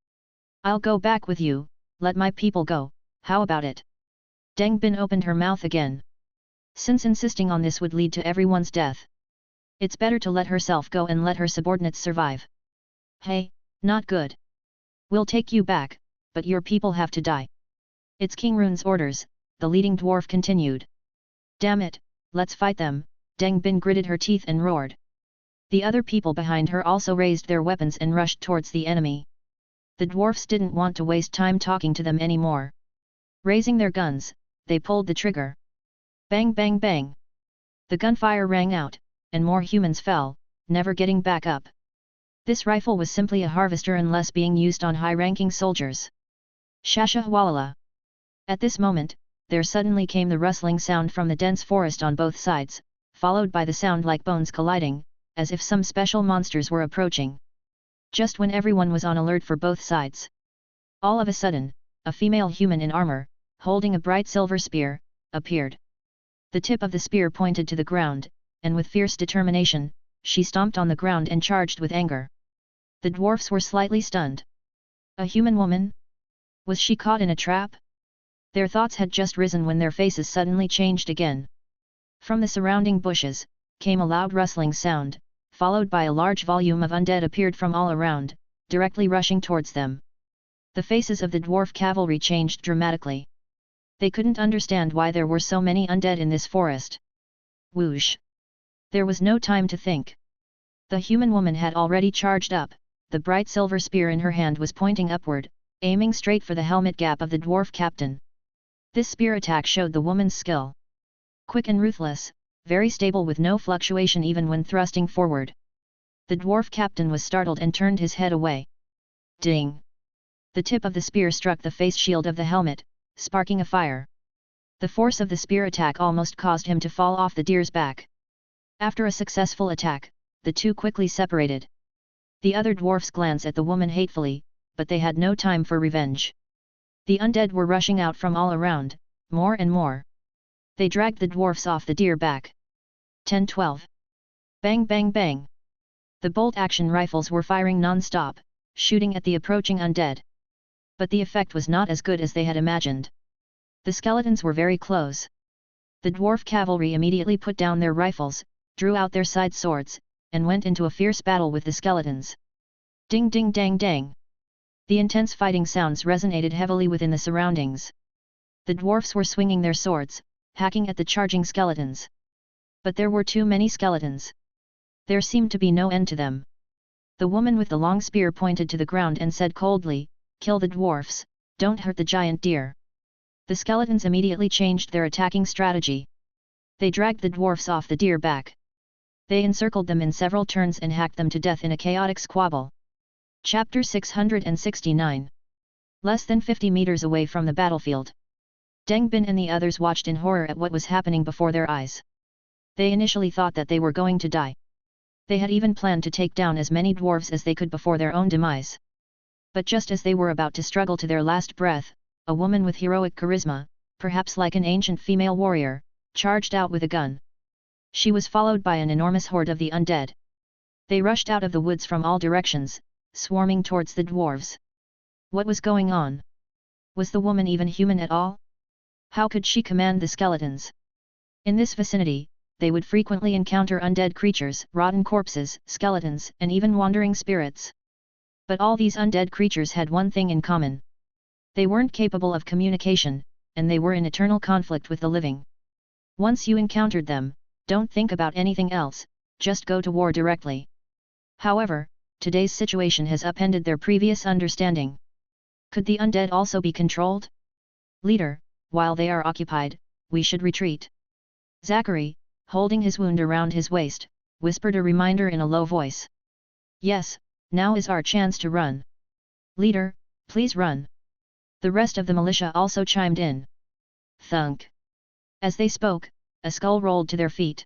[SPEAKER 1] "I'll go back with you, let my people go, how about it?" Deng Bin opened her mouth again. Since insisting on this would lead to everyone's death, it's better to let herself go and let her subordinates survive. "Hey, not good. We'll take you back, but your people have to die. It's King Rune's orders," the leading dwarf continued. "Damn it, let's fight them," Deng Bin gritted her teeth and roared. The other people behind her also raised their weapons and rushed towards the enemy. The dwarfs didn't want to waste time talking to them anymore. Raising their guns, they pulled the trigger. Bang bang bang. The gunfire rang out, and more humans fell, never getting back up. This rifle was simply a harvester unless being used on high-ranking soldiers. Shashahwalala. At this moment, there suddenly came the rustling sound from the dense forest on both sides, followed by the sound like bones colliding, as if some special monsters were approaching. Just when everyone was on alert for both sides, all of a sudden, a female human in armor, holding a bright silver spear, appeared. The tip of the spear pointed to the ground, and with fierce determination, she stomped on the ground and charged with anger. The dwarfs were slightly stunned. A human woman? Was she caught in a trap? Their thoughts had just risen when their faces suddenly changed again. From the surrounding bushes, came a loud rustling sound, followed by a large volume of undead appeared from all around, directly rushing towards them. The faces of the dwarf cavalry changed dramatically. They couldn't understand why there were so many undead in this forest. Whoosh! There was no time to think. The human woman had already charged up, the bright silver spear in her hand was pointing upward, aiming straight for the helmet gap of the dwarf captain. This spear attack showed the woman's skill. Quick and ruthless, very stable with no fluctuation even when thrusting forward. The dwarf captain was startled and turned his head away. Ding! The tip of the spear struck the face shield of the helmet, sparking a fire. The force of the spear attack almost caused him to fall off the deer's back. After a successful attack, the two quickly separated. The other dwarfs glanced at the woman hatefully, but they had no time for revenge. The undead were rushing out from all around, more and more. They dragged the dwarfs off the deer back. 10-12. Bang bang bang. The bolt-action rifles were firing non-stop, shooting at the approaching undead. But the effect was not as good as they had imagined. The skeletons were very close. The dwarf cavalry immediately put down their rifles, drew out their side swords, and went into a fierce battle with the skeletons. Ding ding dang dang. The intense fighting sounds resonated heavily within the surroundings. The dwarfs were swinging their swords, hacking at the charging skeletons. But there were too many skeletons. There seemed to be no end to them. The woman with the long spear pointed to the ground and said coldly, "Kill the dwarfs, don't hurt the giant deer." The skeletons immediately changed their attacking strategy. They dragged the dwarfs off the deer back. They encircled them in several turns and hacked them to death in a chaotic squabble. Chapter 669. Less than 50 meters away from the battlefield, Deng Bin and the others watched in horror at what was happening before their eyes. They initially thought that they were going to die. They had even planned to take down as many dwarves as they could before their own demise. But just as they were about to struggle to their last breath, a woman with heroic charisma, perhaps like an ancient female warrior, charged out with a gun. She was followed by an enormous horde of the undead. They rushed out of the woods from all directions, swarming towards the dwarves. What was going on? Was the woman even human at all? How could she command the skeletons? In this vicinity, they would frequently encounter undead creatures, rotten corpses, skeletons, and even wandering spirits. But all these undead creatures had one thing in common. They weren't capable of communication, and they were in eternal conflict with the living. Once you encountered them, don't think about anything else, just go to war directly. However, today's situation has upended their previous understanding. Could the undead also be controlled? Leader, while they are occupied, we should retreat. Zachary, holding his wound around his waist, whispered a reminder in a low voice. Yes, now is our chance to run. Leader, please run. The rest of the militia also chimed in. Thunk. As they spoke, a skull rolled to their feet.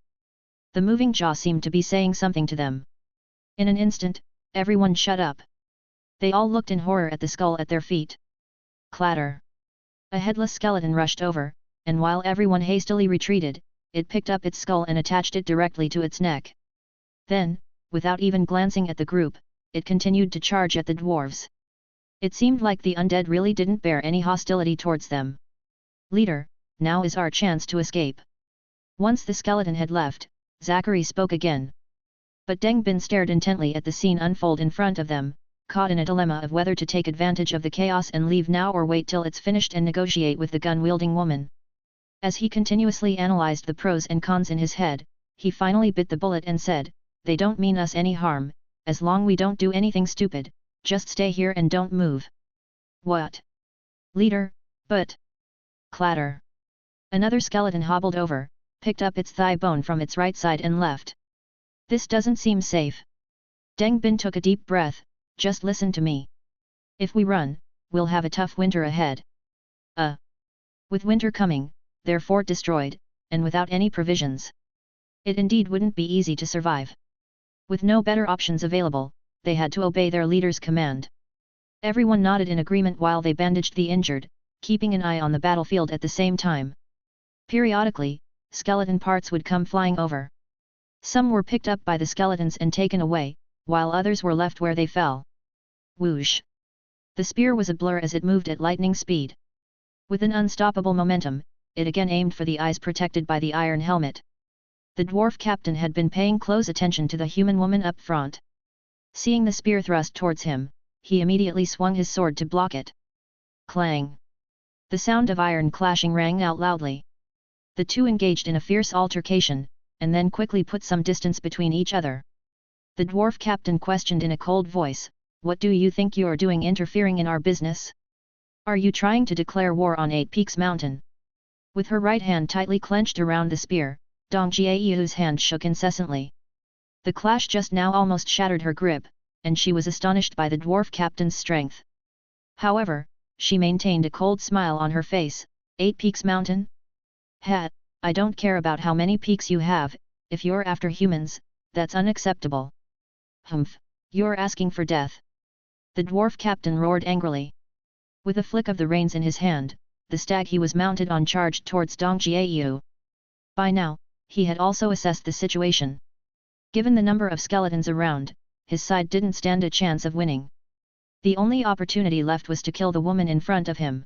[SPEAKER 1] The moving jaw seemed to be saying something to them. In an instant, everyone shut up. They all looked in horror at the skull at their feet. Clatter. A headless skeleton rushed over, and while everyone hastily retreated, it picked up its skull and attached it directly to its neck. Then, without even glancing at the group, it continued to charge at the dwarves. It seemed like the undead really didn't bear any hostility towards them. Leader, now is our chance to escape. Once the skeleton had left, Zachary spoke again. But Deng Bin stared intently at the scene unfold in front of them, caught in a dilemma of whether to take advantage of the chaos and leave now or wait till it's finished and negotiate with the gun-wielding woman. As he continuously analyzed the pros and cons in his head, he finally bit the bullet and said, "They don't mean us any harm, as long we don't do anything stupid, just stay here and don't move." What? Leader, but... Clatter. Another skeleton hobbled over, picked up its thigh bone from its right side and left. This doesn't seem safe. Deng Bin took a deep breath. Just listen to me. If we run, we'll have a tough winter ahead. With winter coming, their fort destroyed, and without any provisions. It indeed wouldn't be easy to survive. With no better options available, they had to obey their leader's command. Everyone nodded in agreement while they bandaged the injured, keeping an eye on the battlefield at the same time. Periodically, skeleton parts would come flying over. Some were picked up by the skeletons and taken away, while others were left where they fell. Whoosh! The spear was a blur as it moved at lightning speed. With an unstoppable momentum, it again aimed for the eyes protected by the iron helmet. The dwarf captain had been paying close attention to the human woman up front. Seeing the spear thrust towards him, he immediately swung his sword to block it. Clang! The sound of iron clashing rang out loudly. The two engaged in a fierce altercation, and then quickly put some distance between each other. The dwarf captain questioned in a cold voice, "What do you think you're doing interfering in our business? Are you trying to declare war on Eight Peaks Mountain?" With her right hand tightly clenched around the spear, Dong Jiayu's hand shook incessantly. The clash just now almost shattered her grip, and she was astonished by the dwarf captain's strength. However, she maintained a cold smile on her face. "Eight Peaks Mountain? I don't care about how many peaks you have, if you're after humans, that's unacceptable." "Humph, you're asking for death." The dwarf captain roared angrily. With a flick of the reins in his hand, the stag he was mounted on charged towards Dong Jiayu. By now, he had also assessed the situation. Given the number of skeletons around, his side didn't stand a chance of winning. The only opportunity left was to kill the woman in front of him.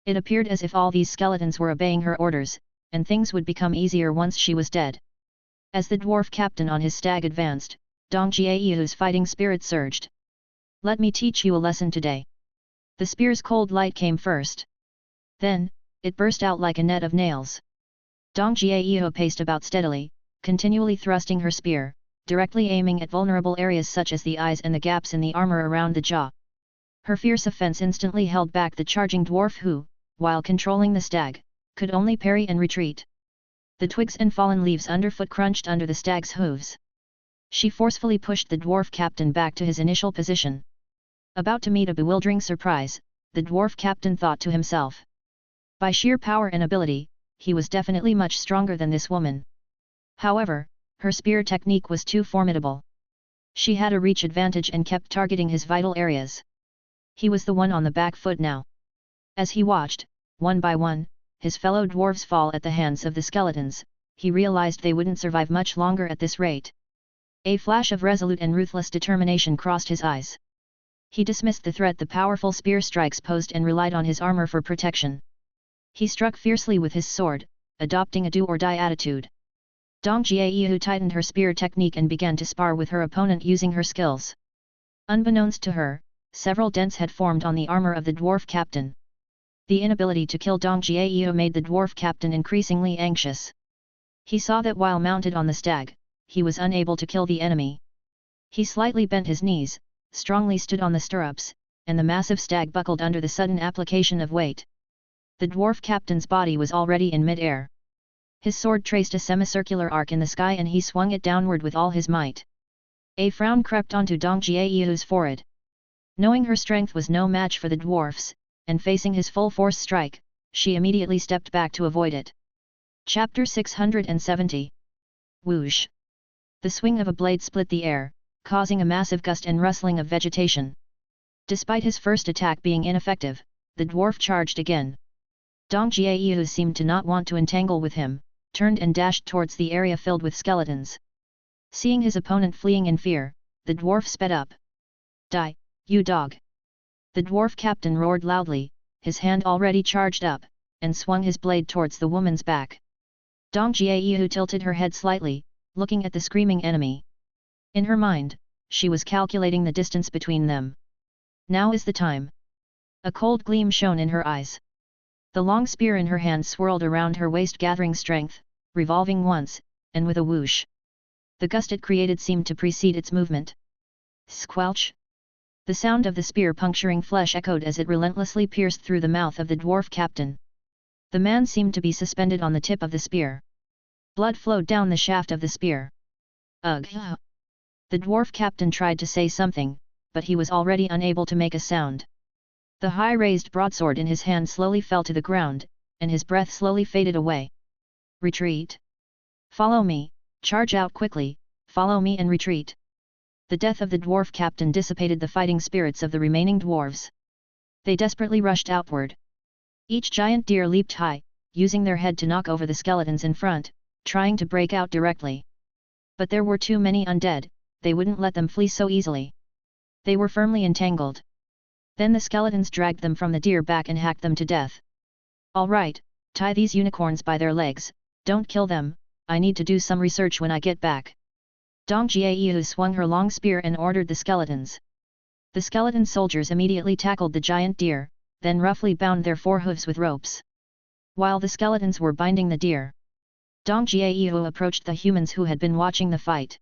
[SPEAKER 1] It appeared as if all these skeletons were obeying her orders, and things would become easier once she was dead. As the dwarf captain on his stag advanced, Dong Jiayu's fighting spirit surged. "Let me teach you a lesson today." The spear's cold light came first. Then, it burst out like a net of nails. Dong Jiayu paced about steadily, continually thrusting her spear, directly aiming at vulnerable areas such as the eyes and the gaps in the armor around the jaw. Her fierce offense instantly held back the charging dwarf who, while controlling the stag, could only parry and retreat. The twigs and fallen leaves underfoot crunched under the stag's hooves. She forcefully pushed the dwarf captain back to his initial position. About to meet a bewildering surprise, the dwarf captain thought to himself. By sheer power and ability, he was definitely much stronger than this woman. However, her spear technique was too formidable. She had a reach advantage and kept targeting his vital areas. He was the one on the back foot now. As he watched, one by one, his fellow dwarves fall at the hands of the skeletons, he realized they wouldn't survive much longer at this rate. A flash of resolute and ruthless determination crossed his eyes. He dismissed the threat the powerful spear strikes posed and relied on his armor for protection. He struck fiercely with his sword, adopting a do-or-die attitude. Dong Jiayu tightened her spear technique and began to spar with her opponent using her skills. Unbeknownst to her, several dents had formed on the armor of the dwarf captain. The inability to kill Dong Jiao made the dwarf captain increasingly anxious. He saw that while mounted on the stag, he was unable to kill the enemy. He slightly bent his knees, strongly stood on the stirrups, and the massive stag buckled under the sudden application of weight. The dwarf captain's body was already in mid-air. His sword traced a semicircular arc in the sky and he swung it downward with all his might. A frown crept onto Dong Jiao's forehead. Knowing her strength was no match for the dwarf's, and facing his full force strike, she immediately stepped back to avoid it. Chapter 670. Whoosh! The swing of a blade split the air, causing a massive gust and rustling of vegetation. Despite his first attack being ineffective, the dwarf charged again. Dong Jiao seemed to not want to entangle with him, turned and dashed towards the area filled with skeletons. Seeing his opponent fleeing in fear, the dwarf sped up. Die, you dog! The dwarf captain roared loudly, his hand already charged up, and swung his blade towards the woman's back. Dong Jiao tilted her head slightly, looking at the screaming enemy. In her mind, she was calculating the distance between them. Now is the time. A cold gleam shone in her eyes. The long spear in her hand swirled around her waist, gathering strength, revolving once, and with a whoosh. The gust it created seemed to precede its movement. Squelch! The sound of the spear puncturing flesh echoed as it relentlessly pierced through the mouth of the dwarf captain. The man seemed to be suspended on the tip of the spear. Blood flowed down the shaft of the spear. Ugh! The dwarf captain tried to say something, but he was already unable to make a sound. The high-raised broadsword in his hand slowly fell to the ground, and his breath slowly faded away. Retreat! Follow me, charge out quickly, follow me and retreat! The death of the dwarf captain dissipated the fighting spirits of the remaining dwarves. They desperately rushed outward. Each giant deer leaped high, using their head to knock over the skeletons in front, trying to break out directly. But there were too many undead, they wouldn't let them flee so easily. They were firmly entangled. Then the skeletons dragged them from the deer back and hacked them to death. All right, tie these unicorns by their legs, don't kill them, I need to do some research when I get back. Dong Jiao swung her long spear and ordered the skeletons. The skeleton soldiers immediately tackled the giant deer, then roughly bound their forehooves with ropes. While the skeletons were binding the deer, Dong Jiao approached the humans who had been watching the fight.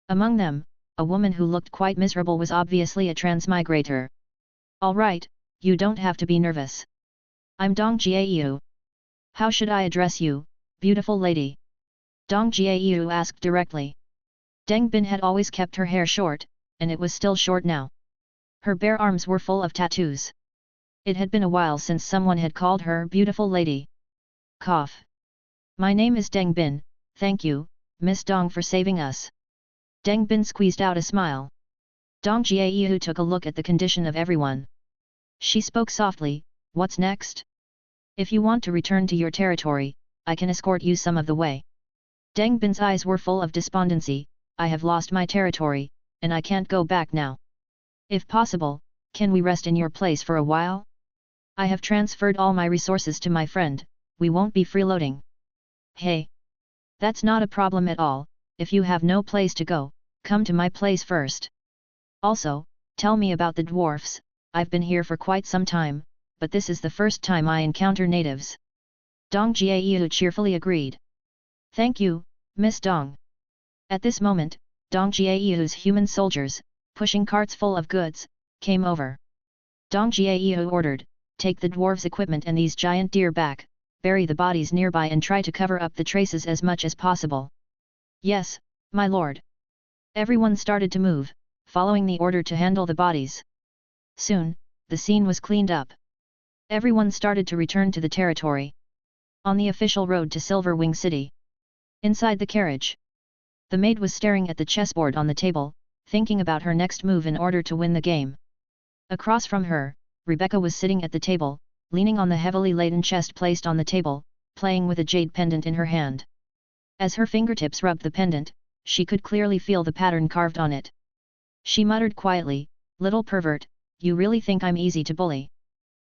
[SPEAKER 1] Among them, a woman who looked quite miserable was obviously a transmigrator. All right, you don't have to be nervous. I'm Dong Jiao. How should I address you, beautiful lady? Dong Jiao asked directly. Deng Bin had always kept her hair short, and it was still short now. Her bare arms were full of tattoos. It had been a while since someone had called her beautiful lady. Cough. My name is Deng Bin, thank you, Miss Dong, for saving us. Deng Bin squeezed out a smile. Dong Jiao took a look at the condition of everyone. She spoke softly, what's next? If you want to return to your territory, I can escort you some of the way. Deng Bin's eyes were full of despondency. I have lost my territory, and I can't go back now. If possible, can we rest in your place for a while? I have transferred all my resources to my friend, we won't be freeloading. Hey! That's not a problem at all, if you have no place to go, come to my place first. Also, tell me about the dwarfs, I've been here for quite some time, but this is the first time I encounter natives. Dong Jiao cheerfully agreed. Thank you, Miss Dong. At this moment, Dong Jiao's human soldiers, pushing carts full of goods, came over. Dong Jiao ordered, take the dwarves' equipment and these giant deer back, bury the bodies nearby and try to cover up the traces as much as possible. Yes, my lord. Everyone started to move, following the order to handle the bodies. Soon, the scene was cleaned up. Everyone started to return to the territory. On the official road to Silver Wing City. Inside the carriage. The maid was staring at the chessboard on the table, thinking about her next move in order to win the game. Across from her, Rebecca was sitting at the table, leaning on the heavily laden chest placed on the table, playing with a jade pendant in her hand. As her fingertips rubbed the pendant, she could clearly feel the pattern carved on it. She muttered quietly, little pervert, you really think I'm easy to bully?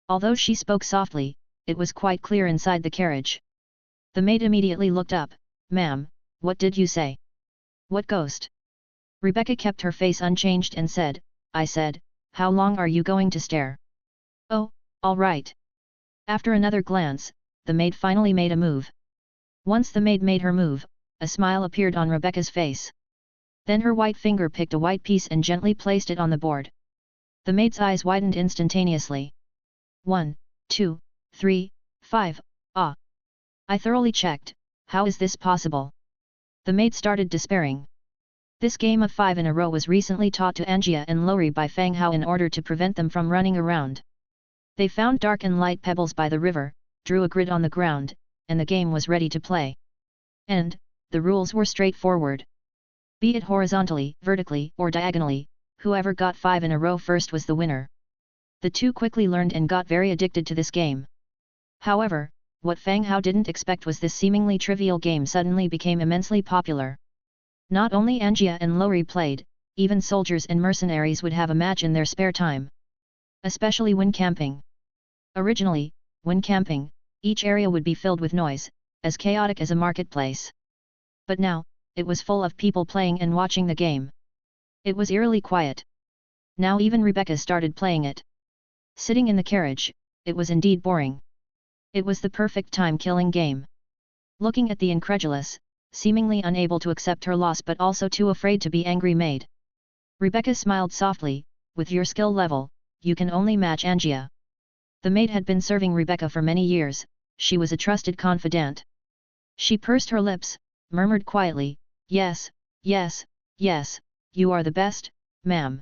[SPEAKER 1] Although she spoke softly, it was quite clear inside the carriage. The maid immediately looked up, ma'am, what did you say? What ghost? Rebecca kept her face unchanged and said, I said, how long are you going to stare? Oh, all right. After another glance, the maid finally made a move. Once the maid made her move, a smile appeared on Rebecca's face. Then her white finger picked a white piece and gently placed it on the board. The maid's eyes widened instantaneously. 1, 2, 3, 5, ah! I thoroughly checked, how is this possible? The maid started despairing. This game of 5 in a row was recently taught to Angia and Lori by Fang Hao in order to prevent them from running around. They found dark and light pebbles by the river, drew a grid on the ground, and the game was ready to play. And, the rules were straightforward. Be it horizontally, vertically, or diagonally, whoever got 5 in a row first was the winner. The two quickly learned and got very addicted to this game. However, what Fang Hao didn't expect was this seemingly trivial game suddenly became immensely popular. Not only Angia and Lori played, even soldiers and mercenaries would have a match in their spare time. Especially when camping. Originally, when camping, each area would be filled with noise, as chaotic as a marketplace. But now, it was full of people playing and watching the game. It was eerily quiet. Now even Rebecca started playing it. Sitting in the carriage, it was indeed boring. It was the perfect time-killing game. Looking at the incredulous, seemingly unable to accept her loss but also too afraid to be angry maid, Rebecca smiled softly, with your skill level, you can only match Angia. The maid had been serving Rebecca for many years, she was a trusted confidant. She pursed her lips, murmured quietly, yes, yes, yes, you are the best, ma'am.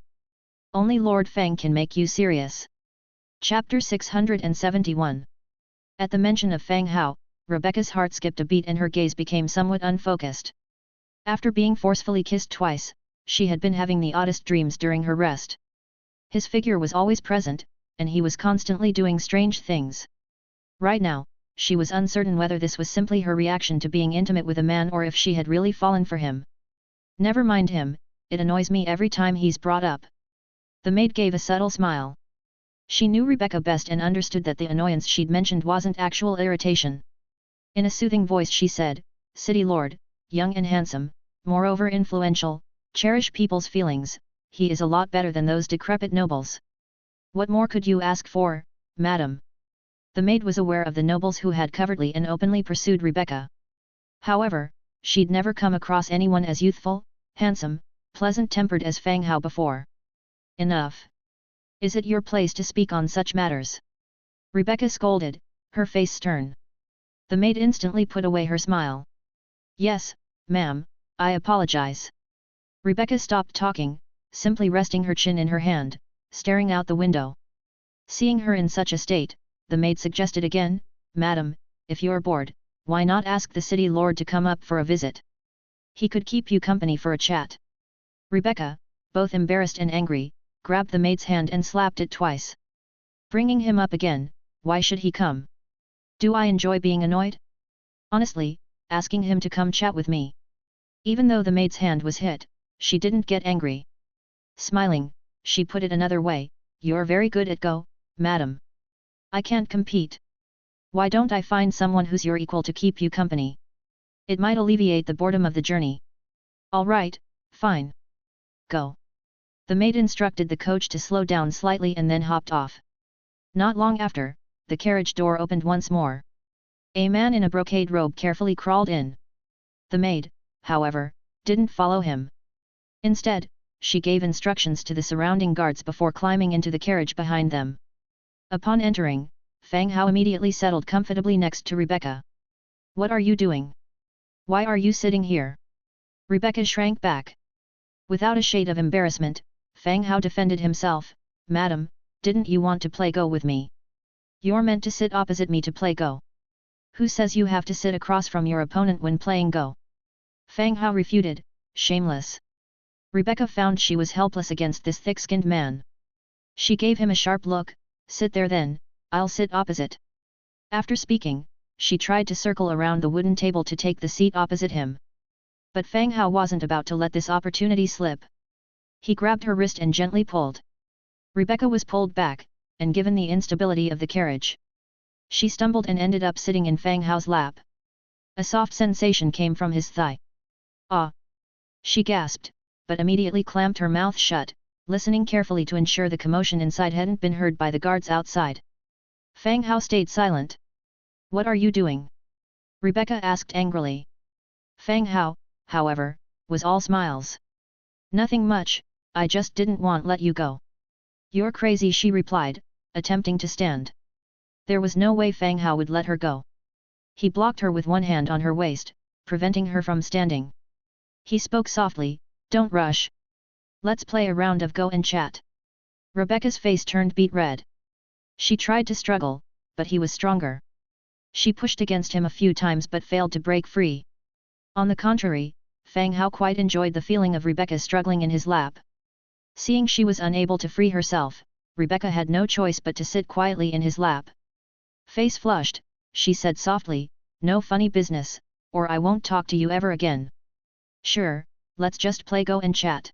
[SPEAKER 1] Only Lord Fang can make you serious. Chapter 671. At the mention of Fang Hao, Rebecca's heart skipped a beat and her gaze became somewhat unfocused. After being forcefully kissed twice, she had been having the oddest dreams during her rest. His figure was always present, and he was constantly doing strange things. Right now, she was uncertain whether this was simply her reaction to being intimate with a man or if she had really fallen for him. Never mind him, it annoys me every time he's brought up. The maid gave a subtle smile. She knew Rebecca best and understood that the annoyance she'd mentioned wasn't actual irritation. In a soothing voice she said, City Lord, young and handsome, moreover influential, cherish people's feelings, he is a lot better than those decrepit nobles. What more could you ask for, madam? The maid was aware of the nobles who had covertly and openly pursued Rebecca. However, she'd never come across anyone as youthful, handsome, pleasant-tempered as Fang Hao before. Enough. Is it your place to speak on such matters? Rebecca scolded, her face stern. The maid instantly put away her smile. Yes, ma'am, I apologize. Rebecca stopped talking, simply resting her chin in her hand, staring out the window. Seeing her in such a state, the maid suggested again, Madam, if you're bored, why not ask the city lord to come up for a visit? He could keep you company for a chat. Rebecca, both embarrassed and angry, grabbed the maid's hand and slapped it twice. Bringing him up again, why should he come? Do I enjoy being annoyed? Honestly, asking him to come chat with me. Even though the maid's hand was hit, she didn't get angry. Smiling, she put it another way, you're very good at Go, madam. I can't compete. Why don't I find someone who's your equal to keep you company? It might alleviate the boredom of the journey. All right, fine. Go. The maid instructed the coach to slow down slightly and then hopped off. Not long after, the carriage door opened once more. A man in a brocade robe carefully crawled in. The maid, however, didn't follow him. Instead, she gave instructions to the surrounding guards before climbing into the carriage behind them. Upon entering, Fang Hao immediately settled comfortably next to Rebecca. What are you doing? Why are you sitting here? Rebecca shrank back. Without a shade of embarrassment, Fang Hao defended himself, Madam, didn't you want to play Go with me? You're meant to sit opposite me to play Go. Who says you have to sit across from your opponent when playing Go? Fang Hao refuted, shameless. Rebecca found she was helpless against this thick-skinned man. She gave him a sharp look, sit there then, I'll sit opposite. After speaking, she tried to circle around the wooden table to take the seat opposite him. But Fang Hao wasn't about to let this opportunity slip. He grabbed her wrist and gently pulled. Rebecca was pulled back, and given the instability of the carriage, she stumbled and ended up sitting in Fang Hao's lap. A soft sensation came from his thigh. Ah! She gasped, but immediately clamped her mouth shut, listening carefully to ensure the commotion inside hadn't been heard by the guards outside. Fang Hao stayed silent. What are you doing? Rebecca asked angrily. Fang Hao, however, was all smiles. Nothing much, I just didn't want let you go. You're crazy, she replied, attempting to stand. There was no way Fang Hao would let her go. He blocked her with one hand on her waist, preventing her from standing. He spoke softly, don't rush. Let's play a round of go and chat. Rebecca's face turned beet red. She tried to struggle, but he was stronger. She pushed against him a few times but failed to break free. On the contrary, Fang Hao quite enjoyed the feeling of Rebecca struggling in his lap. Seeing she was unable to free herself, Rebecca had no choice but to sit quietly in his lap. Face flushed, she said softly, no funny business, or I won't talk to you ever again. Sure, let's just play go and chat.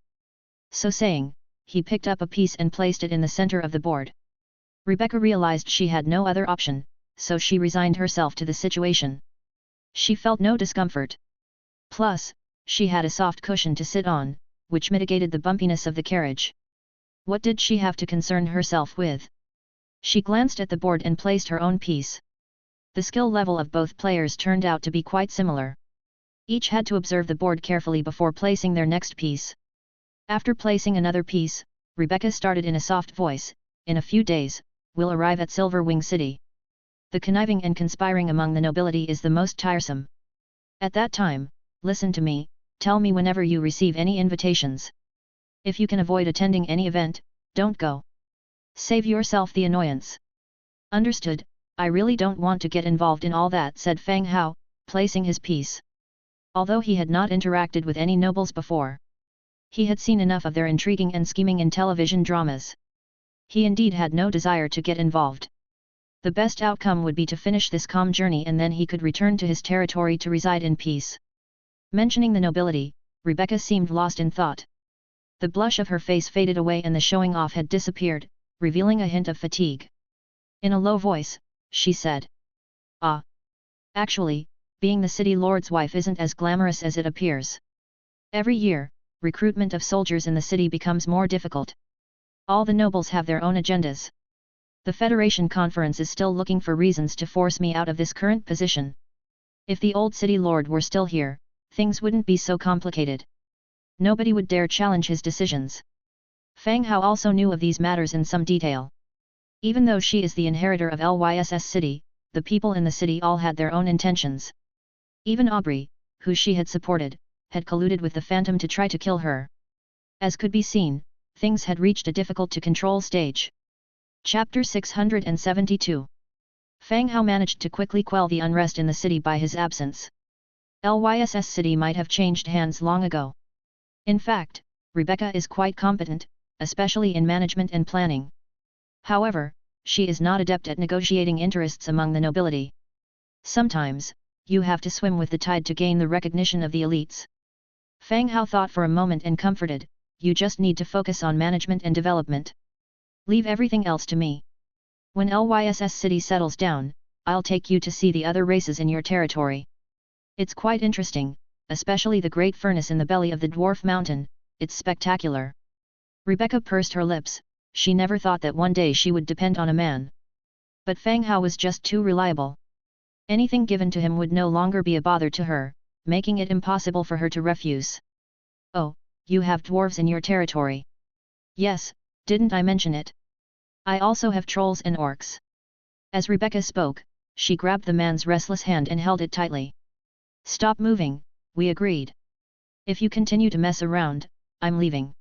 [SPEAKER 1] So saying, he picked up a piece and placed it in the center of the board. Rebecca realized she had no other option, so she resigned herself to the situation. She felt no discomfort. Plus, she had a soft cushion to sit on, which mitigated the bumpiness of the carriage. What did she have to concern herself with? She glanced at the board and placed her own piece. The skill level of both players turned out to be quite similar. Each had to observe the board carefully before placing their next piece. After placing another piece, Rebecca started in a soft voice, in a few days, we'll arrive at Silverwing City. The conniving and conspiring among the nobility is the most tiresome. At that time, listen to me, tell me whenever you receive any invitations. If you can avoid attending any event, don't go. Save yourself the annoyance. Understood, I really don't want to get involved in all that, said Fang Hao, placing his piece. Although he had not interacted with any nobles before, he had seen enough of their intriguing and scheming in television dramas. He indeed had no desire to get involved. The best outcome would be to finish this calm journey and then he could return to his territory to reside in peace. Mentioning the nobility, Rebecca seemed lost in thought. The blush of her face faded away and the showing off had disappeared, revealing a hint of fatigue. In a low voice, she said. Ah. Actually, being the city lord's wife isn't as glamorous as it appears. Every year, recruitment of soldiers in the city becomes more difficult. All the nobles have their own agendas. The Federation Conference is still looking for reasons to force me out of this current position. If the old city lord were still here, things wouldn't be so complicated. Nobody would dare challenge his decisions. Fang Hao also knew of these matters in some detail. Even though she is the inheritor of Lyss City, the people in the city all had their own intentions. Even Aubrey, who she had supported, had colluded with the Phantom to try to kill her. As could be seen, things had reached a difficult-to-control stage. Chapter 672. Fang Hao managed to quickly quell the unrest in the city by his absence. Lyss City might have changed hands long ago. In fact, Rebecca is quite competent, especially in management and planning. However, she is not adept at negotiating interests among the nobility. Sometimes, you have to swim with the tide to gain the recognition of the elites. Fang Hao thought for a moment and comforted, you just need to focus on management and development. Leave everything else to me. When Lyss City settles down, I'll take you to see the other races in your territory. It's quite interesting, especially the great furnace in the belly of the dwarf mountain, it's spectacular. Rebecca pursed her lips, she never thought that one day she would depend on a man. But Fang Hao was just too reliable. Anything given to him would no longer be a bother to her, making it impossible for her to refuse. Oh, you have dwarves in your territory. Yes, didn't I mention it? I also have trolls and orcs. As Rebecca spoke, she grabbed the man's restless hand and held it tightly. Stop moving, we agreed. If you continue to mess around, I'm leaving.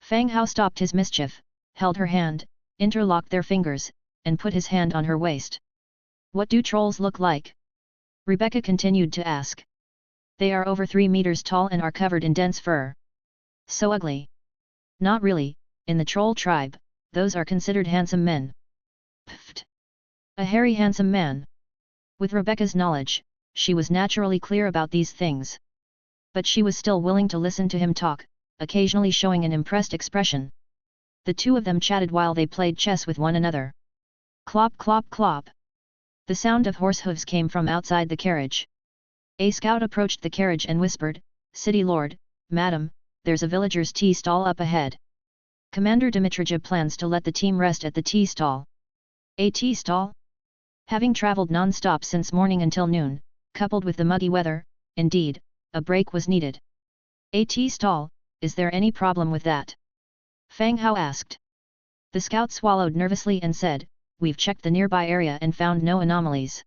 [SPEAKER 1] Fang Hao stopped his mischief, held her hand, interlocked their fingers, and put his hand on her waist. What do trolls look like? Rebecca continued to ask. They are over 3 meters tall and are covered in dense fur. So ugly. Not really, in the troll tribe, those are considered handsome men. Pfft. A hairy handsome man. With Rebecca's knowledge, she was naturally clear about these things. But she was still willing to listen to him talk, occasionally showing an impressed expression. The two of them chatted while they played chess with one another. Clop clop clop. The sound of horse hooves came from outside the carriage. A scout approached the carriage and whispered, City Lord, Madam, there's a villager's tea stall up ahead. Commander Dmitrija plans to let the team rest at the tea stall. A tea stall? Having traveled non-stop since morning until noon, coupled with the muggy weather, indeed, a break was needed. A tea stall, is there any problem with that? Fang Hao asked. The scout swallowed nervously and said, we've checked the nearby area and found no anomalies.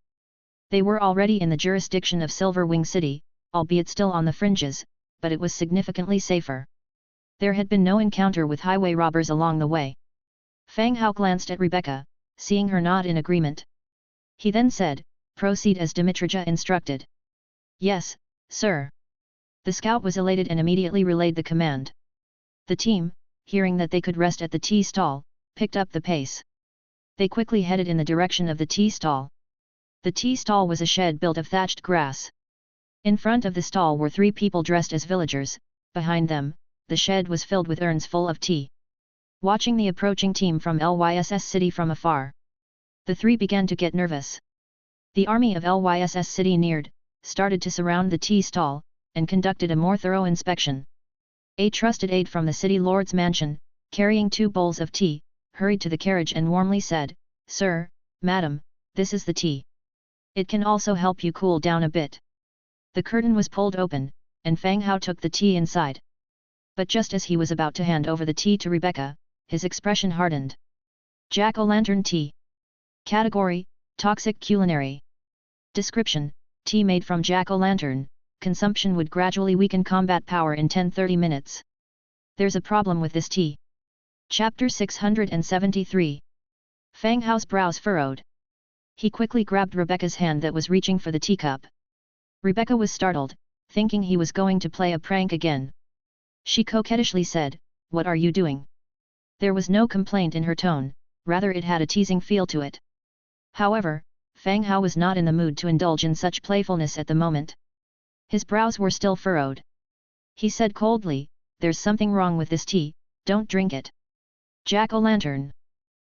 [SPEAKER 1] They were already in the jurisdiction of Silver Wing City, albeit still on the fringes, but it was significantly safer. There had been no encounter with highway robbers along the way. Fang Hao glanced at Rebecca, seeing her nod in agreement. He then said, proceed as Dimitrija instructed. Yes, sir. The scout was elated and immediately relayed the command. The team, hearing that they could rest at the tea stall, picked up the pace. They quickly headed in the direction of the tea stall. The tea stall was a shed built of thatched grass. In front of the stall were 3 people dressed as villagers, behind them, the shed was filled with urns full of tea. Watching the approaching team from Lyss City from afar, the 3 began to get nervous. The army of Lyss City neared, started to surround the tea stall, and conducted a more thorough inspection. A trusted aide from the city lord's mansion, carrying 2 bowls of tea, hurried to the carriage and warmly said, Sir, Madam, this is the tea. It can also help you cool down a bit. The curtain was pulled open, and Fang Hao took the tea inside. But just as he was about to hand over the tea to Rebecca, his expression hardened. Jack-o'-lantern tea. Category, toxic culinary. Description, tea made from jack-o'-lantern, consumption would gradually weaken combat power in 10-30 minutes. There's a problem with this tea. Chapter 673. Fang Hao's brows furrowed. He quickly grabbed Rebecca's hand that was reaching for the teacup. Rebecca was startled, thinking he was going to play a prank again. She coquettishly said, What are you doing? There was no complaint in her tone, rather it had a teasing feel to it. However, Fang Hao was not in the mood to indulge in such playfulness at the moment. His brows were still furrowed. He said coldly, There's something wrong with this tea, don't drink it. Jack-o'-lantern.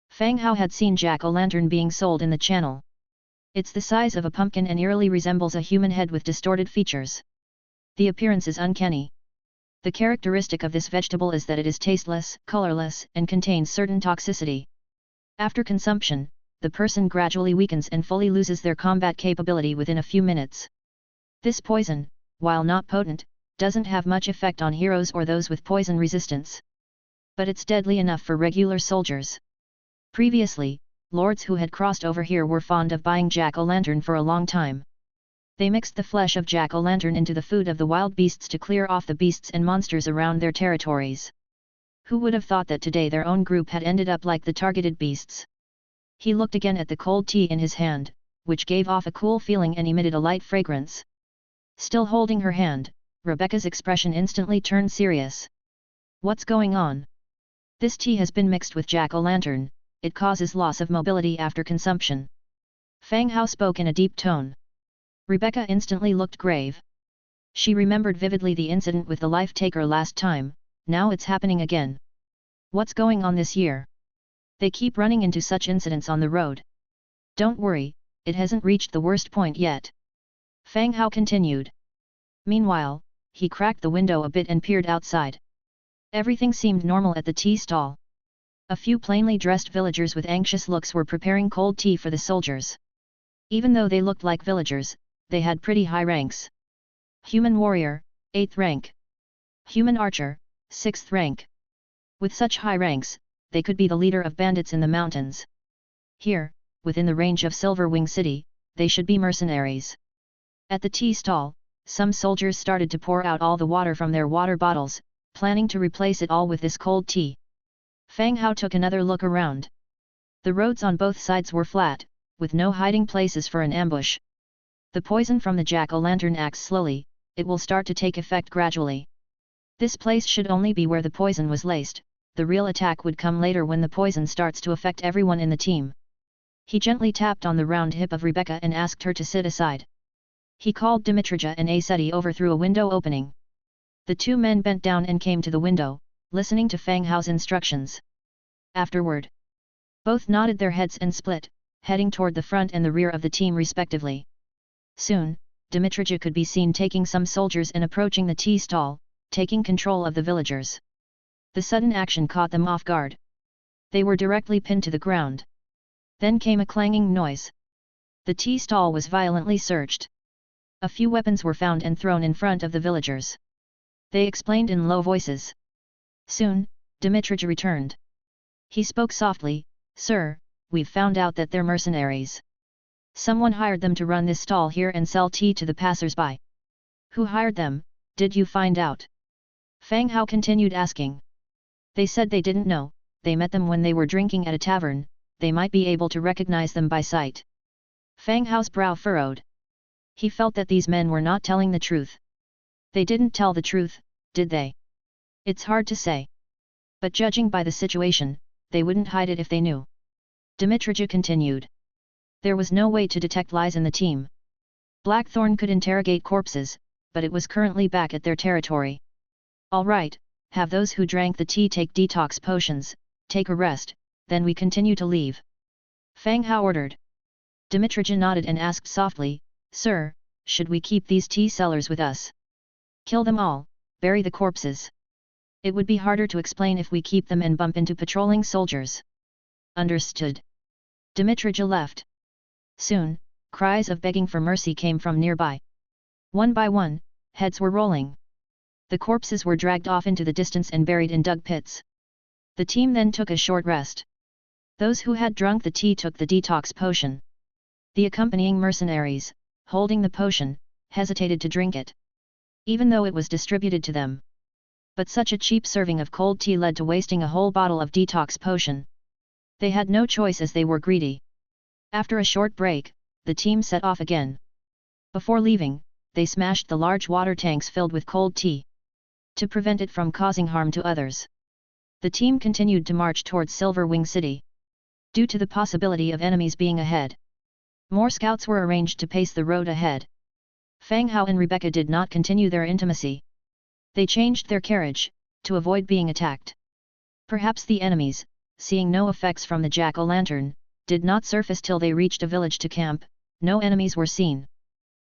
[SPEAKER 1] Fang Hao had seen jack-o'-lantern being sold in the channel. It's the size of a pumpkin and eerily resembles a human head with distorted features. The appearance is uncanny. The characteristic of this vegetable is that it is tasteless, colorless, and contains certain toxicity. After consumption, the person gradually weakens and fully loses their combat capability within a few minutes. This poison, while not potent, doesn't have much effect on heroes or those with poison resistance. But it's deadly enough for regular soldiers. Previously, lords who had crossed over here were fond of buying jack-o'-lantern for a long time. They mixed the flesh of jack-o'-lantern into the food of the wild beasts to clear off the beasts and monsters around their territories. Who would have thought that today their own group had ended up like the targeted beasts? He looked again at the cold tea in his hand, which gave off a cool feeling and emitted a light fragrance. Still holding her hand, Rebecca's expression instantly turned serious. What's going on? This tea has been mixed with jack-o'-lantern, it causes loss of mobility after consumption. Fang Hao spoke in a deep tone. Rebecca instantly looked grave. She remembered vividly the incident with the life-taker last time, now it's happening again. What's going on this year? They keep running into such incidents on the road. Don't worry, it hasn't reached the worst point yet. Fang Hao continued. Meanwhile, he cracked the window a bit and peered outside. Everything seemed normal at the tea stall. A few plainly dressed villagers with anxious looks were preparing cold tea for the soldiers. Even though they looked like villagers, they had pretty high ranks. Human warrior, 8th rank. Human archer, 6th rank. With such high ranks, they could be the leader of bandits in the mountains. Here, within the range of Silver Wing City, they should be mercenaries. At the tea stall, some soldiers started to pour out all the water from their water bottles, planning to replace it all with this cold tea. Fang Hao took another look around. The roads on both sides were flat, with no hiding places for an ambush. The poison from the jack-o'-lantern acts slowly, it will start to take effect gradually. This place should only be where the poison was laced, the real attack would come later when the poison starts to affect everyone in the team. He gently tapped on the round hip of Rebecca and asked her to sit aside. He called Dimitrija and Aseti over through a window opening. The 2 men bent down and came to the window, listening to Fang Hao's instructions. Afterward, both nodded their heads and split, heading toward the front and the rear of the team respectively. Soon, Dimitrija could be seen taking some soldiers and approaching the tea stall, taking control of the villagers. The sudden action caught them off guard. They were directly pinned to the ground. Then came a clanging noise. The tea stall was violently searched. A few weapons were found and thrown in front of the villagers. They explained in low voices. Soon, Dmitrij returned. He spoke softly, "Sir, we've found out that they're mercenaries. Someone hired them to run this stall here and sell tea to the passers-by." "Who hired them, did you find out?" Fang Hao continued asking. "They said they didn't know, they met them when they were drinking at a tavern, they might be able to recognize them by sight." Fang Hao's brow furrowed. He felt that these men were not telling the truth. They didn't tell the truth, did they? It's hard to say. But judging by the situation, they wouldn't hide it if they knew. Dmitrij continued. There was no way to detect lies in the team. Blackthorn could interrogate corpses, but it was currently back at their territory. "All right, have those who drank the tea take detox potions, take a rest, then we continue to leave." Fang Hao ordered. Dmitrij nodded and asked softly, "Sir, should we keep these tea sellers with us?" "Kill them all, bury the corpses. It would be harder to explain if we keep them and bump into patrolling soldiers." "Understood." Dmitrij left. Soon, cries of begging for mercy came from nearby. One by one, heads were rolling. The corpses were dragged off into the distance and buried in dug pits. The team then took a short rest. Those who had drunk the tea took the detox potion. The accompanying mercenaries, holding the potion, hesitated to drink it, even though it was distributed to them. But such a cheap serving of cold tea led to wasting a whole bottle of detox potion. They had no choice as they were greedy. After a short break, the team set off again. Before leaving, they smashed the large water tanks filled with cold tea, to prevent it from causing harm to others. The team continued to march towards Silver Wing City. Due to the possibility of enemies being ahead, more scouts were arranged to pace the road ahead. Fang Hao and Rebecca did not continue their intimacy. They changed their carriage, to avoid being attacked. Perhaps the enemies, seeing no effects from the jack-o'-lantern, did not surface till they reached a village to camp. No enemies were seen.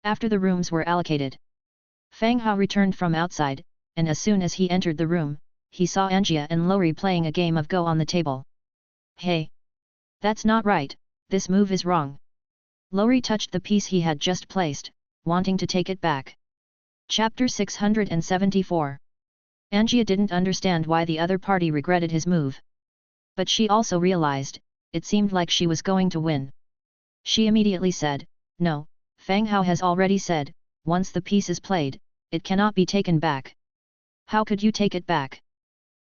[SPEAKER 1] After the rooms were allocated, Fang Hao returned from outside, and as soon as he entered the room, he saw Angia and Lori playing a game of Go on the table. "Hey! That's not right, this move is wrong." Lori touched the piece he had just placed, wanting to take it back. Chapter 674. Angia didn't understand why the other party regretted his move. But she also realized, it seemed like she was going to win. She immediately said, "No, Fang Hao has already said, once the piece is played, it cannot be taken back." "How could you take it back?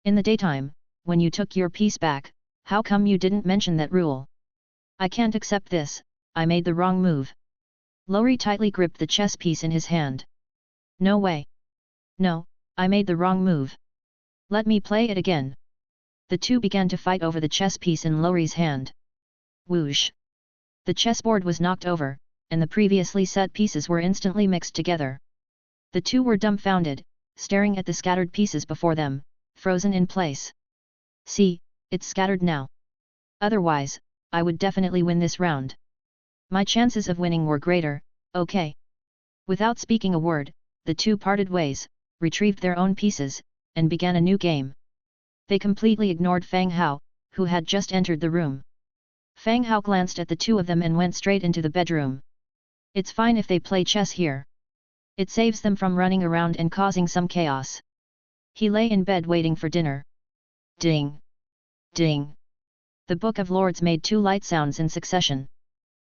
[SPEAKER 1] In the daytime, when you took your piece back, how come you didn't mention that rule?" "I can't accept this, I made the wrong move." Lori tightly gripped the chess piece in his hand. "No way. No, I made the wrong move. Let me play it again." The two began to fight over the chess piece in Lori's hand. Whoosh! The chessboard was knocked over, and the previously set pieces were instantly mixed together. The two were dumbfounded, staring at the scattered pieces before them, frozen in place. "See, it's scattered now. Otherwise, I would definitely win this round. My chances of winning were greater, okay." Without speaking a word, the two parted ways, retrieved their own pieces, and began a new game. They completely ignored Fang Hao, who had just entered the room. Fang Hao glanced at the two of them and went straight into the bedroom. "It's fine if they play chess here. It saves them from running around and causing some chaos." He lay in bed waiting for dinner. Ding! Ding! The Book of Lords made two light sounds in succession.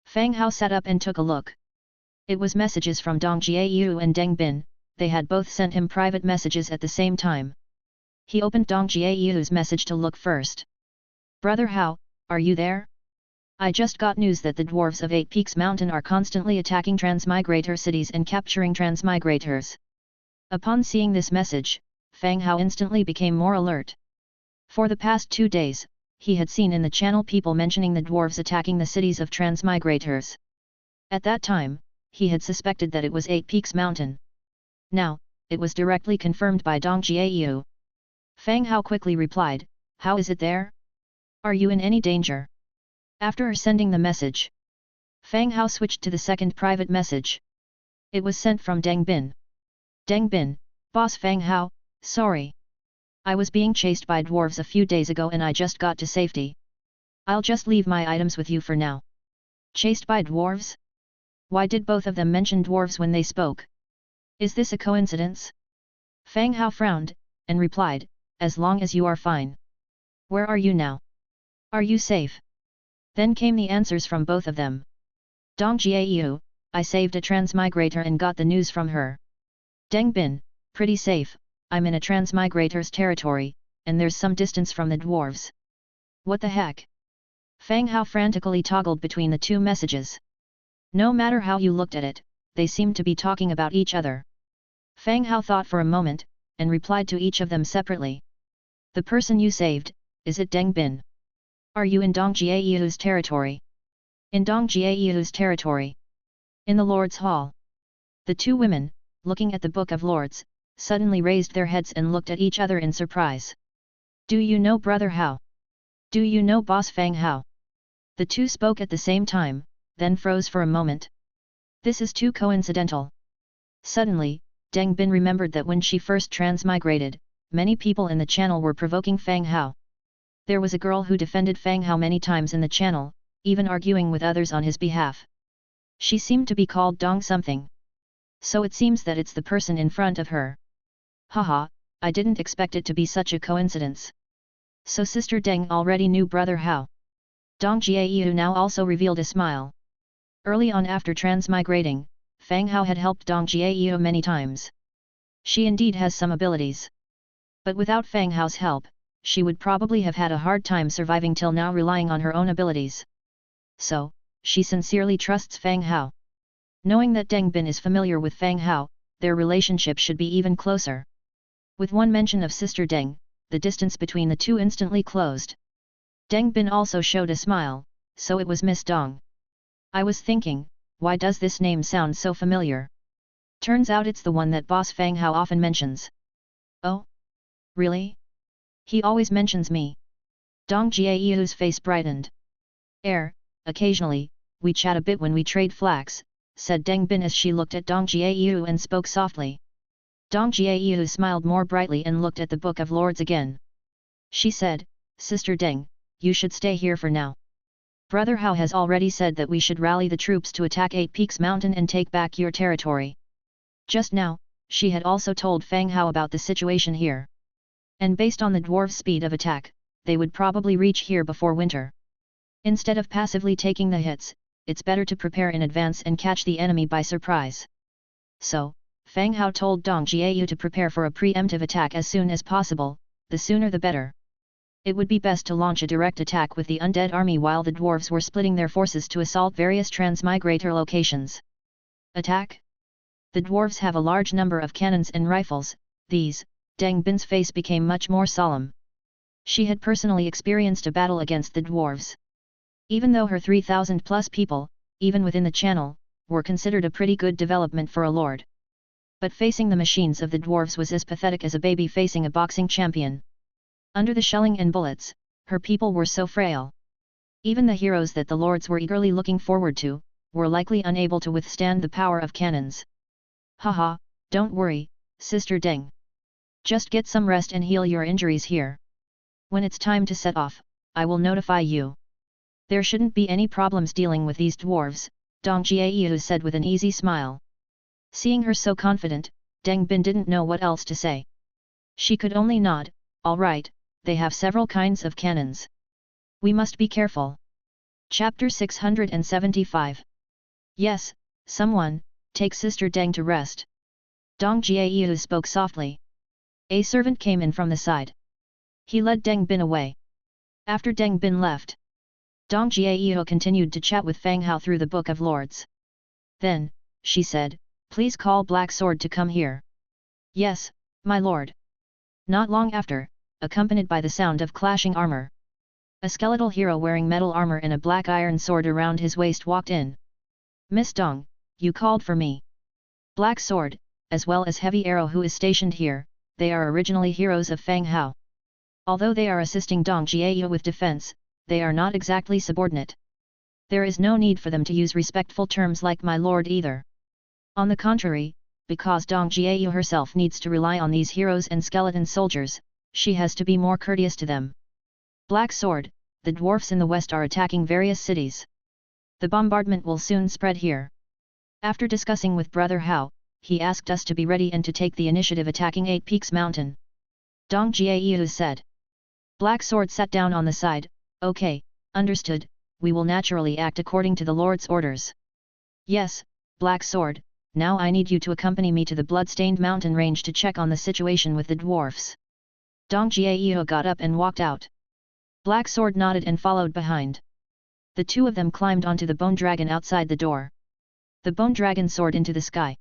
[SPEAKER 1] Fang Hao sat up and took a look. It was messages from Dong Jiayu and Deng Bin. They had both sent him private messages at the same time. He opened Dong Jiayu's message to look first. "Brother Hao, are you there? I just got news that the dwarves of Eight Peaks Mountain are constantly attacking transmigrator cities and capturing transmigrators." Upon seeing this message, Fang Hao instantly became more alert. For the past 2 days, he had seen in the channel people mentioning the dwarves attacking the cities of transmigrators. At that time, he had suspected that it was Eight Peaks Mountain. Now, it was directly confirmed by Dong Jiayu. Fang Hao quickly replied, "How is it there? Are you in any danger?" After sending the message, Fang Hao switched to the second private message. It was sent from Deng Bin. "Deng Bin, Boss Fang Hao, sorry. I was being chased by dwarves a few days ago and I just got to safety. I'll just leave my items with you for now." "Chased by dwarves? Why did both of them mention dwarves when they spoke? Is this a coincidence? Fang Hao frowned, and replied, as long as you are fine. Where are you now? Are you safe? Then came the answers from both of them. Dong Jiayu, I saved a transmigrator and got the news from her. Deng Bin, pretty safe, I'm in a transmigrator's territory, and there's some distance from the dwarves. What the heck? Fang Hao frantically toggled between the two messages. No matter how you looked at it, they seemed to be talking about each other. Fang Hao thought for a moment, and replied to each of them separately. The person you saved, is it Deng Bin? Are you in Dong Jiayu's territory? In Dong Jiayu's territory. In the Lord's Hall. The two women, looking at the Book of Lords, suddenly raised their heads and looked at each other in surprise. Do you know Brother Hao? Do you know Boss Fang Hao? The two spoke at the same time, then froze for a moment. This is too coincidental. Suddenly, Deng Bin remembered that when she first transmigrated, many people in the channel were provoking Fang Hao. There was a girl who defended Fang Hao many times in the channel, even arguing with others on his behalf. She seemed to be called Dong something. So it seems that it's the person in front of her. Haha, I didn't expect it to be such a coincidence. So Sister Deng already knew Brother Hao. Dong Jiayu now also revealed a smile. Early on after transmigrating, Fang Hao had helped Dong Jiayu many times. She indeed has some abilities. But without Fang Hao's help, she would probably have had a hard time surviving till now relying on her own abilities. So, she sincerely trusts Fang Hao. Knowing that Deng Bin is familiar with Fang Hao, their relationship should be even closer. With one mention of Sister Deng, the distance between the two instantly closed. Deng Bin also showed a smile, so it was Miss Dong. I was thinking, why does this name sound so familiar? Turns out it's the one that Boss Fang Hao often mentions. Oh? Really? He always mentions me. Dong Jiayu's face brightened. Occasionally, we chat a bit when we trade flax, said Deng Bin as she looked at Dong Jiayu and spoke softly. Dong Jiayu smiled more brightly and looked at the Book of Lords again. She said, Sister Deng, you should stay here for now. Brother Hao has already said that we should rally the troops to attack Eight Peaks Mountain and take back your territory. Just now, she had also told Fang Hao about the situation here. And based on the dwarves' speed of attack, they would probably reach here before winter. Instead of passively taking the hits, it's better to prepare in advance and catch the enemy by surprise. So, Fang Hao told Dong Jiayu to prepare for a preemptive attack as soon as possible, the sooner the better. It would be best to launch a direct attack with the undead army while the dwarves were splitting their forces to assault various transmigrator locations. Attack? The dwarves have a large number of cannons and rifles, these. Deng Bin's face became much more solemn. She had personally experienced a battle against the dwarves. Even though her 3,000 plus people, even within the channel, were considered a pretty good development for a lord. But facing the machines of the dwarves was as pathetic as a baby facing a boxing champion. Under the shelling and bullets, her people were so frail. Even the heroes that the lords were eagerly looking forward to, were likely unable to withstand the power of cannons. Haha, don't worry, Sister Deng. Just get some rest and heal your injuries here. When it's time to set off, I will notify you. There shouldn't be any problems dealing with these dwarves, Dong Jiayu said with an easy smile. Seeing her so confident, Deng Bin didn't know what else to say. She could only nod, all right, they have several kinds of cannons. We must be careful. Chapter 675. Yes, someone, take Sister Deng to rest. Dong Jiayu spoke softly. A servant came in from the side. He led Deng Bin away. After Deng Bin left, Dong Jiayu continued to chat with Fang Hao through the Book of Lords. Then, she said, please call Black Sword to come here. Yes, my lord. Not long after, accompanied by the sound of clashing armor, a skeletal hero wearing metal armor and a black iron sword around his waist walked in. Miss Dong, you called for me. Black Sword, as well as Heavy Arrow who is stationed here, they are originally heroes of Fang Hao. Although they are assisting Dong Jiayu with defense, they are not exactly subordinate. There is no need for them to use respectful terms like my lord either. On the contrary, because Dong Jiayu herself needs to rely on these heroes and skeleton soldiers, she has to be more courteous to them. Black Sword, the dwarfs in the west are attacking various cities. The bombardment will soon spread here. After discussing with Brother Hao, he asked us to be ready and to take the initiative attacking 8 Peaks Mountain. Dong Jiayu said. Black Sword sat down on the side. Okay, understood, we will naturally act according to the Lord's orders. Yes, Black Sword, now I need you to accompany me to the blood-stained mountain range to check on the situation with the dwarfs. Dong Jiayu got up and walked out. Black Sword nodded and followed behind. The two of them climbed onto the bone dragon outside the door. The bone dragon soared into the sky.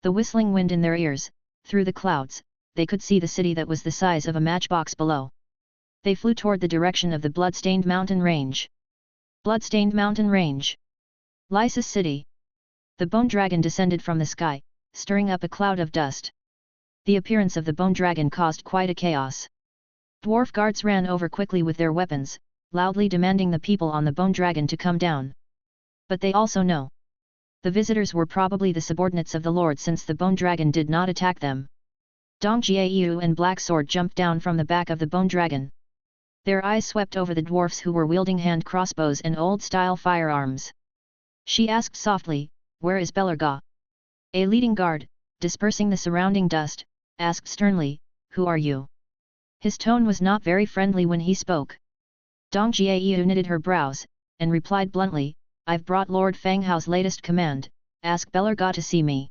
[SPEAKER 1] The whistling wind in their ears, through the clouds, they could see the city that was the size of a matchbox below. They flew toward the direction of the blood-stained mountain range. Blood-stained mountain range. Lysis City. The bone dragon descended from the sky, stirring up a cloud of dust. The appearance of the bone dragon caused quite a chaos. Dwarf guards ran over quickly with their weapons, loudly demanding the people on the bone dragon to come down. But they also know. The visitors were probably the subordinates of the Lord since the bone dragon did not attack them. Dong Jiayu and Black Sword jumped down from the back of the bone dragon. Their eyes swept over the dwarfs who were wielding hand crossbows and old-style firearms. She asked softly, "Where is Belarga?" A leading guard, dispersing the surrounding dust, asked sternly, "Who are you?" His tone was not very friendly when he spoke. Dong Jiayu knitted her brows, and replied bluntly, "I've brought Lord Fang Hao's latest command, ask Belarga to see me."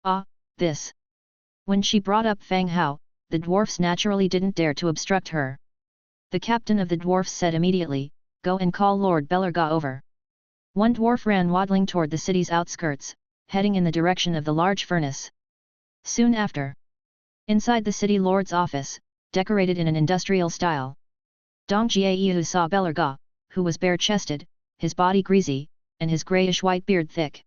[SPEAKER 1] Ah, this. When she brought up Fang Hao, the dwarfs naturally didn't dare to obstruct her. The captain of the dwarfs said immediately, "Go and call Lord Belarga over." One dwarf ran waddling toward the city's outskirts, heading in the direction of the large furnace. Soon after, inside the city lord's office, decorated in an industrial style, Dong Jiayu saw Belarga, who was bare-chested, his body greasy, and his greyish-white beard thick.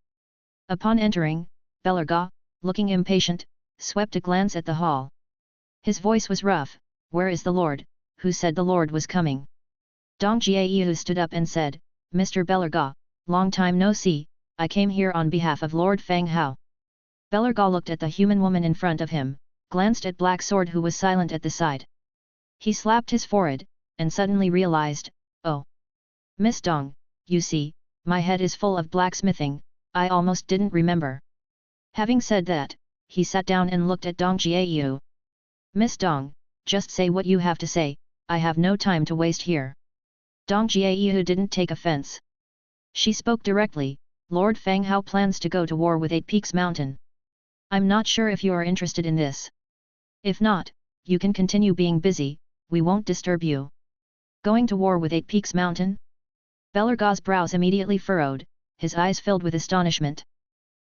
[SPEAKER 1] Upon entering, Belarga, looking impatient, swept a glance at the hall. His voice was rough, "Where is the Lord? Who said the Lord was coming?" Dong Jiayu stood up and said, "Mr. Belarga, long time no see, I came here on behalf of Lord Fang Hao." Belarga looked at the human woman in front of him, glanced at Black Sword who was silent at the side. He slapped his forehead, and suddenly realized, "Oh, Miss Dong, you see, my head is full of blacksmithing, I almost didn't remember." Having said that, he sat down and looked at Dong Jiayu. "Miss Dong, just say what you have to say, I have no time to waste here." Dong Jiayu didn't take offense. She spoke directly, "Lord Fang Hao plans to go to war with 8 Peaks Mountain. I'm not sure if you are interested in this. If not, you can continue being busy, we won't disturb you." "Going to war with 8 Peaks Mountain?" Belarga's brows immediately furrowed, his eyes filled with astonishment.